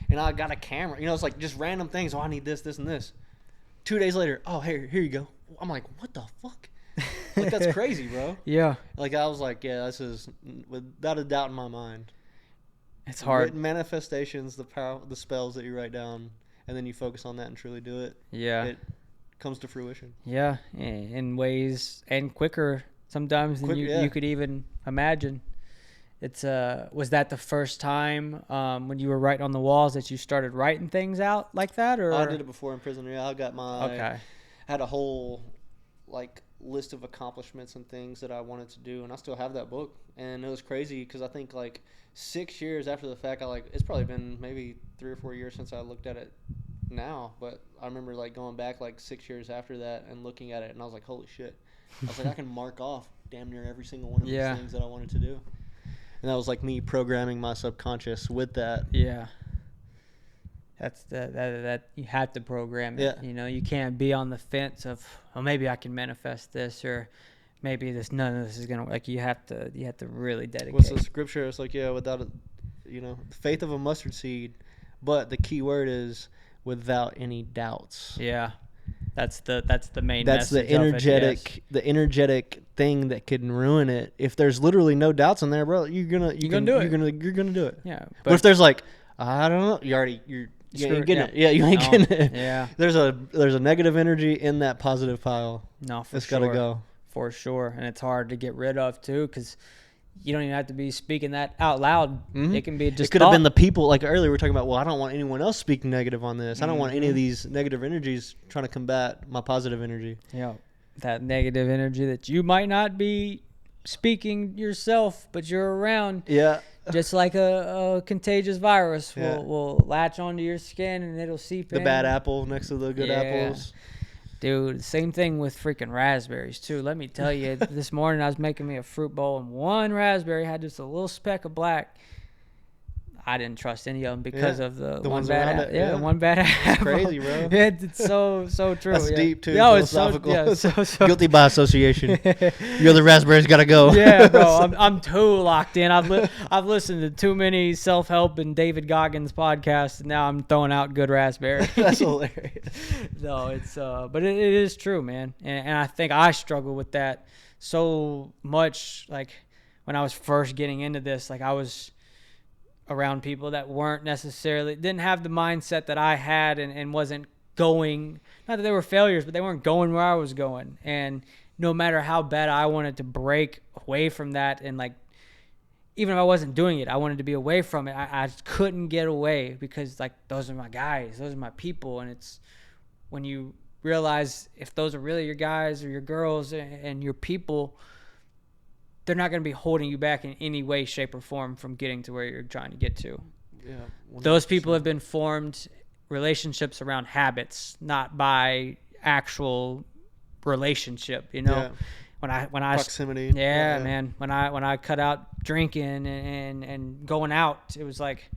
[SPEAKER 1] and I got a camera. It's like just random things. Oh, I need this, this, and this. 2 days later, oh, here you go. I'm like, what the fuck? Like that's crazy, bro.
[SPEAKER 2] Yeah,
[SPEAKER 1] Like I was like, yeah, this is without a doubt in my mind.
[SPEAKER 2] it's hard.
[SPEAKER 1] Written manifestations, the power, the spells that you write down, and then you focus on that and truly do it.
[SPEAKER 2] Yeah,
[SPEAKER 1] It comes to fruition.
[SPEAKER 2] yeah, in ways and quicker sometimes than you could even imagine. It's was that the first time when you were writing on the walls that you started writing things out like that, or
[SPEAKER 1] I did it before in prison. Yeah, I got
[SPEAKER 2] okay,
[SPEAKER 1] had a whole like list of accomplishments and things that I wanted to do, and I still have that book. And it was crazy because I think like 6 years after the fact, it's probably been maybe 3 or 4 years since I looked at it now, but I remember like going back like 6 years after that and looking at it, and I was like, holy shit. I was like, I can mark off damn near every single one of these things that I wanted to do. And that was like me programming my subconscious with that.
[SPEAKER 2] Yeah. That's that you have to program it.
[SPEAKER 1] Yeah.
[SPEAKER 2] You can't be on the fence of, oh, maybe I can manifest this, or maybe none of this is gonna, like, you have to really dedicate.
[SPEAKER 1] What's the scripture? It's like, yeah, without the faith of a mustard seed, but the key word is without any doubts.
[SPEAKER 2] Yeah. That's the main
[SPEAKER 1] That's
[SPEAKER 2] message
[SPEAKER 1] the energetic the energetic thing that can ruin it. If there's literally no doubts in there, bro, you're gonna do it. You're gonna do it.
[SPEAKER 2] Yeah.
[SPEAKER 1] But if there's like, I don't know, you ain't getting it. Yeah, you ain't getting it.
[SPEAKER 2] Yeah.
[SPEAKER 1] There's a negative energy in that positive pile.
[SPEAKER 2] No, for
[SPEAKER 1] It's
[SPEAKER 2] sure.
[SPEAKER 1] gotta go.
[SPEAKER 2] For sure. And it's hard to get rid of too, because you don't even have to be speaking that out loud.
[SPEAKER 1] Mm-hmm.
[SPEAKER 2] It can be just
[SPEAKER 1] it could have been the people, like earlier we were talking about, well, I don't want anyone else speaking negative on this. I don't want any of these negative energies trying to combat my positive energy.
[SPEAKER 2] Yeah, that negative energy that you might not be speaking yourself, but you're around.
[SPEAKER 1] Yeah.
[SPEAKER 2] Just like a contagious virus
[SPEAKER 1] Yeah.
[SPEAKER 2] will latch onto your skin and it'll seep in.
[SPEAKER 1] The bad apple next to the good apples.
[SPEAKER 2] Dude, same thing with freaking raspberries too. Let me tell you, this morning I was making me a fruit bowl and one raspberry had just a little speck of black. I didn't trust any of them because of the one
[SPEAKER 1] ones
[SPEAKER 2] bad
[SPEAKER 1] around
[SPEAKER 2] apple.
[SPEAKER 1] it.
[SPEAKER 2] Yeah, one bad apple.
[SPEAKER 1] It's crazy, bro.
[SPEAKER 2] It's so true.
[SPEAKER 1] That's deep too.
[SPEAKER 2] No, it's so,
[SPEAKER 1] philosophical.
[SPEAKER 2] so
[SPEAKER 1] Guilty by association. You're the raspberries gotta go.
[SPEAKER 2] Yeah, bro, I'm too locked in. I've listened to too many self-help and David Goggins podcasts, and now I'm throwing out good raspberries.
[SPEAKER 1] That's hilarious.
[SPEAKER 2] No, it's but it is true, man, and I think I struggle with that so much. Like when I was first getting into this, like I was around people that didn't have the mindset that I had, and wasn't going, not that they were failures, but they weren't going where I was going. And no matter how bad I wanted to break away from that and like even if I wasn't doing it, I wanted to be away from it. I just couldn't get away because like those are my guys, those are my people. And it's when you realize if those are really your guys or your girls and your people, they're not going to be holding you back in any way, shape, or form from getting to where you're trying to get to.
[SPEAKER 1] Yeah, 100%.
[SPEAKER 2] Those people have been formed relationships around habits, not by actual relationship, you know.
[SPEAKER 1] Yeah.
[SPEAKER 2] When I
[SPEAKER 1] Proximity.
[SPEAKER 2] yeah, man, when I cut out drinking and going out, it was like,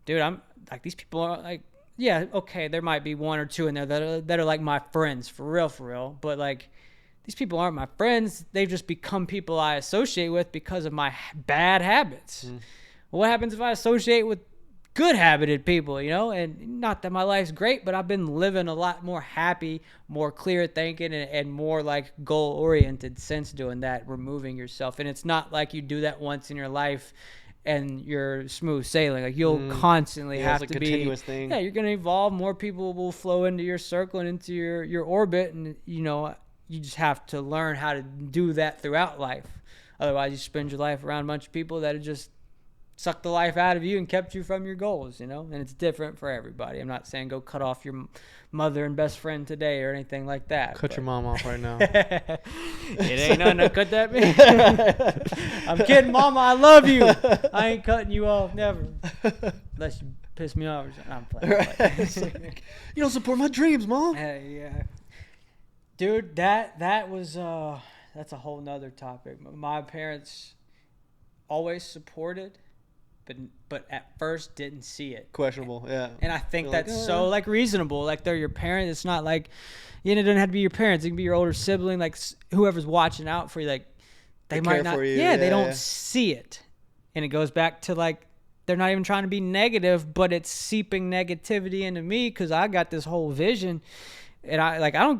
[SPEAKER 2] dude, I'm like, these people are like, yeah, okay, there might be one or two in there that are like my friends for real, but like these people aren't my friends. They've just become people I associate with because of my bad habits. Well, what happens if I associate with good habited people, you know? And not that my life's great, but I've been living a lot more happy, more clear thinking, and more like goal oriented since doing that, removing yourself. And it's not like you do that once in your life and you're smooth sailing. Like you'll constantly have
[SPEAKER 1] it's a
[SPEAKER 2] to be
[SPEAKER 1] continuous thing.
[SPEAKER 2] Yeah, you're gonna evolve. More people will flow into your circle and into your orbit, and you know, you just have to learn how to do that throughout life. Otherwise, you spend your life around a bunch of people that have just sucked the life out of you and kept you from your goals, you know? And it's different for everybody. I'm not saying go cut off your mother and best friend today or anything like that.
[SPEAKER 1] Cut your mom off right now.
[SPEAKER 2] It ain't nothing to cut that me. I'm kidding, Mama. I love you. I ain't cutting you off, never. Unless you piss me off or something. I'm playing.
[SPEAKER 1] You don't support my dreams, Mom.
[SPEAKER 2] Yeah. Dude, that was that's a whole nother topic. My parents always supported, but at first didn't see it.
[SPEAKER 1] Questionable, yeah.
[SPEAKER 2] And I think
[SPEAKER 1] You're
[SPEAKER 2] that's
[SPEAKER 1] like,
[SPEAKER 2] so like reasonable. Like they're your parents. It's not like, you know, it doesn't have to be your parents. It can be your older sibling, like whoever's watching out for you. Like they might
[SPEAKER 1] care
[SPEAKER 2] not.
[SPEAKER 1] for you.
[SPEAKER 2] Yeah, they
[SPEAKER 1] Yeah,
[SPEAKER 2] don't
[SPEAKER 1] yeah.
[SPEAKER 2] see it, and it goes back to like they're not even trying to be negative, but it's seeping negativity into me because I got this whole vision. And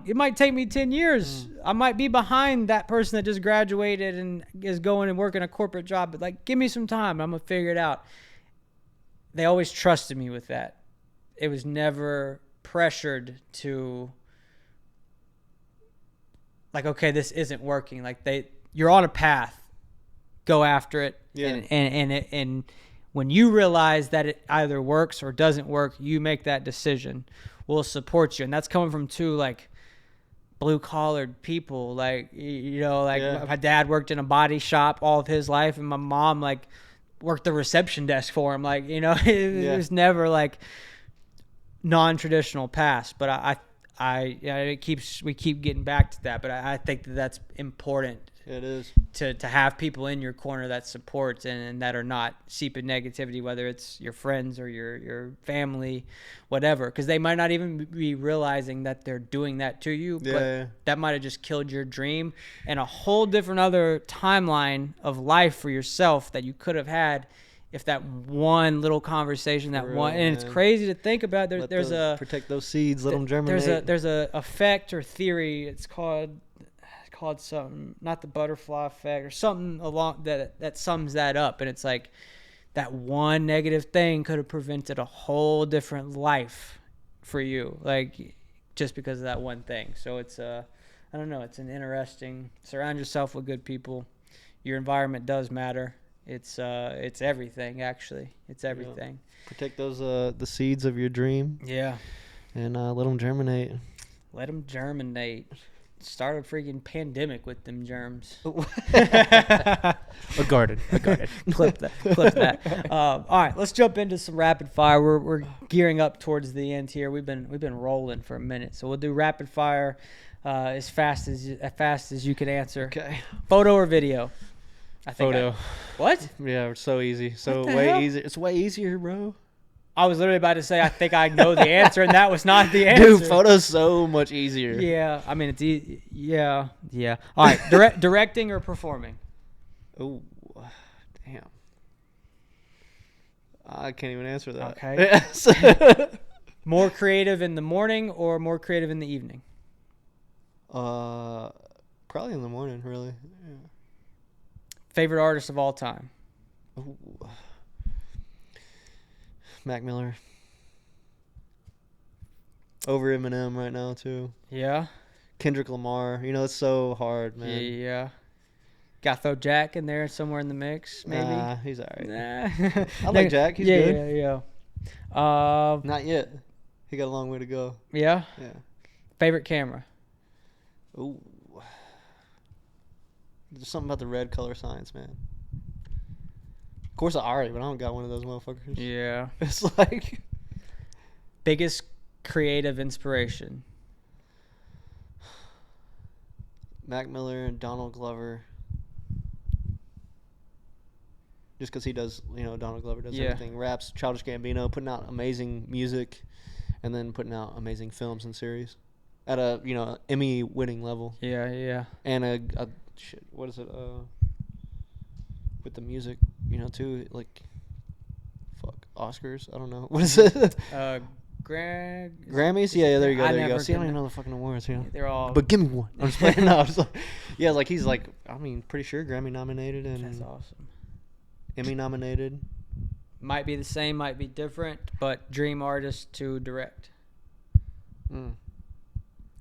[SPEAKER 2] it might take me 10 years. I might be behind that person that just graduated and is going and working a corporate job, but like, give me some time. I'm going to figure it out. They always trusted me with that. It was never pressured to like, okay, this isn't working. Like you're on a path, go after it.
[SPEAKER 1] Yeah.
[SPEAKER 2] And when you realize that it either works or doesn't work, you make that decision. Will support you, and that's coming from two like blue collared people. Like, you know, like my dad worked in a body shop all of his life, and my mom like worked the reception desk for him. Like, you know, it was never like non-traditional past. But we keep getting back to that. But I think that's important.
[SPEAKER 1] It is.
[SPEAKER 2] To have people in your corner that support and that are not seeping negativity, whether it's your friends or your family, whatever, because they might not even be realizing that they're doing that to you, but that might have just killed your dream and a whole different other timeline of life for yourself that you could have had if that one little conversation, and it's crazy to think about.
[SPEAKER 1] Protect those seeds, let them germinate.
[SPEAKER 2] There's a effect or theory. It's called something, not the butterfly effect or something along that sums that up. And it's like that one negative thing could have prevented a whole different life for you, like just because of that one thing. So it's I don't know, it's an interesting, surround yourself with good people. Your environment does matter. It's everything, actually. It's everything.
[SPEAKER 1] Protect those the seeds of your dream.
[SPEAKER 2] Yeah.
[SPEAKER 1] And let them germinate.
[SPEAKER 2] Let them germinate. Start a freaking pandemic with them germs.
[SPEAKER 1] A garden.
[SPEAKER 2] Clip that. All right, let's jump into some rapid fire. We're gearing up towards the end here. We've been rolling for a minute, so we'll do rapid fire as fast as you can answer.
[SPEAKER 1] Okay.
[SPEAKER 2] Photo or video?
[SPEAKER 1] Photo.
[SPEAKER 2] What?
[SPEAKER 1] Yeah, it's so easy. So
[SPEAKER 2] What the
[SPEAKER 1] way
[SPEAKER 2] hell?
[SPEAKER 1] easier. It's way easier, bro.
[SPEAKER 2] I was literally about to say I think I know the answer, and that was not the answer.
[SPEAKER 1] Dude, photo's so much easier.
[SPEAKER 2] Yeah, I mean it's easy. Yeah. All right, directing or performing?
[SPEAKER 1] Oh, damn. I can't even answer that.
[SPEAKER 2] Okay. More creative in the morning or more creative in the evening?
[SPEAKER 1] Probably in the morning, really. Yeah.
[SPEAKER 2] Favorite artist of all time?
[SPEAKER 1] Ooh. Mac Miller. Over Eminem right now too.
[SPEAKER 2] Yeah.
[SPEAKER 1] Kendrick Lamar. You know, it's so hard, man.
[SPEAKER 2] Yeah. Got to throw Jack in there somewhere in the mix, maybe.
[SPEAKER 1] Nah, he's alright.
[SPEAKER 2] Nah.
[SPEAKER 1] I like Jack. He's
[SPEAKER 2] yeah,
[SPEAKER 1] good.
[SPEAKER 2] Yeah.
[SPEAKER 1] Not yet. He got a long way to go.
[SPEAKER 2] Yeah.
[SPEAKER 1] Yeah.
[SPEAKER 2] Favorite camera.
[SPEAKER 1] Ooh. There's something about the red color science, man. Of course, I already, but I don't got one of those motherfuckers.
[SPEAKER 2] Yeah.
[SPEAKER 1] It's like
[SPEAKER 2] Biggest creative inspiration.
[SPEAKER 1] Mac Miller and Donald Glover. Just because he does, Donald Glover does
[SPEAKER 2] Yeah.
[SPEAKER 1] everything. Raps, Childish Gambino, putting out amazing music, and then putting out amazing films and series at a, Emmy-winning level.
[SPEAKER 2] Yeah.
[SPEAKER 1] And shit, what is it? With the music, too, like, Oscars? I don't know. What is it? Grammys? Yeah, there you go.
[SPEAKER 2] I
[SPEAKER 1] There you go.
[SPEAKER 2] never
[SPEAKER 1] See, I don't
[SPEAKER 2] can-
[SPEAKER 1] even know the fucking awards,
[SPEAKER 2] They're all.
[SPEAKER 1] But give me one. I'm just playing. No, I'm just like, yeah, like he's like, pretty sure Grammy nominated
[SPEAKER 2] That's
[SPEAKER 1] and
[SPEAKER 2] awesome.
[SPEAKER 1] Emmy nominated.
[SPEAKER 2] Might be the same, might be different, but dream artist to direct.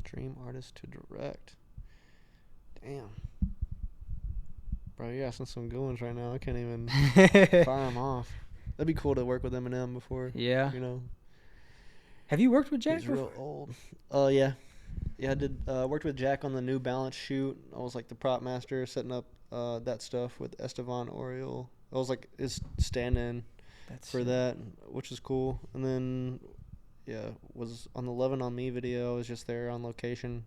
[SPEAKER 1] Dream artist to direct. Damn. Bro, you're asking some good ones right now. I can't even fire them off. That'd be cool to work with Eminem before.
[SPEAKER 2] Yeah.
[SPEAKER 1] You know.
[SPEAKER 2] Have you worked with Jack
[SPEAKER 1] He's
[SPEAKER 2] before?
[SPEAKER 1] real old. Yeah. Yeah, I did. Worked with Jack on the New Balance shoot. I was like the prop master, setting up that stuff with Estevan Oriol. I was like his stand-in for that, which is cool. And then, yeah, was on the 11 on Me video. I was just there on location,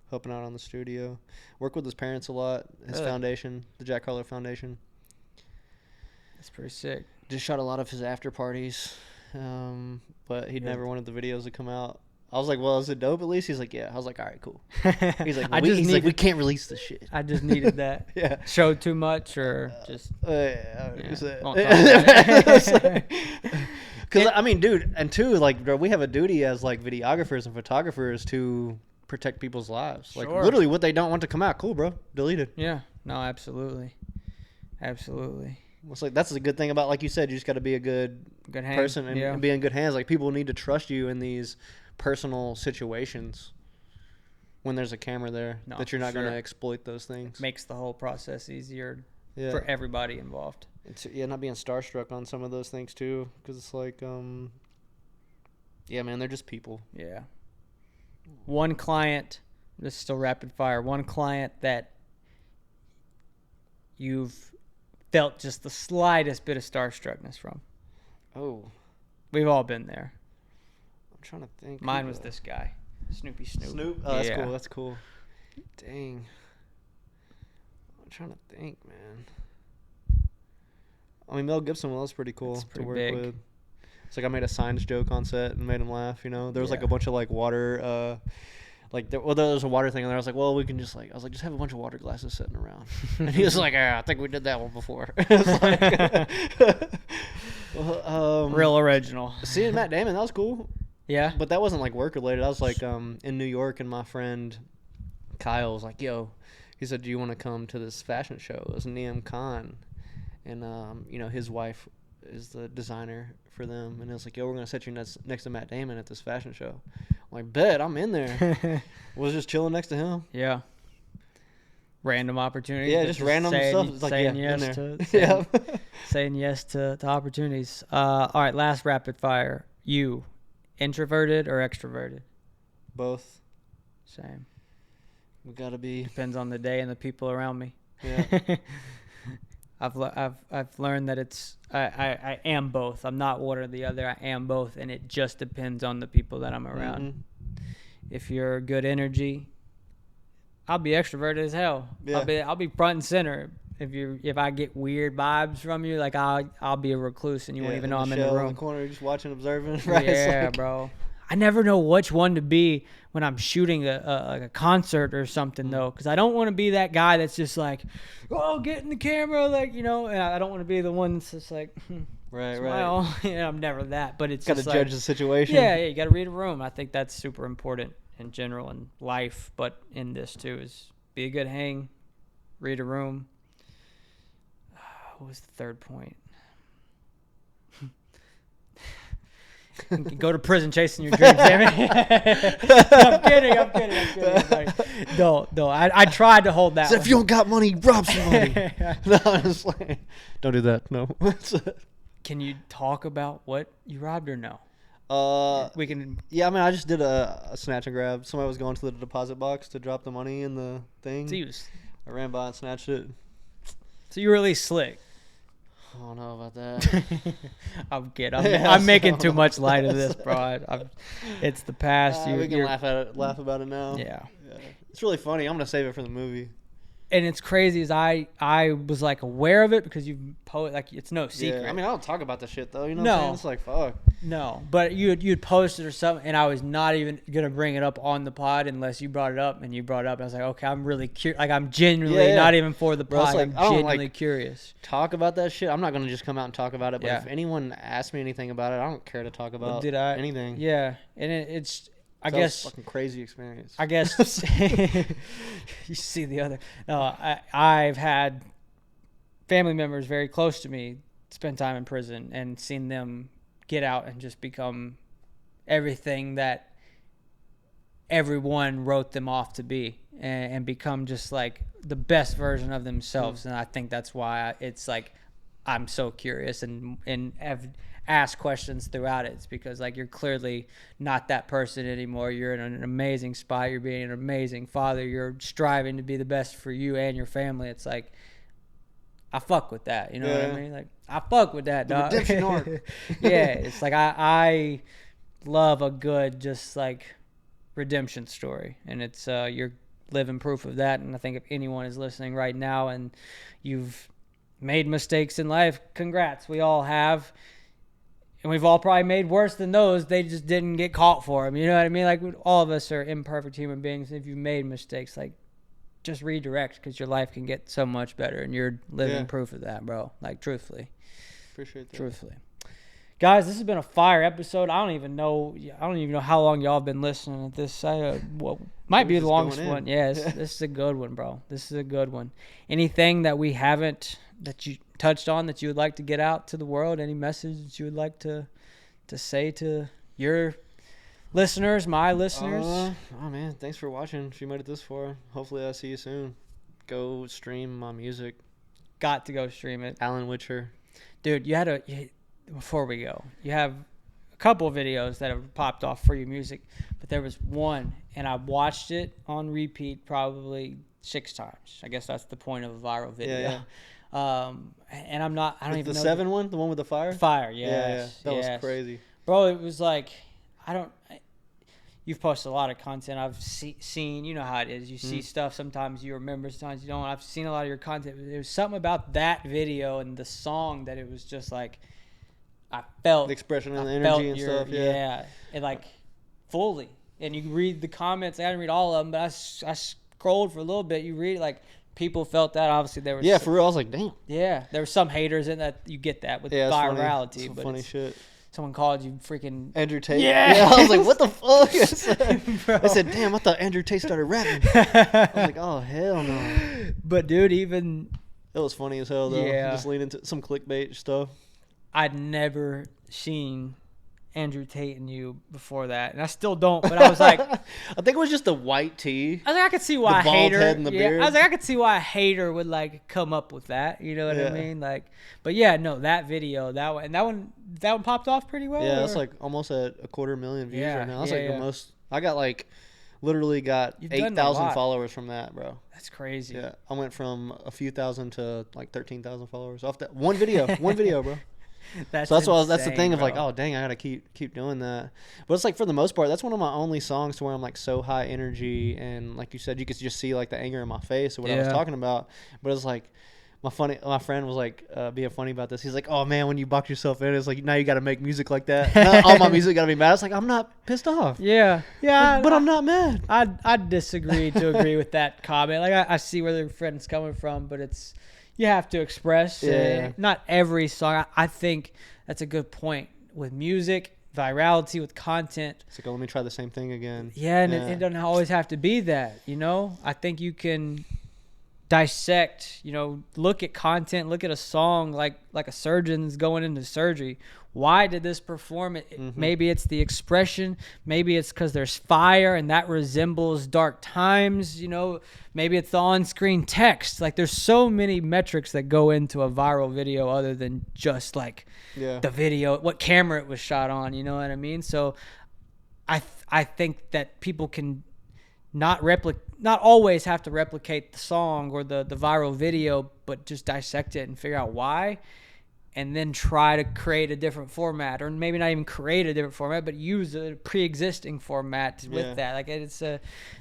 [SPEAKER 1] helping out on the studio. Worked with his parents a lot. His
[SPEAKER 2] Really?
[SPEAKER 1] foundation, the Jack Harlow Foundation.
[SPEAKER 2] That's pretty sick.
[SPEAKER 1] Just shot a lot of his after parties, but he never wanted the videos to come out. I was like, well, is it dope at least? He's like, yeah. I was like, all right, cool. He's like, we can't release this shit.
[SPEAKER 2] I just needed that.
[SPEAKER 1] Yeah.
[SPEAKER 2] Showed too much or just.
[SPEAKER 1] Yeah.
[SPEAKER 2] Won't talk about it.
[SPEAKER 1] Because, I mean, dude, and two, like, bro, we have a duty as, like, videographers and photographers to protect people's lives. Like,
[SPEAKER 2] Sure.
[SPEAKER 1] literally what they don't want to come out. Cool, bro. Delete it.
[SPEAKER 2] Yeah. No, absolutely. Absolutely.
[SPEAKER 1] It's like, that's the good thing about, like you said, you just got to be a good
[SPEAKER 2] Good hand.
[SPEAKER 1] person and,
[SPEAKER 2] yeah.
[SPEAKER 1] and be in good hands. Like, people need to trust you in these personal situations when there's a camera there,
[SPEAKER 2] No,
[SPEAKER 1] that you're not
[SPEAKER 2] for
[SPEAKER 1] going
[SPEAKER 2] sure.
[SPEAKER 1] to exploit those things.
[SPEAKER 2] Makes the whole process easier
[SPEAKER 1] Yeah.
[SPEAKER 2] for everybody involved.
[SPEAKER 1] It's, yeah, not being starstruck on some of those things too, because it's like, yeah, man, they're just people.
[SPEAKER 2] Yeah. One client, this is still rapid fire, one client that you've felt just the slightest bit of starstruckness from.
[SPEAKER 1] Oh,
[SPEAKER 2] We've all been there.
[SPEAKER 1] I'm trying to think.
[SPEAKER 2] Mine was this guy, Snoopy Snoop.
[SPEAKER 1] Snoop. Oh, that's
[SPEAKER 2] Yeah.
[SPEAKER 1] cool. That's cool. Dang. I'm trying to think, man. I mean, Mel Gibson was pretty cool
[SPEAKER 2] That's
[SPEAKER 1] to
[SPEAKER 2] pretty
[SPEAKER 1] work
[SPEAKER 2] big.
[SPEAKER 1] with. It's like I made a science joke on set and made him laugh. There was like
[SPEAKER 2] Yeah.
[SPEAKER 1] a bunch of like water. There was a water thing, and I was like, well, we can just like, I was like, just have a bunch of water glasses sitting around. And he was like, I think we did that one before. It's like, well,
[SPEAKER 2] Real original.
[SPEAKER 1] seeing Matt Damon, that was cool.
[SPEAKER 2] Yeah.
[SPEAKER 1] But that wasn't like work related. I was like in New York, and my friend Kyle was like, yo, he said, do you want to come to this fashion show? It was Niam Khan. And, his wife is the designer for them. And it was like, yo, we're going to set you next to Matt Damon at this fashion show. I'm like, bet, I'm in there. Was just chilling next to him.
[SPEAKER 2] Yeah. Random opportunities.
[SPEAKER 1] Yeah,
[SPEAKER 2] but
[SPEAKER 1] just random stuff. It's like,
[SPEAKER 2] saying
[SPEAKER 1] yeah, in
[SPEAKER 2] yes
[SPEAKER 1] there.
[SPEAKER 2] to
[SPEAKER 1] Yeah.
[SPEAKER 2] saying yes to opportunities. All right, last rapid fire. You, introverted or extroverted?
[SPEAKER 1] Both.
[SPEAKER 2] Same.
[SPEAKER 1] We got to be.
[SPEAKER 2] Depends on the day and the people around me.
[SPEAKER 1] Yeah.
[SPEAKER 2] I've learned that it's I am both. I'm not one or the other. I am both, and it just depends on the people that I'm around.
[SPEAKER 1] Mhm.
[SPEAKER 2] If you're good energy, I'll be extroverted as hell.
[SPEAKER 1] Yeah.
[SPEAKER 2] I'll be front and center. If I get weird vibes from you, like I'll be a recluse and you won't even know I'm in the
[SPEAKER 1] shell
[SPEAKER 2] room.
[SPEAKER 1] in the corner, just watching, observing. Right? It's
[SPEAKER 2] Yeah,
[SPEAKER 1] like-
[SPEAKER 2] bro. I never know which one to be when I'm shooting a concert or something though, because I don't want to be that guy that's just like, oh, get in the camera, like and I don't want to be the one that's just like,
[SPEAKER 1] Right, right.
[SPEAKER 2] smile. I'm never that, but it's
[SPEAKER 1] Got to
[SPEAKER 2] just
[SPEAKER 1] judge
[SPEAKER 2] like,
[SPEAKER 1] the situation.
[SPEAKER 2] yeah, you got to read a room. I think that's super important in general in life, but in this too is be a good hang, read a room. What was the third point? Go to prison chasing your dreams, damn it. I'm kidding. Like, No. I tried to hold that.
[SPEAKER 1] Said, if
[SPEAKER 2] one.
[SPEAKER 1] you don't got money, rob somebody. No, honestly, don't do that. No.
[SPEAKER 2] Can you talk about what you robbed or no? We can.
[SPEAKER 1] Yeah, I mean, I just did a snatch and grab. Somebody was going to the deposit box to drop the money in the thing. I ran by and snatched it.
[SPEAKER 2] So you were really slick.
[SPEAKER 1] I don't know about that.
[SPEAKER 2] I'm kidding. I'm making too much light of this, bro. It's the past.
[SPEAKER 1] We can laugh about it now.
[SPEAKER 2] Yeah.
[SPEAKER 1] It's really funny. I'm gonna save it for the movie.
[SPEAKER 2] And it's crazy as I was like aware of it because you post like it's no secret.
[SPEAKER 1] Yeah, I mean, I don't talk about this shit though. You know
[SPEAKER 2] No.
[SPEAKER 1] what I'm saying? It's like fuck.
[SPEAKER 2] No, but you'd post it or something, and I was not even gonna bring it up on the pod unless you brought it up, and you brought it up. And I was like, okay, I'm really curious. Like I'm genuinely not even for the
[SPEAKER 1] Bro,
[SPEAKER 2] pod.
[SPEAKER 1] like,
[SPEAKER 2] I'm
[SPEAKER 1] I don't,
[SPEAKER 2] genuinely
[SPEAKER 1] like,
[SPEAKER 2] curious.
[SPEAKER 1] Talk about that shit. I'm not gonna just come out and talk about it. But
[SPEAKER 2] Yeah.
[SPEAKER 1] if anyone asks me anything about it, I don't care to talk about anything.
[SPEAKER 2] Yeah, and it's. I
[SPEAKER 1] That was
[SPEAKER 2] guess
[SPEAKER 1] a fucking crazy experience.
[SPEAKER 2] I guess you see the other. No, I've had family members very close to me spend time in prison and seen them get out and just become everything that everyone wrote them off to be and become just like the best version of themselves. And I think that's why it's like I'm so curious and have asked questions throughout it. It's because like you're clearly not that person anymore. You're in an amazing spot. You're being an amazing father. You're striving to be the best for you and your family. It's like I fuck with that. You know what I mean? Like I fuck with that, dog.
[SPEAKER 1] Redemption arc.
[SPEAKER 2] Yeah, it's like I love a good just like redemption story, and it's you're living proof of that. And I think if anyone is listening right now and you've made mistakes in life, congrats. We all have. And we've all probably made worse than those. They just didn't get caught for them. You know what I mean? Like, all of us are imperfect human beings. If you've made mistakes, like, just redirect because your life can get so much better. And you're living proof of that, bro. Like, truthfully.
[SPEAKER 1] Appreciate that.
[SPEAKER 2] Truthfully. Guys, this has been a fire episode. I don't even know how long y'all have been listening at this. Might be the longest one. Yeah, this is a good one, bro. This is a good one. Anything that we haven't, that you touched on that you would like to get out to the world? Any message that you would like to say to your listeners, my listeners?
[SPEAKER 1] Oh man, thanks for watching. If you made it this far, hopefully I see you soon. Go stream my music.
[SPEAKER 2] Got to go stream it.
[SPEAKER 1] Alan Witcher.
[SPEAKER 2] Dude, before we go, you have a couple of videos that have popped off for your music, but there was one, and I watched it on repeat probably 6 times. I guess that's the point of a viral video.
[SPEAKER 1] Yeah.
[SPEAKER 2] And I don't even know.
[SPEAKER 1] The 7 one? The one with the fire?
[SPEAKER 2] Fire, yes.
[SPEAKER 1] Yeah. That was crazy.
[SPEAKER 2] Bro, it was like, you've posted a lot of content. I've seen, you know how it is. You see stuff, sometimes you remember, sometimes you don't. I've seen a lot of your content. There was something about that video and the song that it was just like, I felt.
[SPEAKER 1] The expression and the energy and stuff,
[SPEAKER 2] yeah. And like, fully. And you read the comments. I didn't read all of them, but I scrolled for a little bit. You read like, people felt that. Obviously, there was
[SPEAKER 1] for real. I was like, damn.
[SPEAKER 2] Yeah, there were some haters in that. You get that with virality,
[SPEAKER 1] Some
[SPEAKER 2] but
[SPEAKER 1] funny shit.
[SPEAKER 2] Someone called you freaking
[SPEAKER 1] Andrew Tate.
[SPEAKER 2] Yeah.
[SPEAKER 1] I was like, what the fuck? I said, damn. I thought Andrew Tate started rapping. I was like, oh hell no.
[SPEAKER 2] But dude, even
[SPEAKER 1] it was funny as hell though.
[SPEAKER 2] Yeah.
[SPEAKER 1] Just lean into some clickbait stuff.
[SPEAKER 2] I'd never seen Andrew Tate and you before that, and I still don't. But I was like,
[SPEAKER 1] I think it was just the white tee.
[SPEAKER 2] I was like, I could see why a
[SPEAKER 1] bald
[SPEAKER 2] hater.
[SPEAKER 1] head and the beard.
[SPEAKER 2] I was like, I could see why a hater would like come up with that. You know what I mean? Like, but yeah, no, that video, that one popped off pretty well.
[SPEAKER 1] Yeah, it's like almost at 250,000 views right now. That's
[SPEAKER 2] the
[SPEAKER 1] most. I got literally got
[SPEAKER 2] You've done a
[SPEAKER 1] 8,000
[SPEAKER 2] lot.
[SPEAKER 1] followers from that, bro.
[SPEAKER 2] That's crazy.
[SPEAKER 1] Yeah, I went from a few thousand to like 13,000 followers off that one video. Bro.
[SPEAKER 2] That's
[SPEAKER 1] the thing of
[SPEAKER 2] bro.
[SPEAKER 1] like, oh dang, I gotta keep doing that. But it's like for the most part, that's one of my only songs to where I'm like so high energy, and like you said, you could just see like the anger in my face or what I was talking about. But it's like my friend was like being funny about this. He's like, oh man, when you box yourself in, it's like now you got to make music like that. Not all my music gotta be mad. It's like I'm not pissed off.
[SPEAKER 2] Yeah.
[SPEAKER 1] But I'm not mad.
[SPEAKER 2] I disagree to agree with that comment. Like I see where their friend's coming from, but it's. You have to express. Not every song. I think that's a good point with music, virality, with content.
[SPEAKER 1] It's like, oh, let me try the same thing again.
[SPEAKER 2] Yeah, and it doesn't always have to be that, you know? I think you can dissect, look at content, look at a song like a surgeon's going into surgery. Why did this perform it? Maybe it's the expression. Maybe it's because there's fire and that resembles Dark Times. Maybe it's the on-screen text. Like, there's so many metrics that go into a viral video other than just like the video, what camera it was shot on. You know what I mean? So I think that people can not always have to replicate the song or the viral video, but just dissect it and figure out why, and then try to create a different format, or maybe not even create a different format, but use a pre-existing format with that. Like,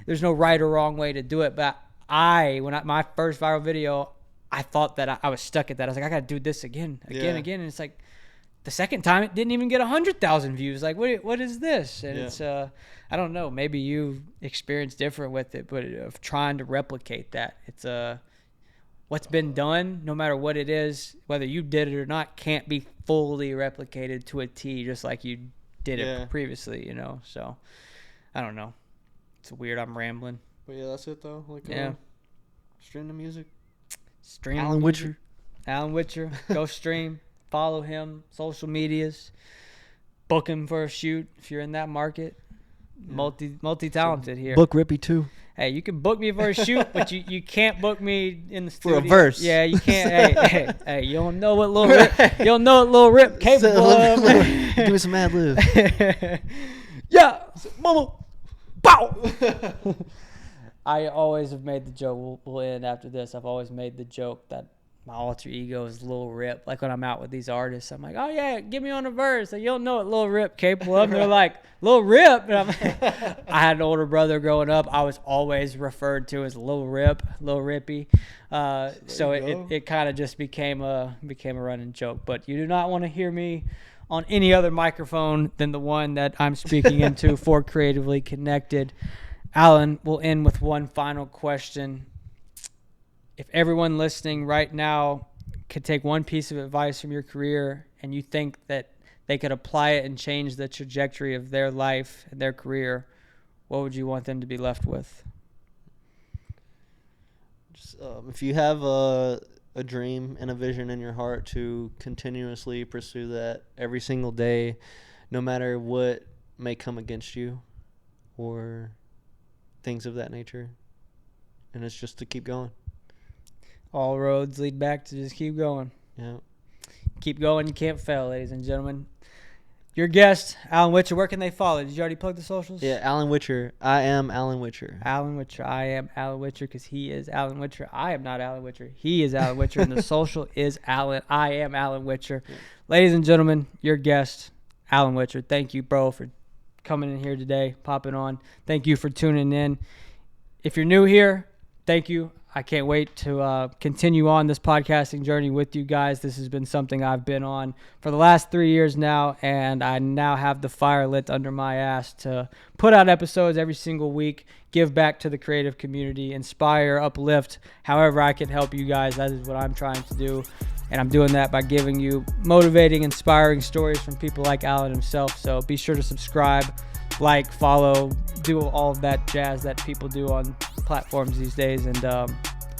[SPEAKER 2] there's no right or wrong way to do it. But my first viral video, I thought that I was stuck at that. I was like, I got to do this again. And it's like, the second time it didn't even get 100,000 views. Like, what is this? And it's, I don't know, maybe you experienced different with it, but of trying to replicate that. It's what's been done, no matter what it is, whether you did it or not, can't be fully replicated to a T, just like you did it previously, So, I don't know. It's weird. I'm rambling.
[SPEAKER 1] But yeah, that's it though. Like, stream the music.
[SPEAKER 2] Stream
[SPEAKER 1] Alan Witcher.
[SPEAKER 2] Alan Witcher. Go stream. Follow him. Social medias. Book him for a shoot if you're in that market. Multi-talented here.
[SPEAKER 1] Book Rippy too.
[SPEAKER 2] Hey, you can book me for a shoot, but you can't book me in the studio.
[SPEAKER 1] For a verse.
[SPEAKER 2] Yeah, you can't. hey, you don't know what Lil Rip capable of.
[SPEAKER 1] Give me some ad lib.
[SPEAKER 2] Yeah, mama, bow. I always have made the joke. We'll end after this. I've always made the joke that my alter ego is Lil Rip. Like, when I'm out with these artists, I'm like, oh yeah, get me on a verse. Like, you don't know what Lil Rip capable of. And they're like, Lil Rip. And I'm like, I had an older brother growing up. I was always referred to as Lil Rip, Lil Rippy. So it kind of just became a running joke. But you do not want to hear me on any other microphone than the one that I'm speaking into for Creatively Connected. Alan, we'll end with one final question. If everyone listening right now could take one piece of advice from your career and you think that they could apply it and change the trajectory of their life and their career, what would you want them to be left with?
[SPEAKER 1] Just, if you have a dream and a vision in your heart, to continuously pursue that every single day, no matter what may come against you or things of that nature. And it's just to keep going.
[SPEAKER 2] All roads lead back to just keep going.
[SPEAKER 1] Yeah.
[SPEAKER 2] Keep going. You can't fail, ladies and gentlemen. Your guest, Alan Witcher. Where can they follow? Did you already plug the socials?
[SPEAKER 1] Yeah, Alan Witcher. I am Alan Witcher.
[SPEAKER 2] Alan Witcher. I am Alan Witcher because he is Alan Witcher. I am not Alan Witcher. He is Alan Witcher. And the social is Alan. I am Alan Witcher. Yeah. Ladies and gentlemen, your guest, Alan Witcher. Thank you, bro, for coming in here today, popping on. Thank you for tuning in. If you're new here, thank you. I can't wait to continue on this podcasting journey with you guys. This has been something I've been on for the last 3 years now, and I now have the fire lit under my ass to put out episodes every single week, give back to the creative community, inspire, uplift, however I can help you guys. That is what I'm trying to do, and I'm doing that by giving you motivating, inspiring stories from people like Alan himself. So be sure to subscribe, like, follow, do all of that jazz that people do on platforms these days, and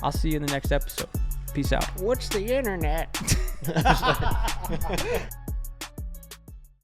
[SPEAKER 2] I'll see you in the next episode. Peace out.
[SPEAKER 1] What's the internet?